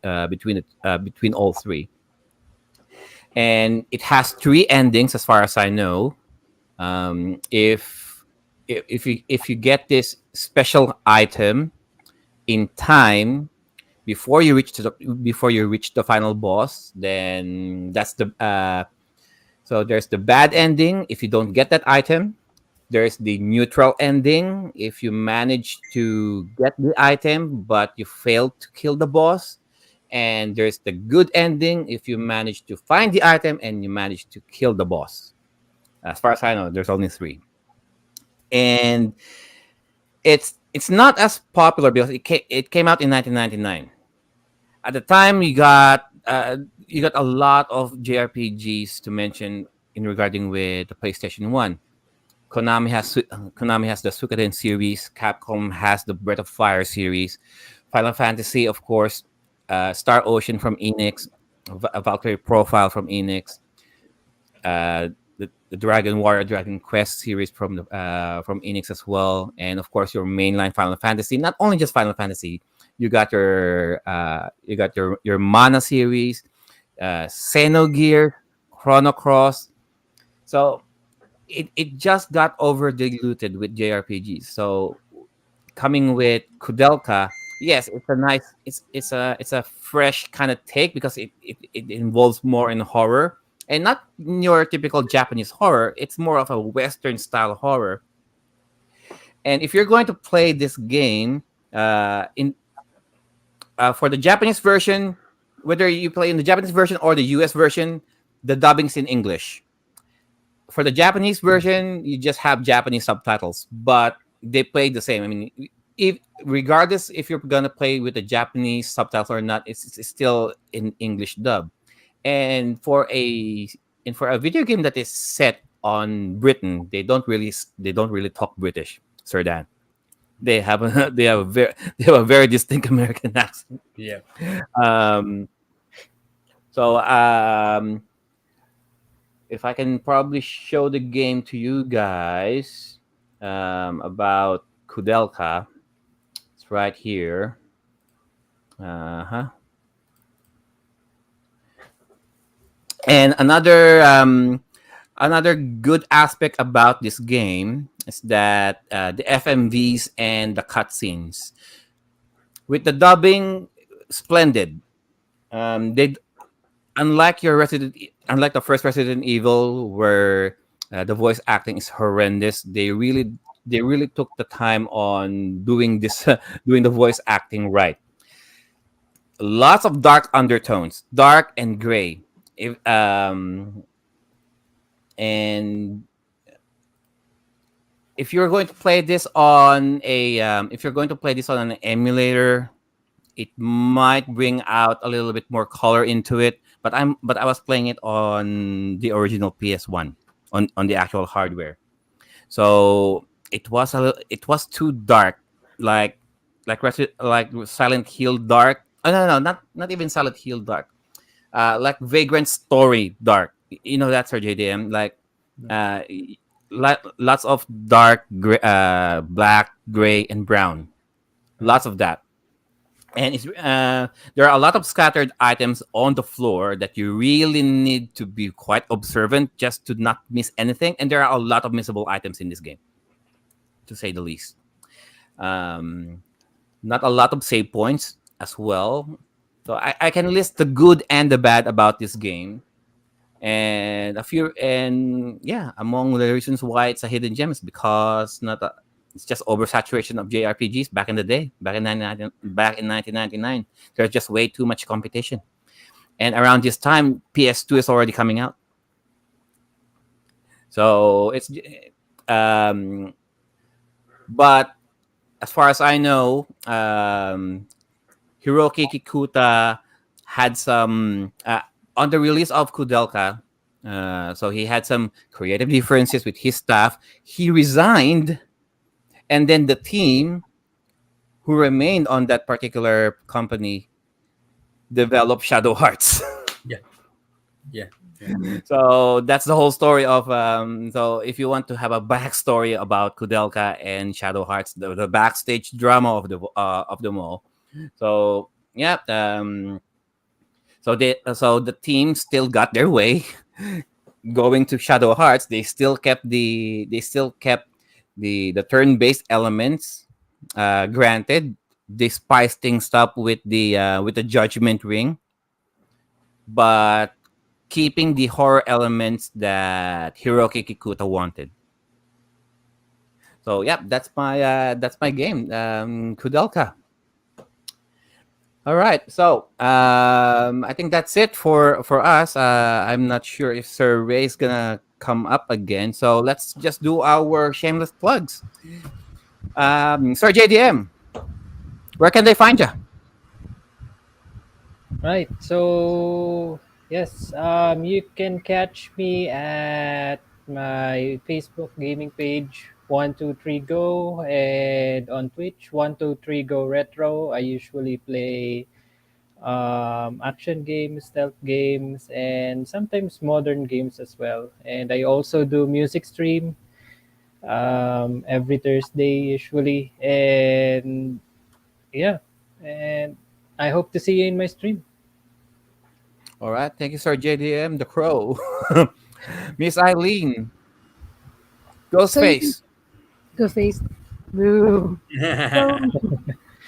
all three. And it has three endings, as far as I know. If you get this special item in time before you reach the final boss, then that's the so there's the bad ending if you don't get that item. There's the neutral ending if you manage to get the item but you fail to kill the boss. And there's the good ending if you manage to find the item and you manage to kill the boss. As far as I know, there's only three. And it's not as popular because it came out in 1999. At the time, you got a lot of JRPGs to mention in regarding with the PlayStation One. Konami has the Suikoden series. Capcom has the Breath of Fire series. Final Fantasy, of course. Star Ocean from Enix. Valkyrie Profile from Enix. The Dragon Warrior, Dragon Quest series from Enix as well, and of course your mainline Final Fantasy. Not only just Final Fantasy, you got your Mana series, Xenogears, Chrono Cross. So it just got over diluted with JRPGs. So coming with Kudelka, yes, it's a nice, it's a fresh kind of take because it involves more in horror. And not your typical Japanese horror, it's more of a Western style horror. And if you're going to play this game, in for the Japanese version, whether you play in the Japanese version or the US version, the dubbing's in English. For the Japanese version, you just have Japanese subtitles, but they play the same. I mean, if regardless if you're gonna play with the Japanese subtitles or not, it's still in English dub. And for a video game that is set on Britain, they don't really talk British, Sir Dan. They have a they have a very distinct American accent. Yeah. Um, so if I can probably show the game to you guys about Kudelka, it's right here. Uh-huh. And another good aspect about this game is that the FMVs and the cutscenes with the dubbing, splendid. They unlike the first Resident Evil where the voice acting is horrendous. They really took the time on doing this doing the voice acting right. Lots of dark undertones, dark and gray. If and if you're going to play this on a if you're going to play this on an emulator, it might bring out a little bit more color into it. But I was playing it on the original PS1 on the actual hardware. So it was too dark, like like Silent Hill dark. Oh, no, not even Silent Hill dark. Like Vagrant Story dark. You know that, Sir JDM. Like uh, lots of dark, black, gray, and brown. Lots of that. And there are a lot of scattered items on the floor that you really need to be quite observant just to not miss anything. And there are a lot of missable items in this game, to say the least. Um, Not a lot of save points as well. So I can list the good and the bad about this game. And a few, and yeah, among the reasons why it's a hidden gem is because not a, it's just oversaturation of JRPGs back in the day, back in 1999. There's just way too much competition. And around this time, PS2 is already coming out. So um, but as far as I know, Hiroki Kikuta had some on the release of Kudelka. So he had some creative differences with his staff. He resigned, and then the team who remained on that particular company developed Shadow Hearts. Yeah. Yeah. So that's the whole story of. So if you want to have a backstory about Kudelka and Shadow Hearts, the backstage drama of the mall. So yeah. So the team still got their way. Going to Shadow Hearts, they still kept the turn-based elements. Granted, they spiced things up with the Judgment Ring, but keeping the horror elements that Hiroki Kikuta wanted. So yeah, that's my game, Kudelka. All right, so I think that's it for us. I'm not sure if Sir Ray's gonna come up again, so let's just do our shameless plugs. Sir JDM, where can they find you? Right. So yes, you can catch me at my Facebook gaming page 123 Go, and on Twitch 123 Go Retro. I usually play action games, stealth games, and sometimes modern games as well. And I also do music stream every Thursday usually, and yeah, and I hope to see you in my stream. All right, thank you, Sir JDM, the Crow. Miss Eileen, So you can Ghostface. go face. Boo. So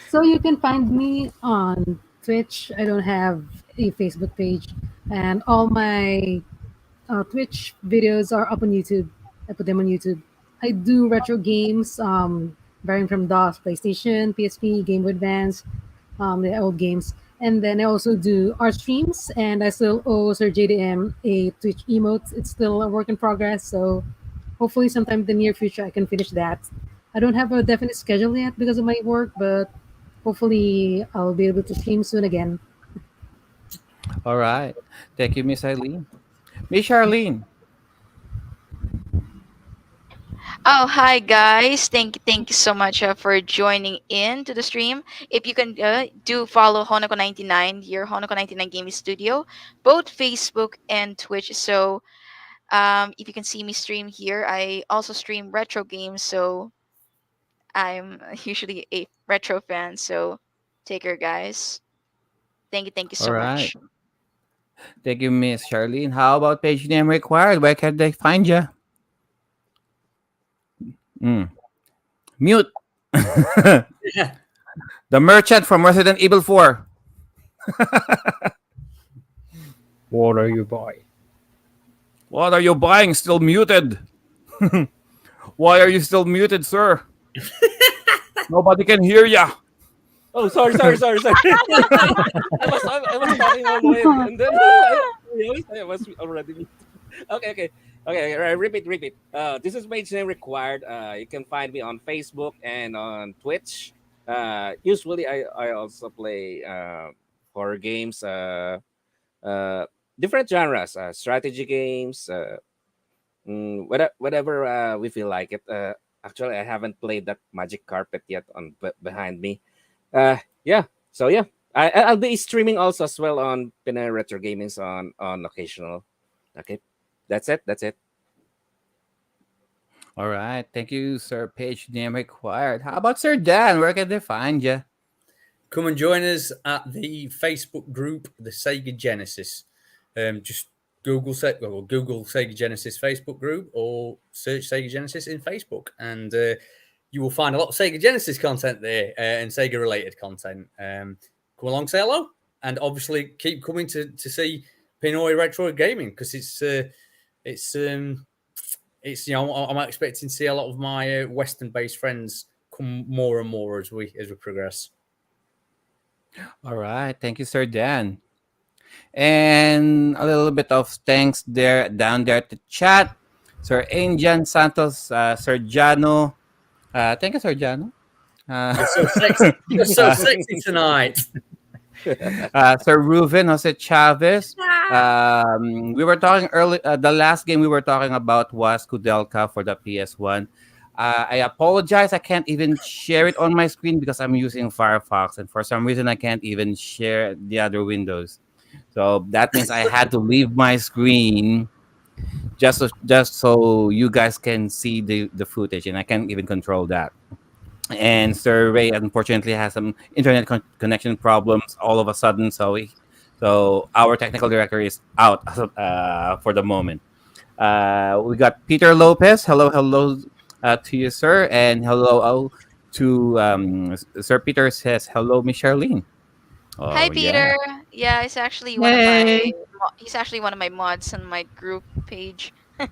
so you can find me on Twitch. I don't have a Facebook page, and all my Twitch videos are up on YouTube. I put them on YouTube. I do retro games, varying from DOS, PlayStation, PSP, Game Boy Advance, the old games. And then I also do art streams, and I still owe Sir JDM a Twitch emote. It's still a work in progress, so hopefully sometime in the near future I can finish that. I don't have a definite schedule yet because of my work, but hopefully I'll be able to stream soon again. All right. Thank you, Miss Eileen. Miss Charlene. Oh, hi guys. Thank you so much for joining in to the stream. If you can do follow Honoko99 here, Honoko99 Gaming Studio, both Facebook and Twitch. So, if you can see me stream here, I also stream retro games, so I'm usually a retro fan. So, take care guys. Thank you All so right. much. Thank you, Miss Charlene. How about page name required? Where can they find you? Mm. Mute. The merchant from Resident Evil 4. What are you buying? What are you buying? Still muted. Why are you still muted, sir? Nobody can hear ya. Oh, sorry. I was talking all the way, and then I was already. Okay. Right, repeat. This is page name required. You can find me on Facebook and on Twitch. Usually, I also play horror games, uh, different genres, strategy games, whatever we feel like it. Actually, I haven't played that Magic Carpet yet on behind me. Yeah. So yeah, I'll be streaming also as well on Pinoy Retro Gamings on occasional. Okay, that's it. All right. Thank you, sir. Page name required. How about Sir Dan? Where can they find you? Come and join us at the Facebook group, the Sega Genesis. Just Google Sega Genesis Facebook group or search Sega Genesis in Facebook, and you will find a lot of Sega Genesis content there and Sega related content. Come along, say hello, and obviously keep coming to see Pinoy Retro Gaming because it's I'm expecting to see a lot of my Western based friends come more and more as we progress. All right. Thank you, Sir Dan. And a little bit of thanks there down there to chat. Sir Anjan Santos, Sir Jano. Thank you, Sir Jano. You're so sexy. You're so uh, sexy tonight. Sir Ruven Jose Chavez. We were talking early. The last game we were talking about was Kudelka for the PS1. I apologize. I can't even share it on my screen because I'm using Firefox, and for some reason I can't even share the other windows. So that means I had to leave my screen just so you guys can see the footage, and I can't even control that. And Sir Ray unfortunately has some internet connection problems all of a sudden, so our technical director is out for the moment. We got Peter Lopez. Hello, to you, sir, and hello to Sir Peter says hello, Miss Charlene. Hi Oh yeah. Peter. Yeah, Hey. he's actually one of my mods on my group page. All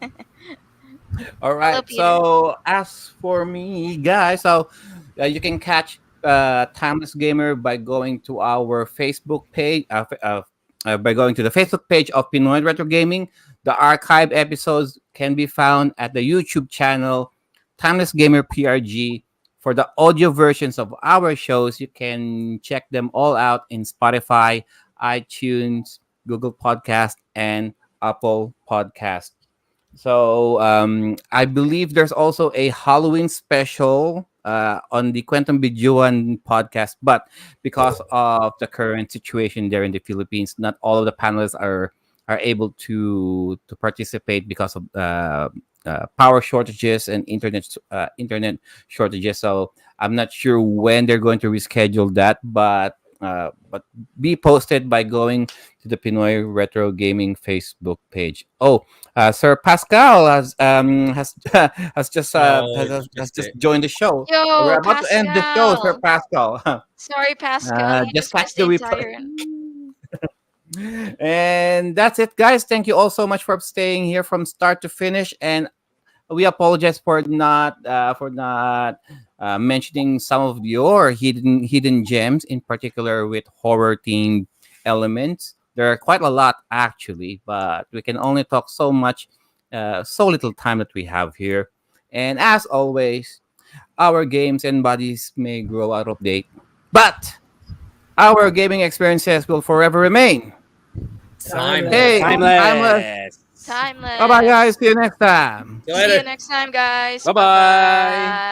Hello right. Peter. So as for me, guys, you can catch Timeless Gamer by going to our Facebook page. By going to the Facebook page of Pinoy Retro Gaming, the archive episodes can be found at the YouTube channel Timeless Gamer PRG. For the audio versions of our shows, you can check them all out in Spotify, iTunes, Google Podcast, and Apple Podcast. So I believe there's also a Halloween special on the Quantum Bijuan podcast, but because of the current situation there in the Philippines, not all of the panelists are able to participate because of power shortages and internet shortages. So I'm not sure when they're going to reschedule that, but be posted by going to the Pinoy Retro Gaming Facebook page. Oh, Sir Pascal has has just Oh, just has missed just it. joined the show. We're Yo, about to end the show, Sir Pascal. Pascal. Sorry, Pascal. You Just just catch missed the the replay. entire. And that's it, guys. Thank you all so much for staying here from start to finish. And we apologize for not mentioning some of your hidden gems, in particular with horror themed elements. There are quite a lot actually, but we can only talk so much, so little time that we have here. And as always, our games and bodies may grow out of date, but our gaming experiences will forever remain. Timeless. Hey, Timeless. timeless. Timeless. Bye bye, guys. Timeless. See you next time. See you See you later. next time, guys. Bye Bye bye. bye.